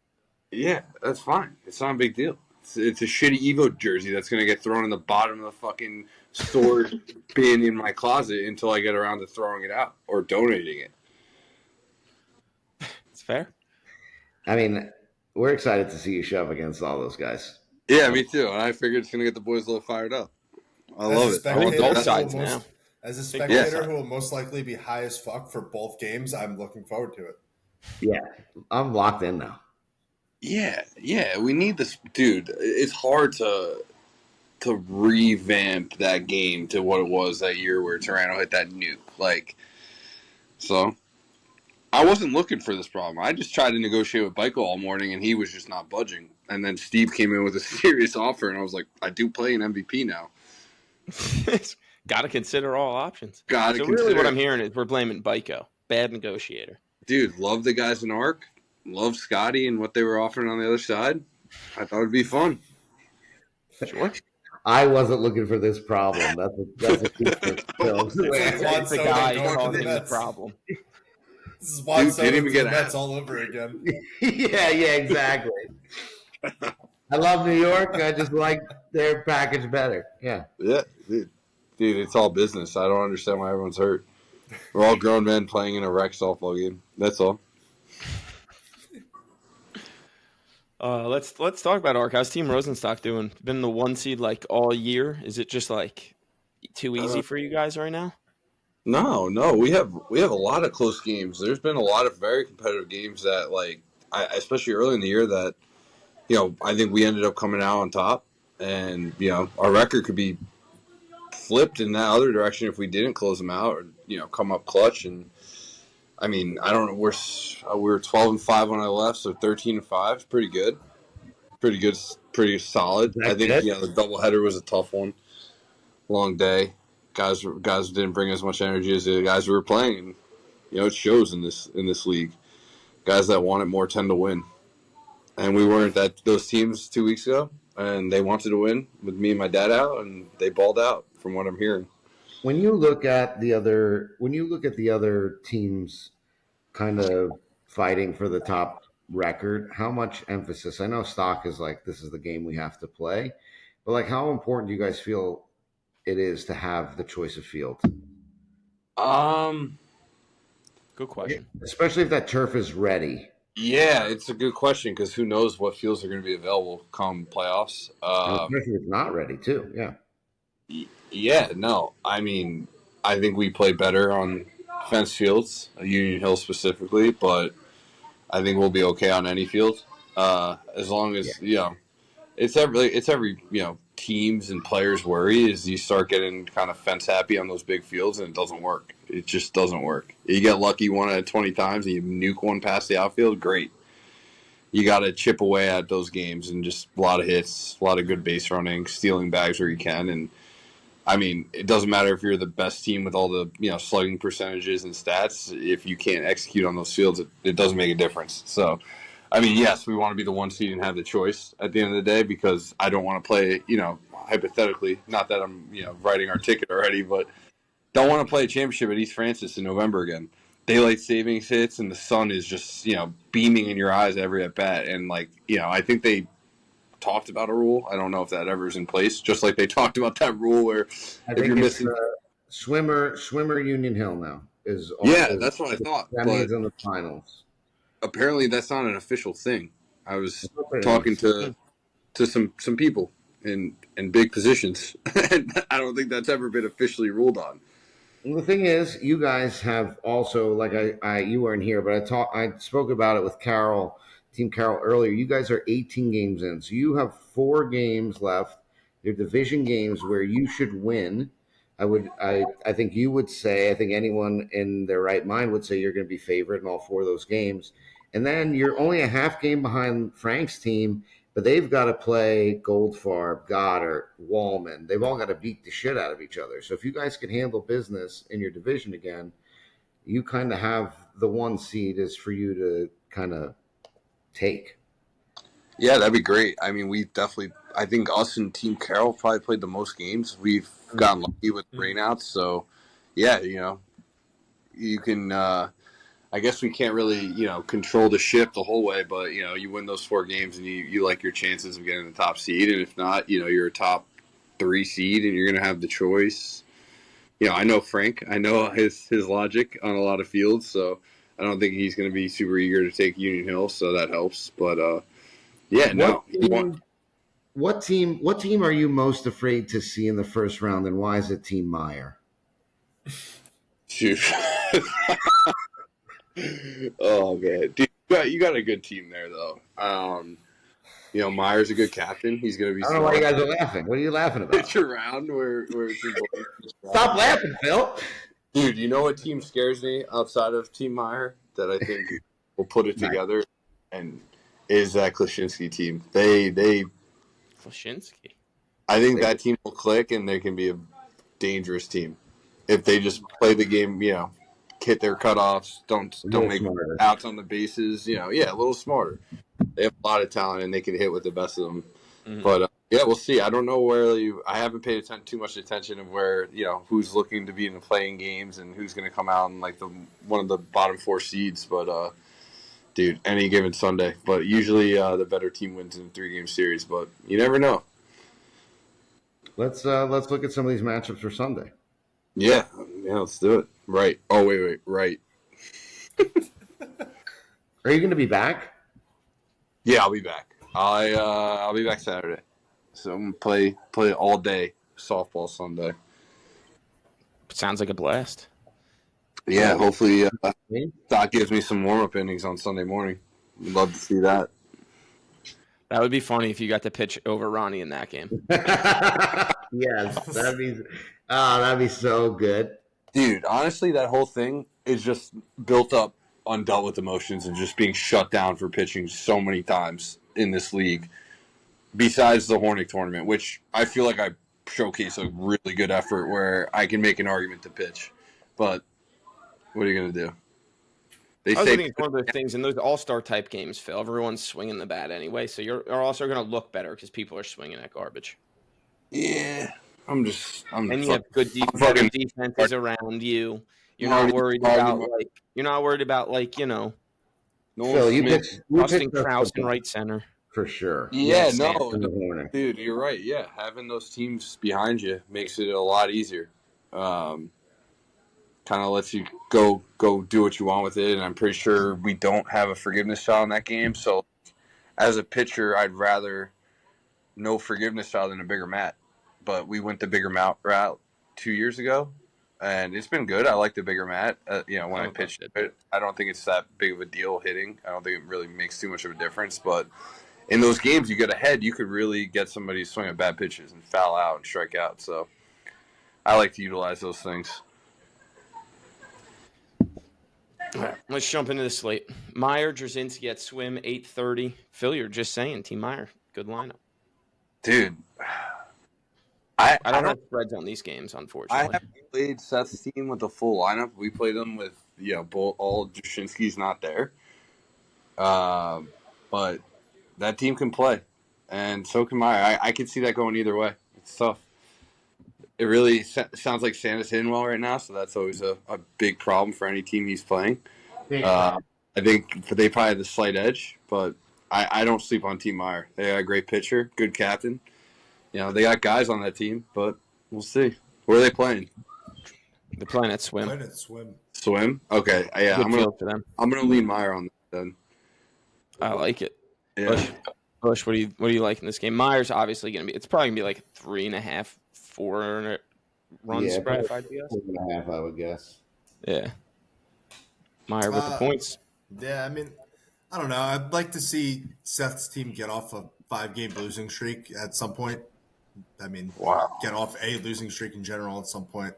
Speaker 5: Yeah, that's fine. It's not a big deal. It's a shitty Evo jersey that's going to get thrown in the bottom of the fucking storage bin in my closet until I get around to throwing it out or donating it.
Speaker 1: It's fair.
Speaker 2: I mean, we're excited to see you shove against all those guys.
Speaker 5: Yeah, me too. And I figured it's going to get the boys a little fired up. I love it.
Speaker 1: I want both
Speaker 3: As
Speaker 1: sides now.
Speaker 3: As a spectator who will most likely be high as fuck for both games, I'm looking forward to it.
Speaker 2: Yeah, I'm locked in now.
Speaker 5: Yeah, we need this, dude. It's hard to revamp that game to what it was that year where Toronto hit that nuke. So I wasn't looking for this problem. I just tried to negotiate with Baiko all morning, and he was just not budging. And then Steve came in with a serious offer, and I was like, I do play an MVP now.
Speaker 1: Got to consider all options.
Speaker 5: Got to
Speaker 1: So
Speaker 5: consider.
Speaker 1: really what I'm hearing is we're blaming Baiko. Bad negotiator.
Speaker 5: Dude, love the guys in Arc. Love Scotty and what they were offering on the other side. I thought it'd be fun.
Speaker 1: Sure.
Speaker 2: I wasn't looking for this problem. That's a secret.
Speaker 3: It's like Juan
Speaker 1: It's the
Speaker 3: Soto
Speaker 1: guy
Speaker 3: going to
Speaker 1: causing
Speaker 3: the
Speaker 1: the
Speaker 3: Mets.
Speaker 1: problem.
Speaker 3: This is Juan
Speaker 5: Dude,
Speaker 3: Soto
Speaker 5: didn't
Speaker 3: to
Speaker 5: even
Speaker 3: the
Speaker 5: get
Speaker 3: Mets
Speaker 5: asked.
Speaker 3: all over again.
Speaker 2: yeah, exactly. I love New York. I just like their package better. Yeah.
Speaker 5: Yeah, dude, it's all business. I don't understand why everyone's hurt. We're all grown men playing in a rec softball game. That's all.
Speaker 1: Let's talk about Arc. How's Team Rosenstock doing? Been the 1 seed like all year. Is it just like too easy for you guys right now?
Speaker 5: No, we have a lot of close games. There's been a lot of very competitive games that especially early in the year that I think we ended up coming out on top, and our record could be flipped in that other direction if we didn't close them out or come up clutch. And I mean, I don't know. We're 12-5 when I left, so 13-5 is pretty good, pretty solid. I think the doubleheader was a tough one, long day. Guys didn't bring as much energy as the guys who were playing. And, it shows in this league. Guys that want it more tend to win, and we weren't those teams 2 weeks ago, and they wanted to win with me and my dad out, and they balled out from what I'm hearing.
Speaker 2: When you look at the other teams kind of fighting for the top record, how much emphasis? I know Stock is like, this is the game we have to play, but like, how important do you guys feel it is to have the choice of field?
Speaker 1: Good question.
Speaker 2: Especially if that turf is ready.
Speaker 5: Yeah, it's a good question because who knows what fields are going to be available come playoffs.
Speaker 2: Especially if it's not ready too. Yeah.
Speaker 5: Yeah, no. I mean, I think we play better on fenced fields, Union Hill specifically, but I think we'll be okay on any field as long as it's every teams and players worry is you start getting kind of fence happy on those big fields and it doesn't work. It just doesn't work. You get lucky 1 out of 20 times and you nuke one past the outfield, great. You got to chip away at those games and just a lot of hits, a lot of good base running, stealing bags where you can. And I mean, it doesn't matter if you're the best team with all the slugging percentages and stats. If you can't execute on those fields, it doesn't make a difference. So I mean, yes, we want to be the 1 seed and have the choice at the end of the day because I don't want to play, hypothetically, not that I'm, writing our ticket already, but don't want to play a championship at East Francis in November again. Daylight savings hits and the sun is just, beaming in your eyes every at bat. And, I think they talked about a rule. I don't know if that ever is in place, just like they talked about that rule where
Speaker 2: I
Speaker 5: if
Speaker 2: think
Speaker 5: you're
Speaker 2: it's
Speaker 5: missing.
Speaker 2: swimmer Union Hill now is all
Speaker 5: Yeah,
Speaker 2: is
Speaker 5: that's what I
Speaker 2: the
Speaker 5: thought. But
Speaker 2: semis and the finals.
Speaker 5: apparently that's not an official thing. I was
Speaker 2: Okay,
Speaker 5: talking
Speaker 2: nice.
Speaker 5: to some people in big positions, and I don't think that's ever been officially ruled on.
Speaker 2: Well, the thing is, you guys have also like you weren't here, but I spoke about it with Carol, Team Carol earlier. You guys are 18 games in, so you have 4 games left. They're division games where you should win. I think you would say, I think anyone in their right mind would say you're going to be favored in all 4 of those games. And then you're only a half game behind Frank's team, but they've got to play Goldfarb, Goddard, Wallman. They've all got to beat the shit out of each other. So if you guys can handle business in your division again, you kind of have the 1 seed is for you to kind of take.
Speaker 5: Yeah, that'd be great. I mean, I think us and Team Carroll probably played the most games. We've gotten lucky with rainouts. So, yeah, you can, I guess we can't really, control the ship the whole way, but, you win those 4 games and you like your chances of getting the top seed. And if not, you're a top 3 seed and you're going to have the choice. I know Frank. I know his logic on a lot of fields, so I don't think he's going to be super eager to take Union Hill, so that helps. But, yeah, no.
Speaker 2: What team are you most afraid to see in the first round, and why is it Team Meyer?
Speaker 5: Shoot. Oh man, dude, you got a good team there though. Meyer's a good captain. He's going to be.
Speaker 2: I don't know why you guys are laughing. What are you laughing about?
Speaker 5: Pitch around where it's
Speaker 2: Stop laughing, Phil.
Speaker 5: Dude, you know what team scares me outside of Team Meyer that I think will put it together, and is that Klaczynski team. They
Speaker 1: Klaczynski.
Speaker 5: I think that team will click and they can be a dangerous team if they just play the game. Hit their cutoffs. Don't make
Speaker 2: smarter.
Speaker 5: outs on the bases. A little smarter. They have a lot of talent and they can hit with the best of them. Mm-hmm. But yeah, we'll see. I don't know I haven't paid too much attention of where who's looking to be in the playing games and who's going to come out in like one of the bottom 4 seeds. But dude, any given Sunday. But usually the better team wins in a 3-game series. But you never know.
Speaker 2: Let's look at some of these matchups for Sunday.
Speaker 5: Yeah, let's do it. Right. Oh wait, right.
Speaker 2: Are you going to be back?
Speaker 5: Yeah, I'll be back. I'll be back Saturday. So I'm gonna play all day softball Sunday.
Speaker 1: Sounds like a blast.
Speaker 5: Yeah, hopefully Doc gives me some warm up innings on Sunday morning. We'd love to see that.
Speaker 1: That would be funny if you got to pitch over Ronnie in that game.
Speaker 2: Yes, that'd be so good.
Speaker 5: Dude, honestly, that whole thing is just built up on dealt with emotions and just being shut down for pitching so many times in this league. Besides the Hornick tournament, which I feel like I showcase a really good effort where I can make an argument to pitch. But what are you going to do?
Speaker 1: I think it's one of those things in those all-star type games, Phil. Everyone's swinging the bat anyway, so you're also going to look better because people are swinging at garbage.
Speaker 5: Yeah, and
Speaker 1: you have good defenses around you. You're not worried about
Speaker 2: Phil, you pitched
Speaker 1: Austin Krause in right center
Speaker 2: for sure.
Speaker 5: Yeah, dude, you're right. Yeah, having those teams behind you makes it a lot easier. Kind of lets you go do what you want with it, and I'm pretty sure we don't have a forgiveness shot in that game. So, as a pitcher, I'd rather no forgiveness shot than a bigger mat. But we went the bigger mat route 2 years ago, and it's been good. I like the bigger mat. When I pitched it, I don't think it's that big of a deal hitting. I don't think it really makes too much of a difference. But in those games, you get ahead, you could really get somebody swinging bad pitches and foul out and strike out. So I like to utilize those things.
Speaker 1: All right, let's jump into the slate. Meyer, Drzezinski at Swim, 8:30. Phil, you're just saying, Team Meyer, good lineup.
Speaker 5: Dude,
Speaker 1: I don't have spreads on these games, unfortunately.
Speaker 5: I haven't played Seth's team with the full lineup. We played them with, all Drzezinski's not there. but that team can play, and so can Meyer. I can see that going either way. It's tough. It really sounds like Santa's hitting well right now, so that's always a big problem for any team he's playing. I think they probably have the slight edge, but I don't sleep on Team Meyer. They got a great pitcher, good captain. They got guys on that team, but we'll see. Where are they playing?
Speaker 1: They're playing at Swim.
Speaker 3: Playing at Swim.
Speaker 5: Swim? Okay. Yeah,
Speaker 1: Good field for them.
Speaker 5: I'm gonna lean Meyer on that then.
Speaker 1: I like it.
Speaker 5: Yeah.
Speaker 1: Bush, what do you like in this game? Meyer's obviously gonna be. It's probably gonna be like 3.5, 4 run spread. If I guess
Speaker 2: 4.5, I would guess.
Speaker 1: Yeah. Meyer with the points.
Speaker 3: Yeah, I mean, I don't know. I'd like to see Seth's team get off a 5-game losing streak at some point. I mean,
Speaker 5: Wow.
Speaker 3: Get off a losing streak in general at some point.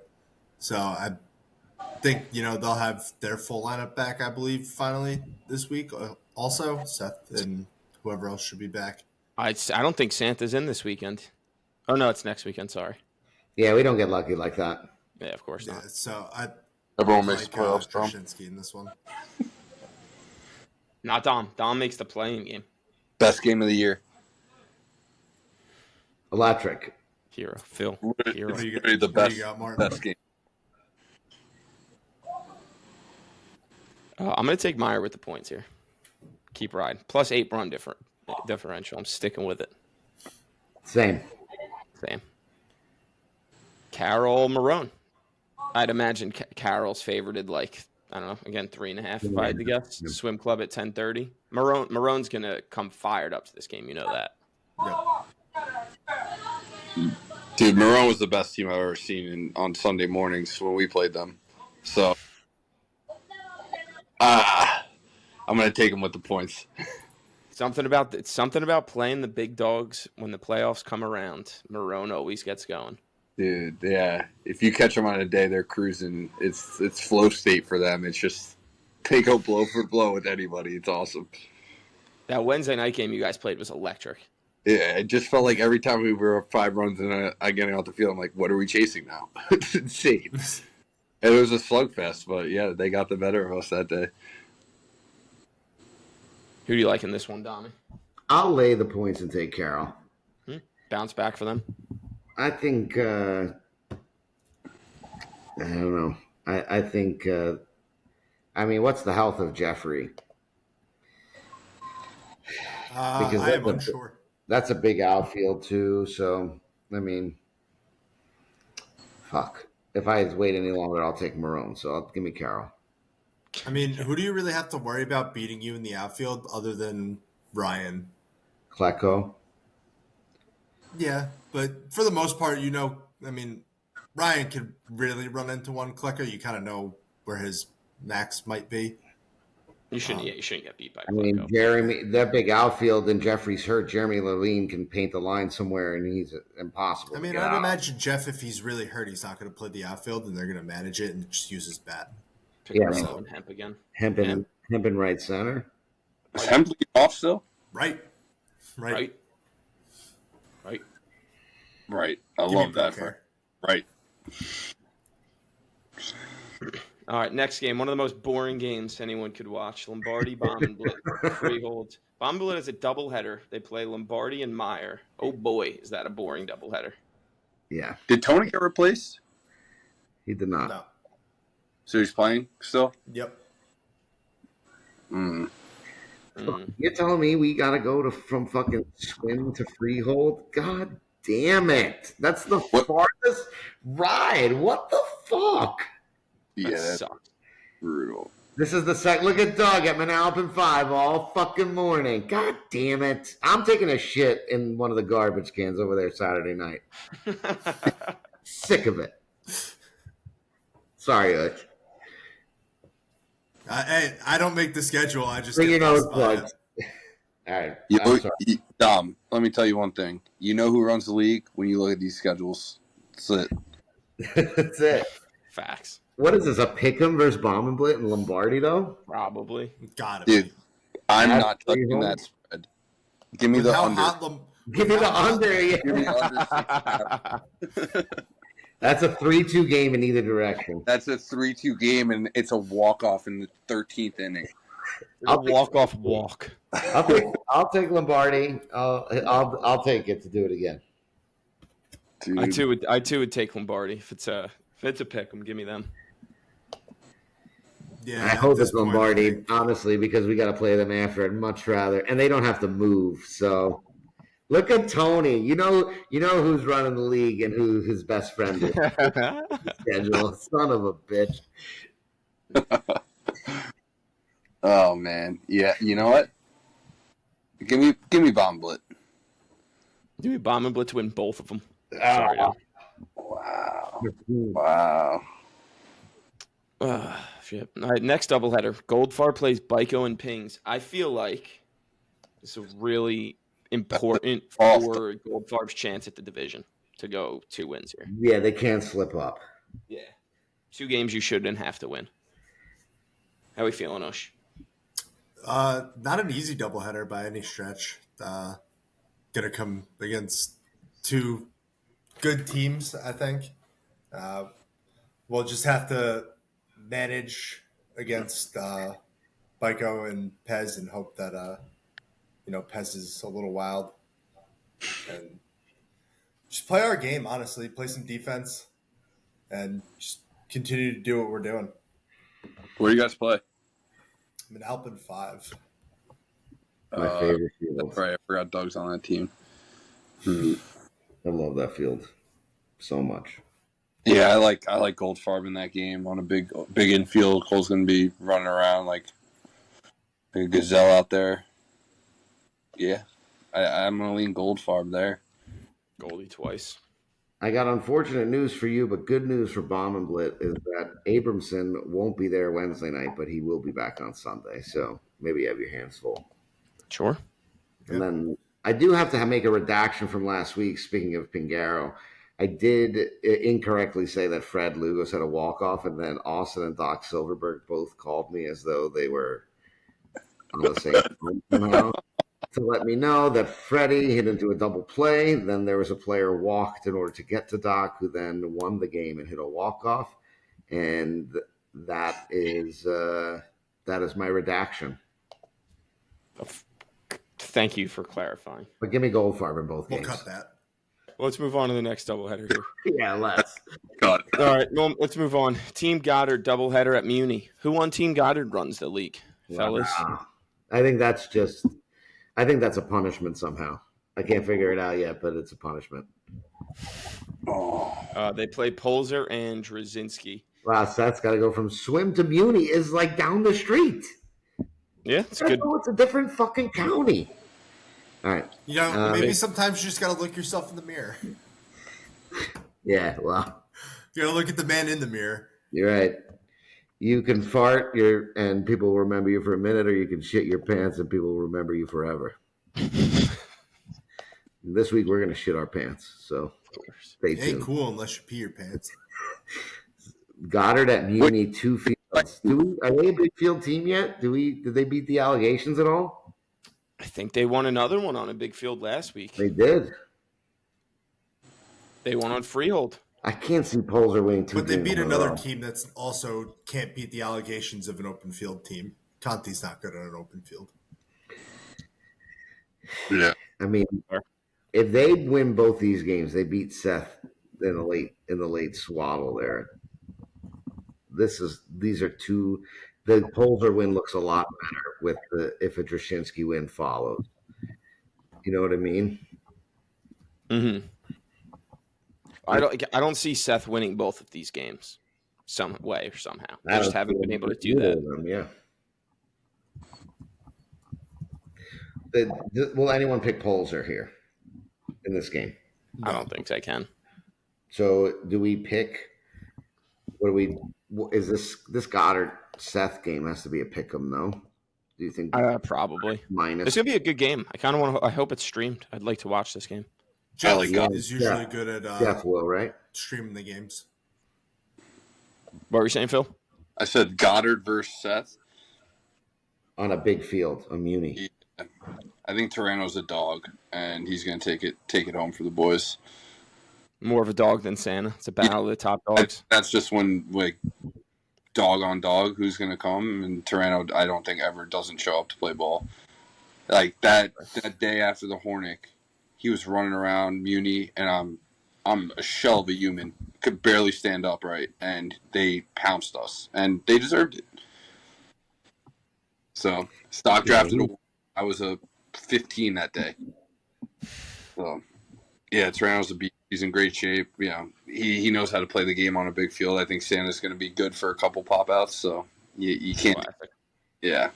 Speaker 3: So I think, they'll have their full lineup back, I believe, finally this week. Also, Seth and whoever else should be back.
Speaker 1: I don't think Santa's in this weekend. Oh, no, it's next weekend. Sorry.
Speaker 2: Yeah, we don't get lucky like that.
Speaker 1: Yeah, of course not.
Speaker 3: So
Speaker 5: Everyone makes
Speaker 3: like
Speaker 5: playoffs, Tom.
Speaker 3: Krasinski in this one.
Speaker 1: Not Dom. Dom makes the playing game.
Speaker 5: Best game of the year.
Speaker 2: Electric.
Speaker 1: Hero. Phil. Hero.
Speaker 5: Literally the best, best game.
Speaker 1: I'm going to take Meyer with the points here. Keep riding. Plus 8 run differential. I'm sticking with it.
Speaker 2: Same.
Speaker 1: Carroll Marone. I'd imagine Carroll's favorited like, I don't know, again, 3.5 if I had to guess. Swim Club at 10:30. Marone's going to come fired up to this game. You know that.
Speaker 3: Yep.
Speaker 5: Dude, Marone was the best team I've ever seen on Sunday mornings when we played them. So, I'm going to take them with the points.
Speaker 1: Something about playing the big dogs when the playoffs come around. Marone always gets going.
Speaker 5: Dude, yeah. If you catch them on a day, they're cruising. It's flow state for them. It's just they go blow for blow with anybody. It's awesome.
Speaker 1: That Wednesday night game you guys played was electric.
Speaker 5: Yeah, it just felt like every time we were up 5 runs and I getting out the field, I'm like, what are we chasing now? It's insane. And it was a slugfest, but yeah, they got the better of us that day.
Speaker 1: Who do you like in this one, Dommy?
Speaker 2: I'll lay the points and take Carroll.
Speaker 1: Bounce back for them?
Speaker 2: I think, I don't know. I think, what's the health of Jeffrey?
Speaker 3: I am unsure.
Speaker 2: That's a big outfield, too. So, fuck. If I wait any longer, I'll take Marone. So, give me Carroll.
Speaker 3: Who do you really have to worry about beating you in the outfield other than Ryan?
Speaker 2: Klecko?
Speaker 3: Yeah, but for the most part, Ryan could really run into one. Klecko, you kind of know where his max might be.
Speaker 1: You shouldn't get beat by Klecko.
Speaker 2: Jeremy, that big outfield and Jeffrey's hurt. Jeremy Lalene can paint the line somewhere, and he's impossible.
Speaker 3: I'd imagine Jeff, if he's really hurt, he's not going to play the outfield, and they're going to manage it and just use his bat.
Speaker 1: Hemp again.
Speaker 2: Hemp in right center.
Speaker 5: Is Hemp off still?
Speaker 3: Right.
Speaker 5: I love that. Right.
Speaker 1: All right, next game. One of the most boring games anyone could watch. Lombardi, Bomb and Blit. Freehold. Bomb and Blit is a doubleheader. They play Lombardi and Meyer. Oh, boy, is that a boring doubleheader.
Speaker 2: Yeah.
Speaker 5: Did Tony get replaced?
Speaker 2: He did not.
Speaker 3: No.
Speaker 5: So he's playing still?
Speaker 3: Yep.
Speaker 2: You're telling me we got to go from fucking Swim to Freehold? God damn it. That's the farthest ride. What the fuck?
Speaker 5: Yeah,
Speaker 1: that sucks.
Speaker 5: Brutal.
Speaker 2: This is the second. Look at Doug at Manalapan 5 all fucking morning. God damn it. I'm taking a shit in one of the garbage cans over there Saturday night. Sick of it. Sorry, Utch.
Speaker 3: I don't make the schedule. I just
Speaker 2: Bring
Speaker 3: get
Speaker 2: your nose
Speaker 3: passed by
Speaker 2: plugged. All right.
Speaker 5: Dom, let me tell you one thing. You know who runs the league when you look at these schedules. That's it.
Speaker 2: That's it.
Speaker 1: Facts.
Speaker 2: What is this, a Pick'em versus Bomb and Blit and Lombardi, though?
Speaker 1: Probably.
Speaker 3: Got it.
Speaker 5: Dude, I'm
Speaker 2: That's
Speaker 5: not touching
Speaker 2: Freehold?
Speaker 5: that spread. Give me the under.
Speaker 2: Give me the under.
Speaker 5: Give me under.
Speaker 2: That's a 3-2 game in either direction.
Speaker 5: That's a 3-2 game, and it's a walk-off in the 13th inning.
Speaker 2: I'll take
Speaker 1: Walk-off walk.
Speaker 2: I'll take Lombardi. I'll take it to do it again.
Speaker 5: Dude.
Speaker 1: I too would take Lombardi if it's a pick 'em. Give me them.
Speaker 3: Yeah,
Speaker 2: I hope it's Lombardi, honestly, because we got to play them after. I'd much rather, and they don't have to move. So look at Tony. You know who's running the league and who his best friend is. Schedule, son of a bitch.
Speaker 5: Oh man, yeah. You know what? Give me Bomb Blit.
Speaker 1: Give me Bomb and Blitz to win both of them.
Speaker 2: Sorry.
Speaker 5: Wow.
Speaker 1: Shit. All right, next doubleheader. Goldfarb plays Byko and Pings. I feel like this is really important for Goldfarb's chance at the division to go 2 wins here.
Speaker 2: Yeah, they can't slip up.
Speaker 1: Yeah. 2 games you should and have to win. How we feeling, Ush?
Speaker 3: Not an easy doubleheader by any stretch. Gonna come against 2 good teams, I think. We'll just have to manage against Byko and Pez and hope that Pez is a little wild and just play our game. Honestly, play some defense and just continue to do what we're doing.
Speaker 5: Where do you guys play?
Speaker 3: I'm in Alpin 5.
Speaker 2: My favorite field.
Speaker 5: Right, I forgot Doug's on that team.
Speaker 2: I love that field so much.
Speaker 5: Yeah, I like Goldfarb in that game on a big infield. Cole's gonna be running around like a gazelle out there. Yeah, I'm gonna lean Goldfarb there.
Speaker 1: Goldie twice.
Speaker 2: I got unfortunate news for you, but good news for Bomb and Blit is that Abramson won't be there Wednesday night, but he will be back on Sunday. So maybe you have your hands full.
Speaker 1: Sure.
Speaker 2: And then I do have to make a redaction from last week. Speaking of Pingaro, I did incorrectly say that Fred Lugos had a walk-off, and then Austin and Doc Silverberg both called me as though they were on the same time somehow to let me know that Freddie hit into a double play. Then there was a player walked in order to get to Doc, who then won the game and hit a walk-off. And that is my redaction.
Speaker 1: Thank you for clarifying.
Speaker 2: But give me Goldfarb in both games.
Speaker 3: We'll cut that.
Speaker 1: Well, let's move on to the next doubleheader here.
Speaker 2: Yeah, let's.
Speaker 5: God.
Speaker 1: All right, well, let's move on. Team Goddard doubleheader at Muni. Who on Team Goddard runs the league, fellas?
Speaker 2: I think that's a punishment somehow. I can't figure it out yet, but it's a punishment.
Speaker 1: They play Polzer and Drzezinski.
Speaker 2: Wow, Seth's got to go from Swim to Muni is like down the street.
Speaker 1: Yeah, it's good.
Speaker 2: It's a different fucking county. All right.
Speaker 3: Maybe sometimes you just got to look yourself in the mirror.
Speaker 2: Yeah, well.
Speaker 3: You got to look at the man in the mirror.
Speaker 2: You're right. You can fart and people will remember you for a minute, or you can shit your pants and people will remember you forever. This week we're going to shit our pants, so stay tuned.
Speaker 3: Ain't cool unless you pee your pants.
Speaker 2: Goddard at Muni, 2 fields. Are they a big field team yet? Did they beat the Allegations at all?
Speaker 1: I think they won another one on a big field last week.
Speaker 2: They did.
Speaker 1: They won on Freehold.
Speaker 2: I can't see Polzer winning 2
Speaker 3: But they
Speaker 2: games
Speaker 3: beat
Speaker 2: in a
Speaker 3: another
Speaker 2: row.
Speaker 3: team that's also can't beat the allegations of an open field team. Conti's not good on an open field.
Speaker 5: Yeah.
Speaker 2: I mean, if they win both these games, they beat Seth in the late swaddle there. These are 2. The Polzer win looks a lot better if a Drashinsky win follows. You know what I mean?
Speaker 1: Mm-hmm. I don't see Seth winning both of these games some way or somehow. They just haven't been able to do that.
Speaker 2: Yeah. Will anyone pick Polzer here in this game?
Speaker 1: I don't think they can.
Speaker 2: So do we pick? Is this Goddard Seth game has to be a pick 'em, no? Do you think?
Speaker 1: Probably.
Speaker 2: Minus.
Speaker 1: It's gonna be a good game. I kind of want to. I hope it's streamed. I'd like to watch this game.
Speaker 3: Jeff is usually good at
Speaker 2: Jeff will, right?
Speaker 3: streaming the games.
Speaker 1: What were you saying, Phil?
Speaker 5: I said Goddard versus Seth.
Speaker 2: On a big field, a Muni.
Speaker 5: Yeah. I think Torano's a dog, and he's going to take it home for the boys.
Speaker 1: More of a dog than Santa. It's a battle of the top dogs.
Speaker 5: That's just when dog on dog who's going to come, and Toronto, I don't think ever doesn't show up to play ball. Like that day after the Hornick, he was running around Muni, and I'm a shell of a human, could barely stand upright, and they pounced us, and they deserved it. So stock drafted. I was a 15 that day. So yeah, Toronto's a beast. He's in great shape. Yeah, he knows how to play the game on a big field. I think Santa's going to be good for a couple pop outs. So you can't.
Speaker 1: Classic.
Speaker 5: Yeah.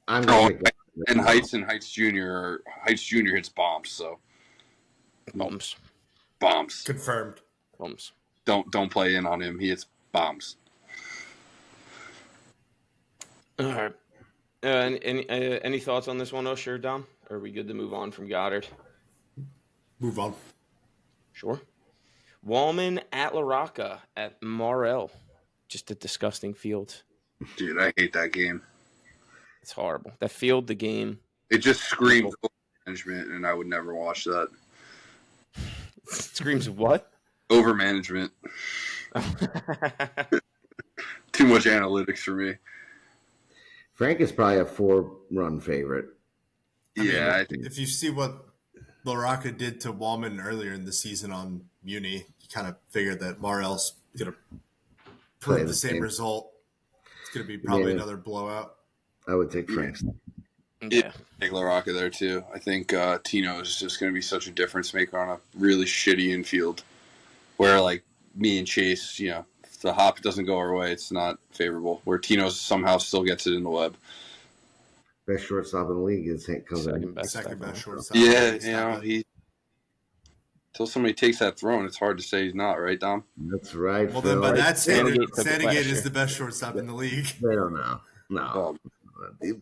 Speaker 2: I'm going to
Speaker 5: and Heights Jr. hits bombs. So
Speaker 1: Bombs.
Speaker 3: Confirmed.
Speaker 1: Bombs.
Speaker 5: Don't play in on him. He hits bombs.
Speaker 1: All right. Any thoughts on this one, Usher, Dom? Are we good to move on from Goddard?
Speaker 3: Move on.
Speaker 1: Sure. Wallman at La Rocca at Morel. Just a disgusting field.
Speaker 5: Dude, I hate that game.
Speaker 1: It's horrible. That field, the game.
Speaker 5: It just screams over-management, and I would never watch that.
Speaker 1: Screams what?
Speaker 5: Over-management. Too much analytics for me.
Speaker 2: Frank is probably a 4-run favorite.
Speaker 5: I think
Speaker 3: if you see what La Rocca did to Wallman earlier in the season on Muni, you kind of figured that Morel's going to prove the same result. It's going to be probably another blowout.
Speaker 2: I would take Frank's.
Speaker 1: Yeah.
Speaker 5: Take La Rocca there, too. I think Tino is just going to be such a difference maker on a really shitty infield where, like, me and Chase, if the hop doesn't go our way, it's not favorable. Where Tino somehow still gets it in the web.
Speaker 2: Best shortstop in the league is
Speaker 3: Second best shortstop.
Speaker 5: Yeah, until somebody takes that throw, it's hard to say he's not, right, Dom?
Speaker 2: That's right.
Speaker 3: Well, then by that standard,
Speaker 1: Sandegate
Speaker 3: is the best shortstop in the league.
Speaker 2: They don't know. No.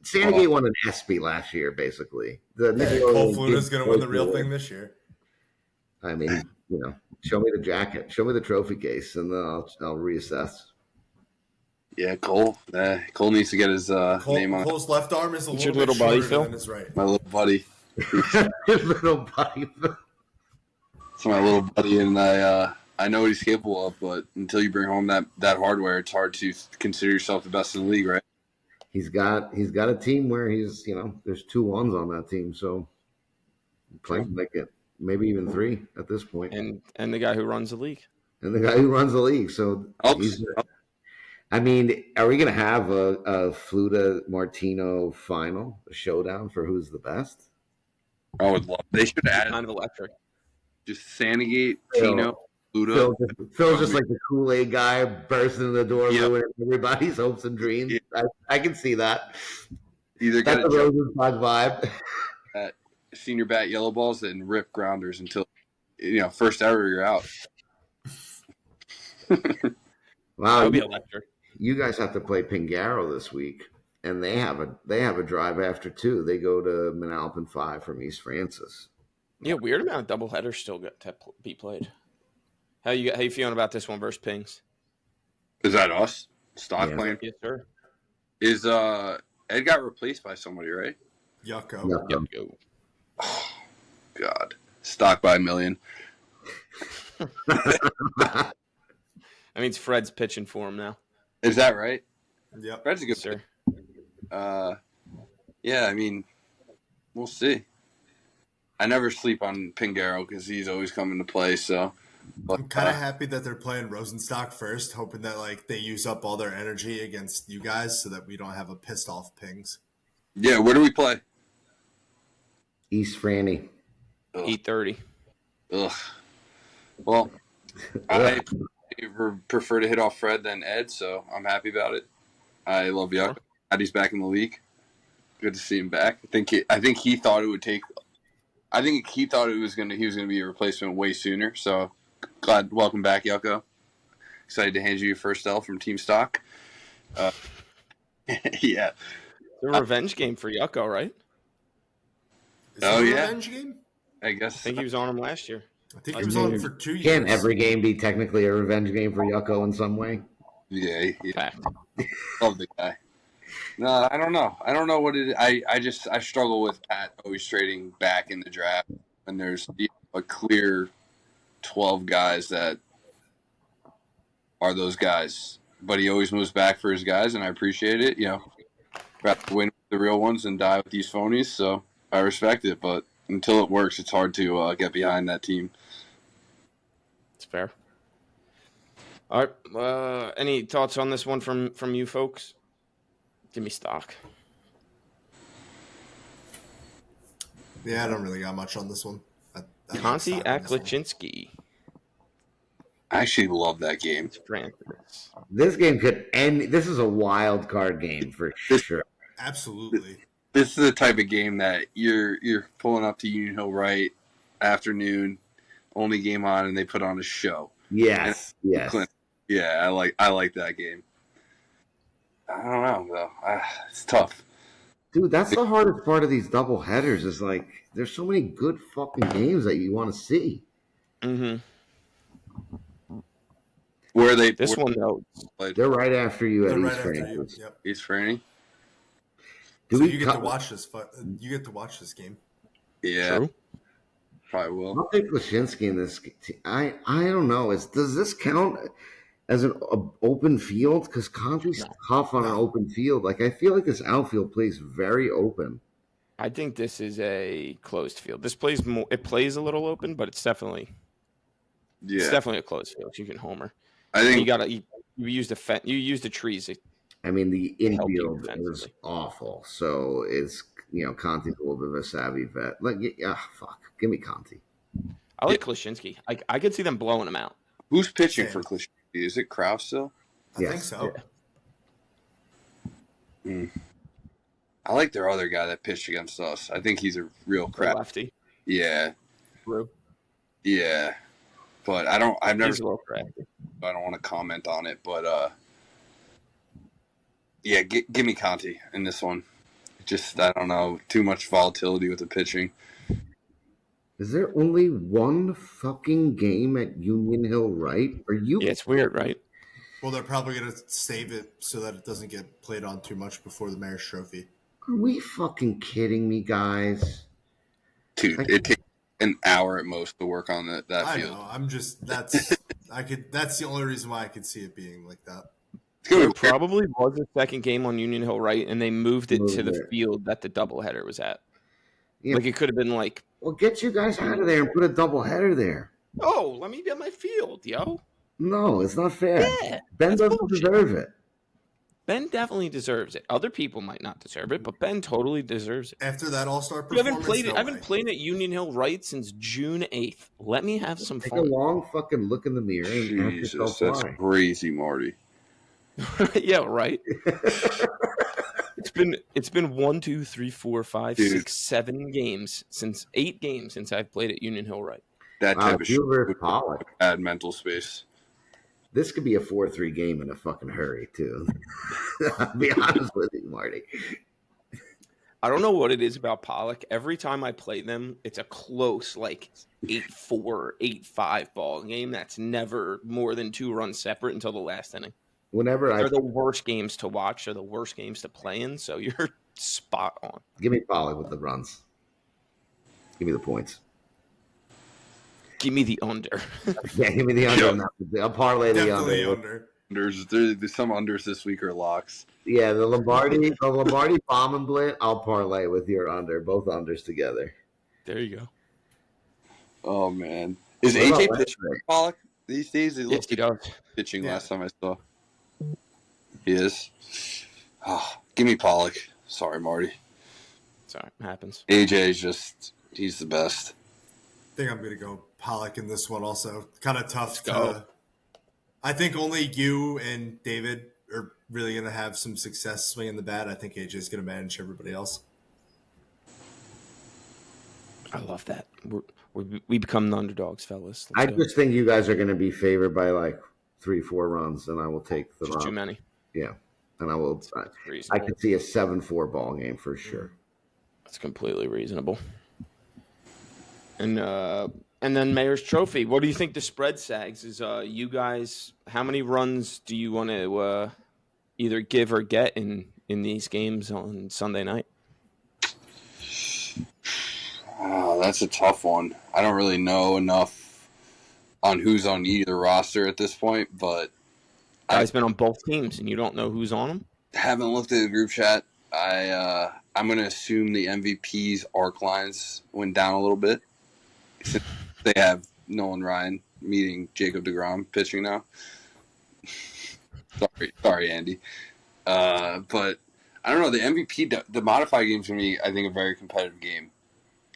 Speaker 2: Sandegate won an ESPY last year, basically.
Speaker 3: Cole Fluna's going to win the real thing this year.
Speaker 2: I mean, show me the jacket, show me the trophy case, and then I'll reassess.
Speaker 5: Yeah, Cole. Cole needs to get his name on.
Speaker 3: Cole's left arm is a little
Speaker 1: bit
Speaker 3: shorter
Speaker 1: Phil?
Speaker 3: than his right.
Speaker 5: My little buddy.
Speaker 2: His little buddy.
Speaker 5: It's my little buddy, and I know what he's capable of, but until you bring home that hardware, it's hard to consider yourself the best in the league, right?
Speaker 2: He's got a team where he's there's 2 ones on that team, so playing like it, maybe even 3 at this point.
Speaker 1: And the guy who runs the league.
Speaker 2: And the guy who runs the league, so I mean, are we going to have a Fluta Martino final, a showdown for who's the best?
Speaker 5: I would love. They should add
Speaker 1: Kind of electric.
Speaker 5: just Sandegate, Tino, Fluta.
Speaker 2: Phil's just like the Kool-Aid guy bursting in the door, ruining everybody's hopes and dreams. Yeah. I can see that.
Speaker 5: Either
Speaker 2: that's a Rosenstock vibe.
Speaker 5: At senior bat yellow balls and rip grounders until first error you're out.
Speaker 2: Wow,
Speaker 1: that would be electric.
Speaker 2: You guys have to play Pingaro this week, and they have a drive after 2. They go to Manalapan 5 from East Francis.
Speaker 1: Yeah, weird amount of doubleheaders still got to be played. How you feeling about this one versus Pings?
Speaker 5: Is that us? Stock playing?
Speaker 1: Yes, sir.
Speaker 5: Is Ed got replaced by somebody, right?
Speaker 1: Yucko.
Speaker 5: Oh, God. Stock by a million.
Speaker 1: That means Fred's pitching for him now.
Speaker 5: Is that right?
Speaker 3: Yep.
Speaker 5: Fred's a good
Speaker 1: sir.
Speaker 5: Yeah, I mean, we'll see. I never sleep on Pingaro because he's always coming to play. So
Speaker 3: I'm kind of happy that they're playing Rosenstock first, hoping that they use up all their energy against you guys, so that we don't have a pissed off Pings.
Speaker 5: Yeah, where do we play?
Speaker 2: East Franny.
Speaker 1: 8:30.
Speaker 5: Ugh. Well, I prefer to hit off Fred than Ed, so I'm happy about it. I love Yuck. He's back in the league. Good to see him back. I think he thought it would take. I think he thought he was gonna be a replacement way sooner. So glad, welcome back, Yucko. Excited to hand you your first L from Team Stock. Yeah,
Speaker 1: it's a revenge game for Yucko, right?
Speaker 3: Is it a revenge game?
Speaker 5: I guess.
Speaker 1: I think he was on him last year.
Speaker 3: I think he was on for 2 years.
Speaker 2: Can't every game be technically a revenge game for Yucko in some way?
Speaker 5: Yeah. Love the guy. No, I don't know. I don't know what it is. I struggle with Pat always trading back in the draft when there's a clear 12 guys that are those guys. But he always moves back for his guys, and I appreciate it. Rather win with the real ones than die with these phonies. So I respect it. But until it works, it's hard to get behind that team.
Speaker 1: It's fair. All right. Any thoughts on this one from you folks? Give me stock.
Speaker 3: Yeah, I don't really got much on this one. I like
Speaker 1: Conti
Speaker 3: stock on this one.
Speaker 1: Aklichinski.
Speaker 5: I actually love that game.
Speaker 2: This game could end. This is a wild card game for sure.
Speaker 3: Absolutely.
Speaker 5: This is the type of game that you're pulling up to Union Hill right afternoon, only game on, and they put on a show.
Speaker 2: Yes, yes.
Speaker 5: Yeah, I like that game. I don't know though. It's tough.
Speaker 2: Dude, that's the hardest part of these double headers. Is like there's so many good fucking games that you want to see.
Speaker 1: Mm-hmm.
Speaker 5: Where are they?
Speaker 1: This one though,
Speaker 2: they're right after you at
Speaker 3: They're
Speaker 2: East
Speaker 3: right after you.
Speaker 2: Francis.
Speaker 3: Yep.
Speaker 5: East Franny.
Speaker 3: So you get to watch this. You get to watch this game.
Speaker 5: Yeah,
Speaker 1: true.
Speaker 5: probably will.
Speaker 2: I'll take Lashinsky in this. I don't know. Does this count as an open field? Because Conti's tough on an open field. Like I feel like this outfield plays very open.
Speaker 1: I think this is a closed field. This plays more. It plays a little open, but it's definitely a closed field. You can homer.
Speaker 5: I think
Speaker 1: you used you used the trees.
Speaker 2: I mean, the infield is awful. So it's Conti's a little bit of a savvy vet. Like, fuck, give me Conti.
Speaker 1: I like Klishinski. I could see them blowing him out.
Speaker 5: Who's pitching for Klishinski? Is it Kraus still?
Speaker 3: I think so.
Speaker 5: Yeah. I like their other guy that pitched against us. I think he's a real crap.
Speaker 1: Lefty.
Speaker 5: Yeah.
Speaker 1: True.
Speaker 5: Yeah. But I've never.
Speaker 1: He's a little crafty.
Speaker 5: I don't want to comment on it, but yeah, give me Conti in this one. Just I don't know, too much volatility with the pitching.
Speaker 2: Is there only one fucking game at Union Hill, right?
Speaker 1: Yeah, it's weird, right?
Speaker 3: Well, they're probably going to save it so that it doesn't get played on too much before the Mayor's Trophy.
Speaker 2: Are we fucking kidding me, guys?
Speaker 5: Dude, it takes an hour at most to work on that field.
Speaker 3: I know. I'm just that's the only reason why I could see it being like that.
Speaker 1: There probably was a second game on Union Hill, right? And they moved it to the field that the doubleheader was at. Yeah. Like it could have been like,
Speaker 2: well, get you guys out of there and put a doubleheader there.
Speaker 1: Oh, let me get my field, yo.
Speaker 2: No, it's not fair.
Speaker 1: Yeah,
Speaker 2: Ben doesn't deserve it.
Speaker 1: Ben definitely deserves it. Other people might not deserve it, but Ben totally deserves it.
Speaker 3: After that All-Star performance,
Speaker 1: I haven't played at Union Hill right since June 8th. Let me have some
Speaker 2: Take
Speaker 1: fun.
Speaker 2: a long fucking look in the mirror and
Speaker 5: Jesus, that's crazy, Marty.
Speaker 1: Yeah, right. It's been 1, 2, 3, 4, 5, 6, 7 games since 8 games since I've played at Union Hill right.
Speaker 5: That type of shit would
Speaker 2: Pollock.
Speaker 5: Add mental space.
Speaker 2: This could be a 4-3 game in a fucking hurry, too. I'll be honest with you, Marty.
Speaker 1: I don't know what it is about Pollock. Every time I play them, it's a close, like 8-4, 8-5 ball game that's never more than 2 runs separate until the last inning. They're the worst games to watch. They're the worst games to play in, so you're spot on.
Speaker 2: Give me Pollock with the runs. Give me the points.
Speaker 1: Give me the under.
Speaker 2: Yeah, give me the under. I'll parlay the under.
Speaker 5: There's some unders this week are locks.
Speaker 2: Yeah, the Lombardi bomb and blit, I'll parlay with your under. Both unders together.
Speaker 1: There you go.
Speaker 5: Oh, man. Is AJ pitching for Pollock these days?
Speaker 1: Yes, he does.
Speaker 5: Pitching last time I saw. He is. Oh, give me Pollock. Sorry, Marty.
Speaker 1: Sorry, it happens.
Speaker 5: AJ he's the best.
Speaker 3: I think I'm going to go Pollock in this one also. Kind of tough
Speaker 1: to...
Speaker 3: I think only you and David are really going to have some success swinging the bat. I think AJ is going to manage everybody else.
Speaker 1: I love that. We become the underdogs, fellas.
Speaker 2: I just think you guys are going to be favored by like 3-4 runs, and I will take the run.
Speaker 1: Too many.
Speaker 2: Yeah, and I will. I could see a 7-4 ball game for sure.
Speaker 1: That's completely reasonable. And then Mayor's Trophy. What do you think the spread, Sags? Is you guys? How many runs do you want to either give or get in these games on Sunday night?
Speaker 5: Oh, that's a tough one. I don't really know enough on who's on either roster at this point, but
Speaker 1: Guy's been on both teams, and you don't know who's on them?
Speaker 5: Haven't looked at the group chat. I'm going to assume the MVP's arc lines went down a little bit since they have Nolan Ryan meeting Jacob deGrom pitching now. Sorry, Andy. But I don't know. The MVP, the modified games for me, I think a very competitive game.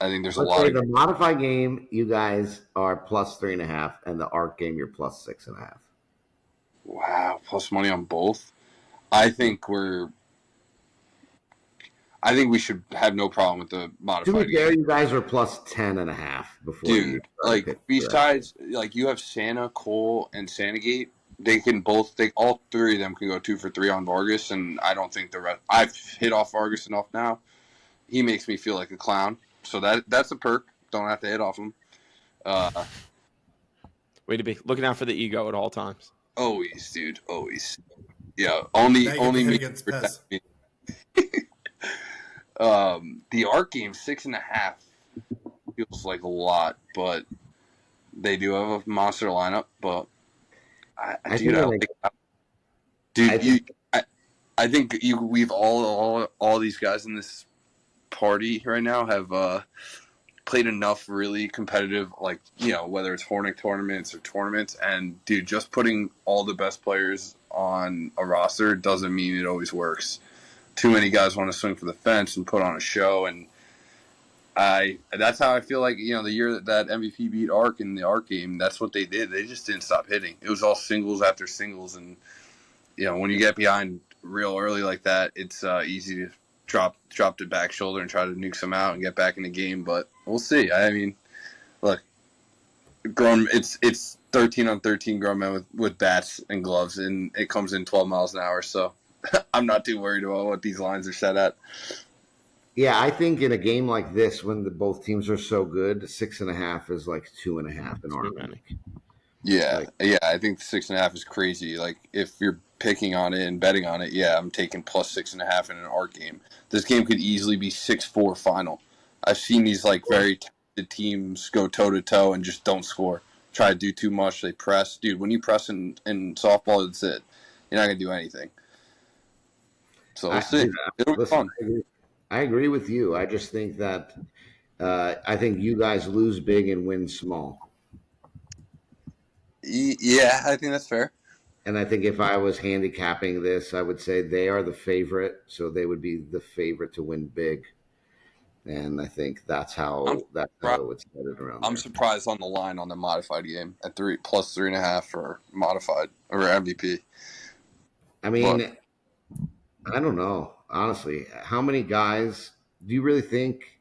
Speaker 5: I think there's a lot of
Speaker 2: the modified game. You guys are plus 3.5, and the arc game you're plus 6.5.
Speaker 5: wow plus money on both. I think we should have no problem with the modified
Speaker 2: To be
Speaker 5: game.
Speaker 2: fair, you guys were plus 10.5 before.
Speaker 5: Dude, like besides, like you have Santa, Cole, and Sandagate. They can both. All three of them can go 2 for 3 on Vargas, and I don't think the rest. I've hit off Vargas enough now. He makes me feel like a clown, so that's a perk. Don't have to hit off him.
Speaker 1: Way to be looking out for the ego at all times.
Speaker 5: Always, dude. Always. Yeah. Only me.
Speaker 3: Against Pez.
Speaker 5: The art game 6.5 feels like a lot, but they do have a monster lineup. But I think we've all these guys in this party right now have played enough really competitive, like, you know, whether it's Hornet tournaments or tournaments, and dude, just putting all the best players on a roster doesn't mean it always works. Too many guys want to swing for the fence and put on a show, and that's how I feel like, you know, the year that MVP beat Arc in the Arc game, that's what they did. They just didn't stop hitting. It was all singles after singles, and you know, when you get behind real early like that, it's easy to drop the back shoulder and try to nuke some out and get back in the game. But we'll see. I mean, look, it's 13 on 13 grown men with bats and gloves, and it comes in 12 miles an hour. So I'm not too worried about what these lines are set at.
Speaker 2: Yeah, I think in a game like this, when both teams are so good, 6.5 is like 2.5 in our opinion.
Speaker 5: Yeah, I think 6.5 is crazy. Like, if you're picking on it and betting on it, yeah, I'm taking plus 6.5 in an art game. This game could easily be 6-4 final. I've seen these like very talented teams go toe to toe and just don't score. Try to do too much. They press, dude. When you press in softball, that's it. You're not gonna do anything. So we'll see. It'll be fun.
Speaker 2: I agree with you. I just think that I think you guys lose big and win small.
Speaker 5: Yeah, I think that's fair.
Speaker 2: And I think if I was handicapping this, I would say they are the favorite, so they would be the favorite to win big. And I think that's how it's set around.
Speaker 5: I'm surprised on the line on the modified game at plus 3.5 for modified or MVP.
Speaker 2: I mean, I don't know. Honestly, how many guys do you really think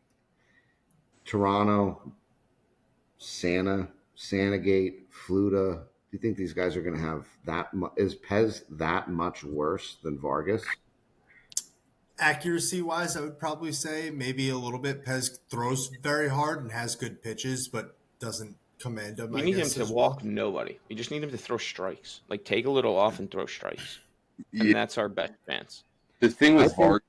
Speaker 2: Toronto, Sandagate, Fluta, do you think these guys are going to have is Pez that much worse than Vargas?
Speaker 3: Accuracy-wise, I would probably say maybe a little bit. Pez throws very hard and has good pitches, but doesn't command them.
Speaker 1: We need him to walk nobody. We just need him to throw strikes. Like, take a little off and throw strikes. And that's our best chance.
Speaker 5: The thing with Vargas,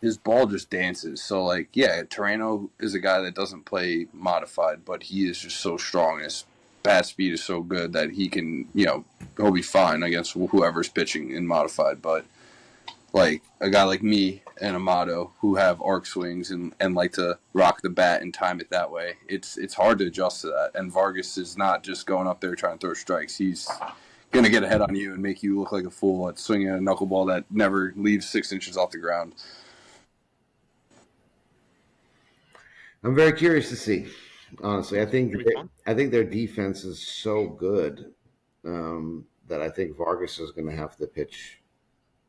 Speaker 5: his ball just dances. So, like, yeah, Torano is a guy that doesn't play modified, but he is just so strong. His bat speed is so good that he can, you know, he'll be fine against whoever's pitching in modified. But, like, a guy like me and Amato who have arc swings and like to rock the bat and time it that way, it's hard to adjust to that. And Vargas is not just going up there trying to throw strikes. He's going to get ahead on you and make you look like a fool at swinging a knuckleball that never leaves 6 inches off the ground.
Speaker 2: I'm very curious to see. Honestly, I think their defense is so good that I think Vargas is going to have to pitch.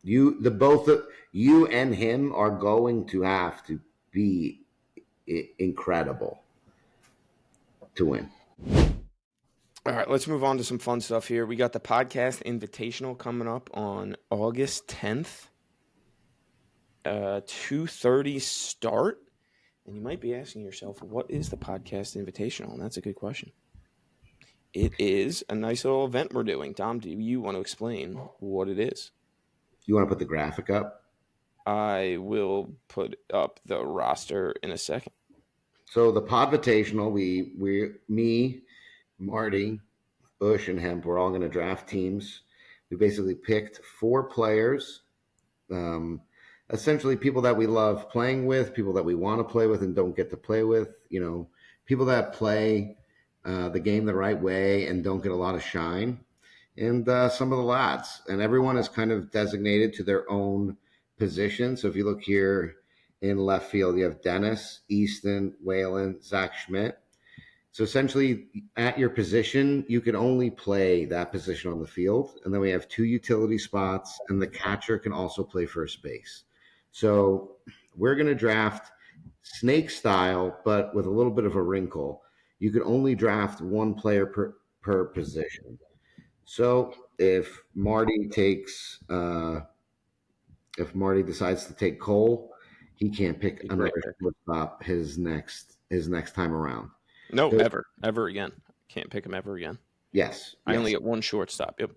Speaker 2: Both of you and him are going to have to be incredible to win.
Speaker 1: All right, let's move on to some fun stuff here. We got the podcast Invitational coming up on August 10th. 2:30 start. And you might be asking yourself, what is the podcast Invitational? And that's a good question. It is a nice little event we're doing. Tom, do you want to explain what it is?
Speaker 2: You want to put the graphic up?
Speaker 1: I will put up the roster in a second.
Speaker 2: So the Podvitational, me, Marty, Bush, and Hemp, we're all going to draft teams. We basically picked 4 players, essentially people that we love playing with, people that we want to play with and don't get to play with, people that play the game the right way and don't get a lot of shine, and some of the lads. And everyone is kind of designated to their own position. So if you look here in left field, you have Dennis, Easton, Whalen, Zach Schmidt. So essentially, at your position, you can only play that position on the field. And then we have 2 utility spots, and the catcher can also play first base. So we're going to draft snake style, but with a little bit of a wrinkle. You can only draft 1 player per position. So if Marty decides to take Cole, he can't pick
Speaker 1: Great
Speaker 2: another
Speaker 1: pick.
Speaker 2: shortstop his next time around.
Speaker 1: No,
Speaker 2: So,
Speaker 1: ever again. Can't pick him ever again.
Speaker 2: yes.
Speaker 1: I only get 1 shortstop. Yep.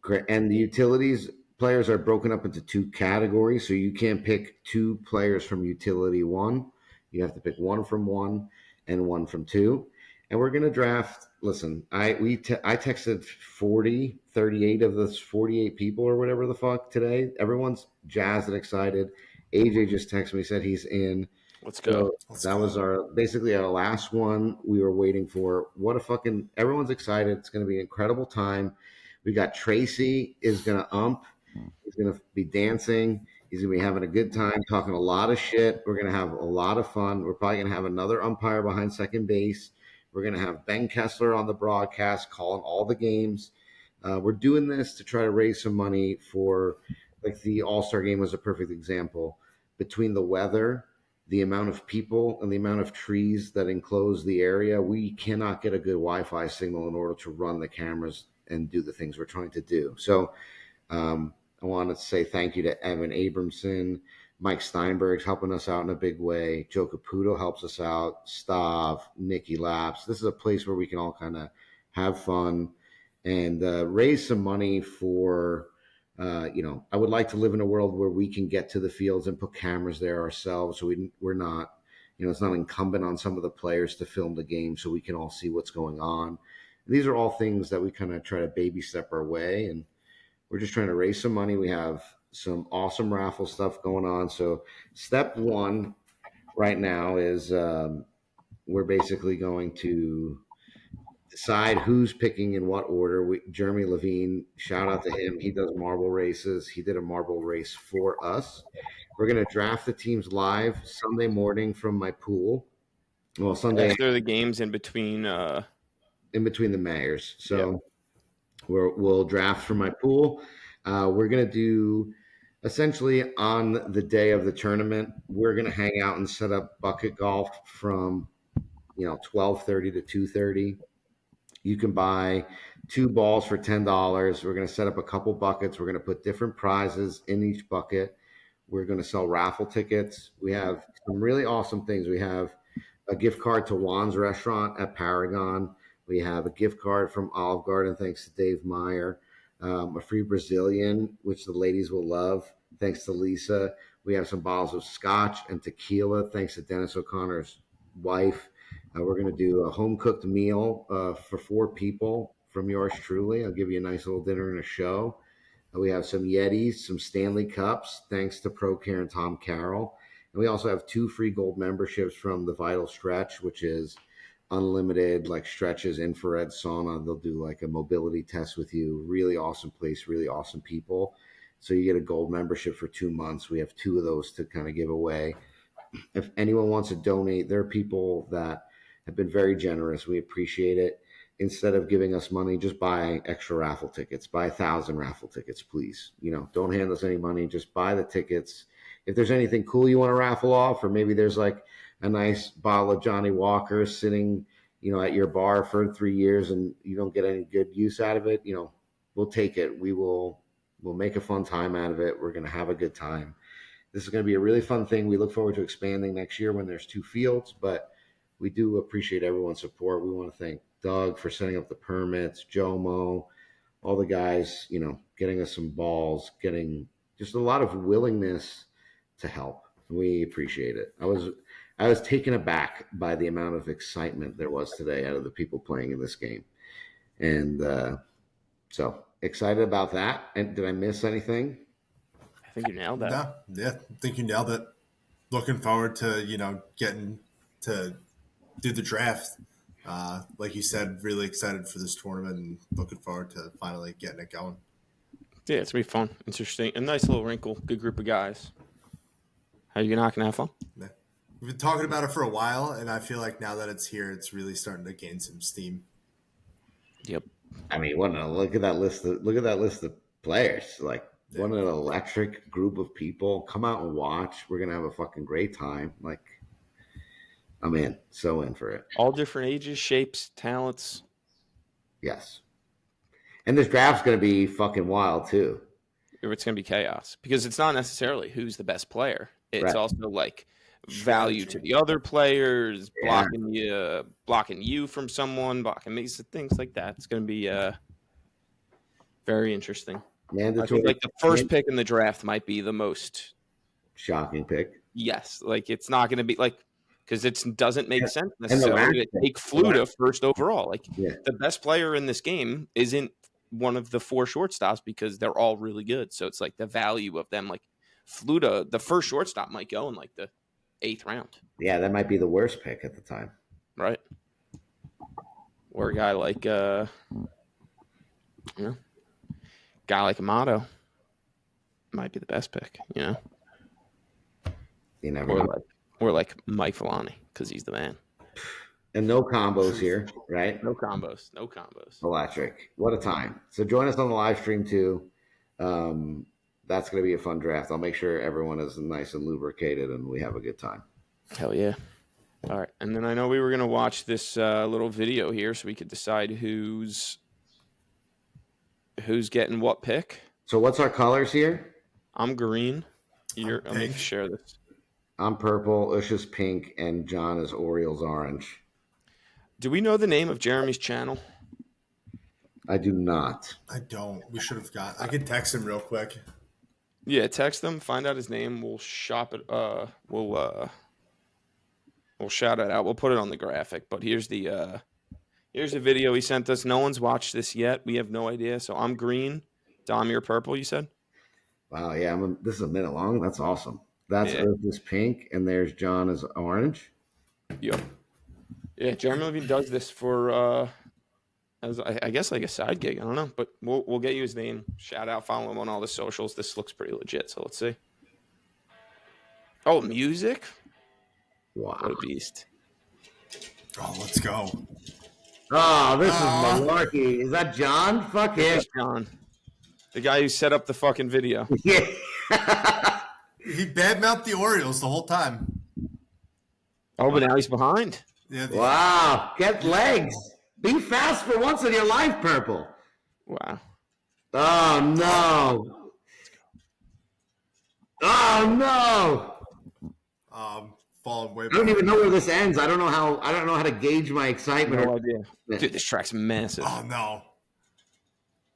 Speaker 2: Correct. And the utilities players are broken up into 2 categories. So you can't pick 2 players from utility 1. You have to pick 1 from 1 and 1 from 2. And we're going to draft. Listen, I texted 38 of those 48 people or whatever the fuck today. Everyone's jazzed and excited. AJ just texted me, said he's in.
Speaker 1: Let's go.
Speaker 2: So that was basically our last one we were waiting for. Everyone's excited. It's going to be an incredible time. We got Tracy is going to ump. He's going to be dancing. He's going to be having a good time, talking a lot of shit. We're going to have a lot of fun. We're probably going to have another umpire behind second base. We're going to have Ben Kessler on the broadcast calling all the games. We're doing this to try to raise some money for, like, the All-Star game was a perfect example. Between the weather, the amount of people, and the amount of trees that enclose the area, we cannot get a good Wi-Fi signal in order to run the cameras and do the things we're trying to do. So I wanted to say thank you to Evan Abramson. Mike Steinberg's helping us out in a big way. Joe Caputo helps us out. Stav, Nikki Laps. This is a place where we can all kind of have fun and raise some money for, I would like to live in a world where we can get to the fields and put cameras there ourselves. So we're not, it's not incumbent on some of the players to film the game so we can all see what's going on. And these are all things that we kind of try to baby step our way. And we're just trying to raise some money. We have some awesome raffle stuff going on. So step 1 right now is we're basically going to decide who's picking in what order. Jeremy Levine, shout out to him. He does marble races. He did a marble race for us. We're going to draft the teams live Sunday morning from my pool. Well, Sunday
Speaker 1: After the games in between
Speaker 2: the mayors. So we'll draft from my pool. We're going to do essentially on the day of the tournament, we're going to hang out and set up bucket golf from 12:30 to 2:30. You can buy 2 balls for $10. We're going to set up a couple buckets. We're going to put different prizes in each bucket. We're going to sell raffle tickets. We have some really awesome things. We have a gift card to Juan's restaurant at Paragon. We have a gift card from Olive Garden, thanks to Dave Meyer. A free Brazilian, which the ladies will love, thanks to Lisa. We have some bottles of scotch and tequila, thanks to Dennis O'Connor's wife. We're going to do a home-cooked meal for 4 people from yours truly. I'll give you a nice little dinner and a show. We have some Yetis, some Stanley Cups, thanks to ProCare and Tom Carroll. And we also have 2 free gold memberships from the Vital Stretch, which is unlimited, like, stretches, infrared sauna. They'll do like a mobility test with you. Really awesome place, really awesome people. So you get a gold membership for 2 months. We have 2 of those to kind of give away. If anyone wants to donate, there are people that have been very generous. We appreciate it. Instead of giving us money, just buy extra raffle tickets. Buy 1,000 raffle tickets, please. Don't hand us any money. Just buy the tickets. If there's anything cool you want to raffle off, or maybe there's like a nice bottle of Johnny Walker sitting, at your bar for 3 years and you don't get any good use out of it, we'll take it. We'll make a fun time out of it. We're going to have a good time. This is going to be a really fun thing. We look forward to expanding next year when there's 2 fields, but we do appreciate everyone's support. We want to thank Doug for setting up the permits, Jomo, all the guys, getting us some balls, getting just a lot of willingness to help. We appreciate it. I was taken aback by the amount of excitement there was today out of the people playing in this game. And so Excited about that. And did I miss anything?
Speaker 1: I think you nailed that.
Speaker 3: No, yeah, I think you nailed it. Looking forward to getting to do the draft. Like you said, really excited for this tournament and looking forward to finally getting it going.
Speaker 1: Yeah, it's gonna be fun, interesting, a nice little wrinkle. Good group of guys. How you not gonna have fun?
Speaker 3: Yeah. We've been talking about it for a while, and I feel like now that it's here, it's really starting to gain some steam.
Speaker 1: Yep.
Speaker 2: I mean, look at that list. Look at that list of players. Like, what an electric group of people. Come out and watch. We're gonna have a fucking great time. Like, I'm in. So in for it.
Speaker 1: All different ages, shapes, talents.
Speaker 2: Yes. And this draft's gonna be fucking wild too.
Speaker 1: It's gonna be chaos because it's not necessarily who's the best player. It's
Speaker 2: Right.
Speaker 1: also like value to the other players, blocking you from someone, blocking me, things like that. It's gonna be very interesting. I
Speaker 2: Mandatory.
Speaker 1: think like the first pick in the draft might be the most
Speaker 2: shocking pick.
Speaker 1: Yes, like it's not going to be like because it doesn't make sense
Speaker 2: the
Speaker 1: necessarily to take Fluta first overall. Like
Speaker 2: Yeah.
Speaker 1: the best player in this game isn't one of the four shortstops because they're all really good. So it's like the value of them. Like Fluta, the first shortstop might go in like the 8th round,
Speaker 2: Yeah, that might be the worst pick at the time.
Speaker 1: right? Or a guy like Amato might be the best pick, you know.
Speaker 2: You never know.
Speaker 1: Or like Mike Villani because he's the man.
Speaker 2: And no combos here, right?
Speaker 1: No combos.
Speaker 2: Electric. What a time. So join us on the live stream too. That's going to be a fun draft. I'll make sure everyone is nice and lubricated and we have a good time.
Speaker 1: Hell yeah. All right. And then I know we were going to watch this little video here so we could decide who's getting what pick.
Speaker 2: So what's our colors here?
Speaker 1: I'm green. Let me share this.
Speaker 2: I'm purple, Usha's pink, and John is Orioles orange.
Speaker 1: Do we know the name of Jeremy's channel?
Speaker 2: I do not.
Speaker 3: I don't. We should have got. I can text him real quick.
Speaker 1: Yeah, text him, find out his name. We'll shop it. We'll shout it out. We'll put it on the graphic. But here's the video he sent us. No one's watched this yet. We have no idea. So I'm green. Dom, you're purple. You said.
Speaker 2: Wow. Yeah. This is a minute long. That's awesome. That's Earth pink, and there's John is orange.
Speaker 1: Yep. Yeah, Jeremy Levine does this for as I guess like a side gig. I don't know, but we'll get you his name. Shout out, follow him on all the socials. This looks pretty legit. So let's see. Oh, music!
Speaker 2: Wow,
Speaker 1: what a beast!
Speaker 3: Oh, let's go.
Speaker 2: Oh, this is malarkey. Is that John? Fuck him.
Speaker 1: John, the guy who set up the fucking video.
Speaker 2: Yeah.
Speaker 3: He badmouthed the Orioles the whole time.
Speaker 1: Oh, but now he's behind.
Speaker 3: Yeah.
Speaker 2: Wow. Get legs. Be fast for once in your life, purple.
Speaker 1: Wow.
Speaker 2: Oh no. Oh no.
Speaker 3: Falling way back.
Speaker 2: I don't even know where this ends. I don't know how to gauge my excitement.
Speaker 1: No idea. Dude, this track's massive.
Speaker 3: Oh no.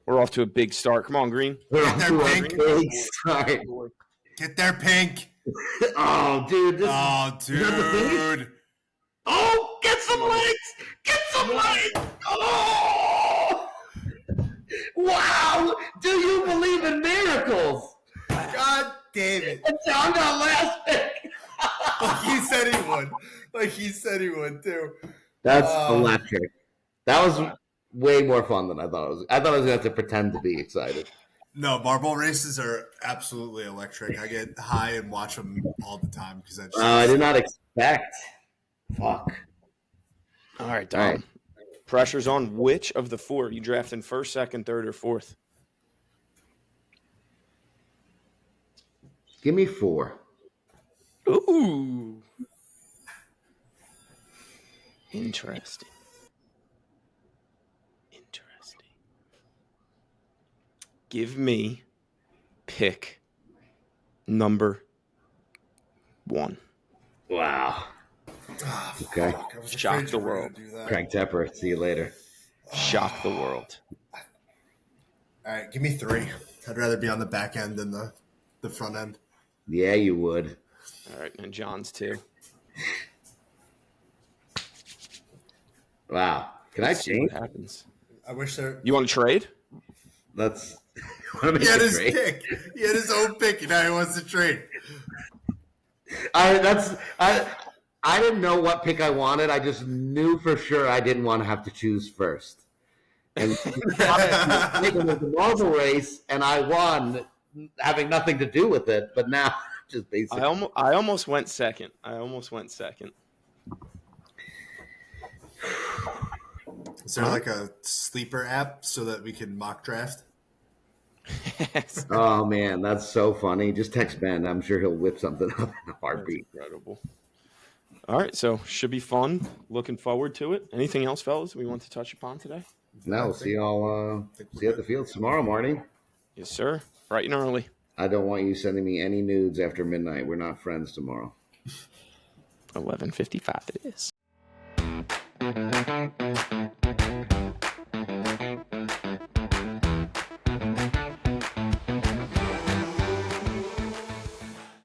Speaker 1: We're off to a big start. Come on, Green.
Speaker 2: We're off to a big start.
Speaker 3: Get there, Pink.
Speaker 2: Oh, dude.
Speaker 3: Dude.
Speaker 2: Oh, get some legs. Get some legs. Oh. Wow. Do you believe in miracles?
Speaker 3: God damn it.
Speaker 2: And John got last pick.
Speaker 3: Like he said he would too.
Speaker 2: That's electric. That was way more fun than I thought it was. I thought I was going to have to pretend to be excited.
Speaker 3: No, marble races are absolutely electric. I get high and watch them all the time because
Speaker 2: I did not expect. Fuck.
Speaker 1: All right, Dom. All right. Pressure's on. Which of the four you drafting first, second, third, or fourth?
Speaker 2: Give me 4.
Speaker 1: Ooh. Interesting. Give me pick number 1.
Speaker 2: Wow. Okay.
Speaker 1: Shock the world.
Speaker 2: Craig Tepper. See you later.
Speaker 1: Shock the world.
Speaker 3: All right, give me 3. I'd rather be on the back end than the front end.
Speaker 2: Yeah, you would.
Speaker 1: All right, and John's 2.
Speaker 2: Wow. Can I change?
Speaker 1: What happens?
Speaker 3: I wish there.
Speaker 1: You want to trade?
Speaker 2: That's
Speaker 3: He had his pick. He had his own pick, and now he wants to trade.
Speaker 2: I didn't know what pick I wanted. I just knew for sure I didn't want to have to choose first. And it was the Marvel race, and I won, having nothing to do with it. But now, just basically,
Speaker 1: I almost went second.
Speaker 3: Is there like a sleeper app so that we can mock draft?
Speaker 2: Oh man, that's so funny. Just text Ben. I'm sure he'll whip something up in a
Speaker 1: That's
Speaker 2: heartbeat.
Speaker 1: incredible. All right, so should be fun. Looking forward to it. Anything else, fellas, we want to touch upon today?
Speaker 2: No, see y'all. See you at the fields tomorrow morning.
Speaker 1: Yes, sir. Bright and early.
Speaker 2: I don't want you sending me any nudes after midnight. We're not friends tomorrow.
Speaker 1: 11:55 it is.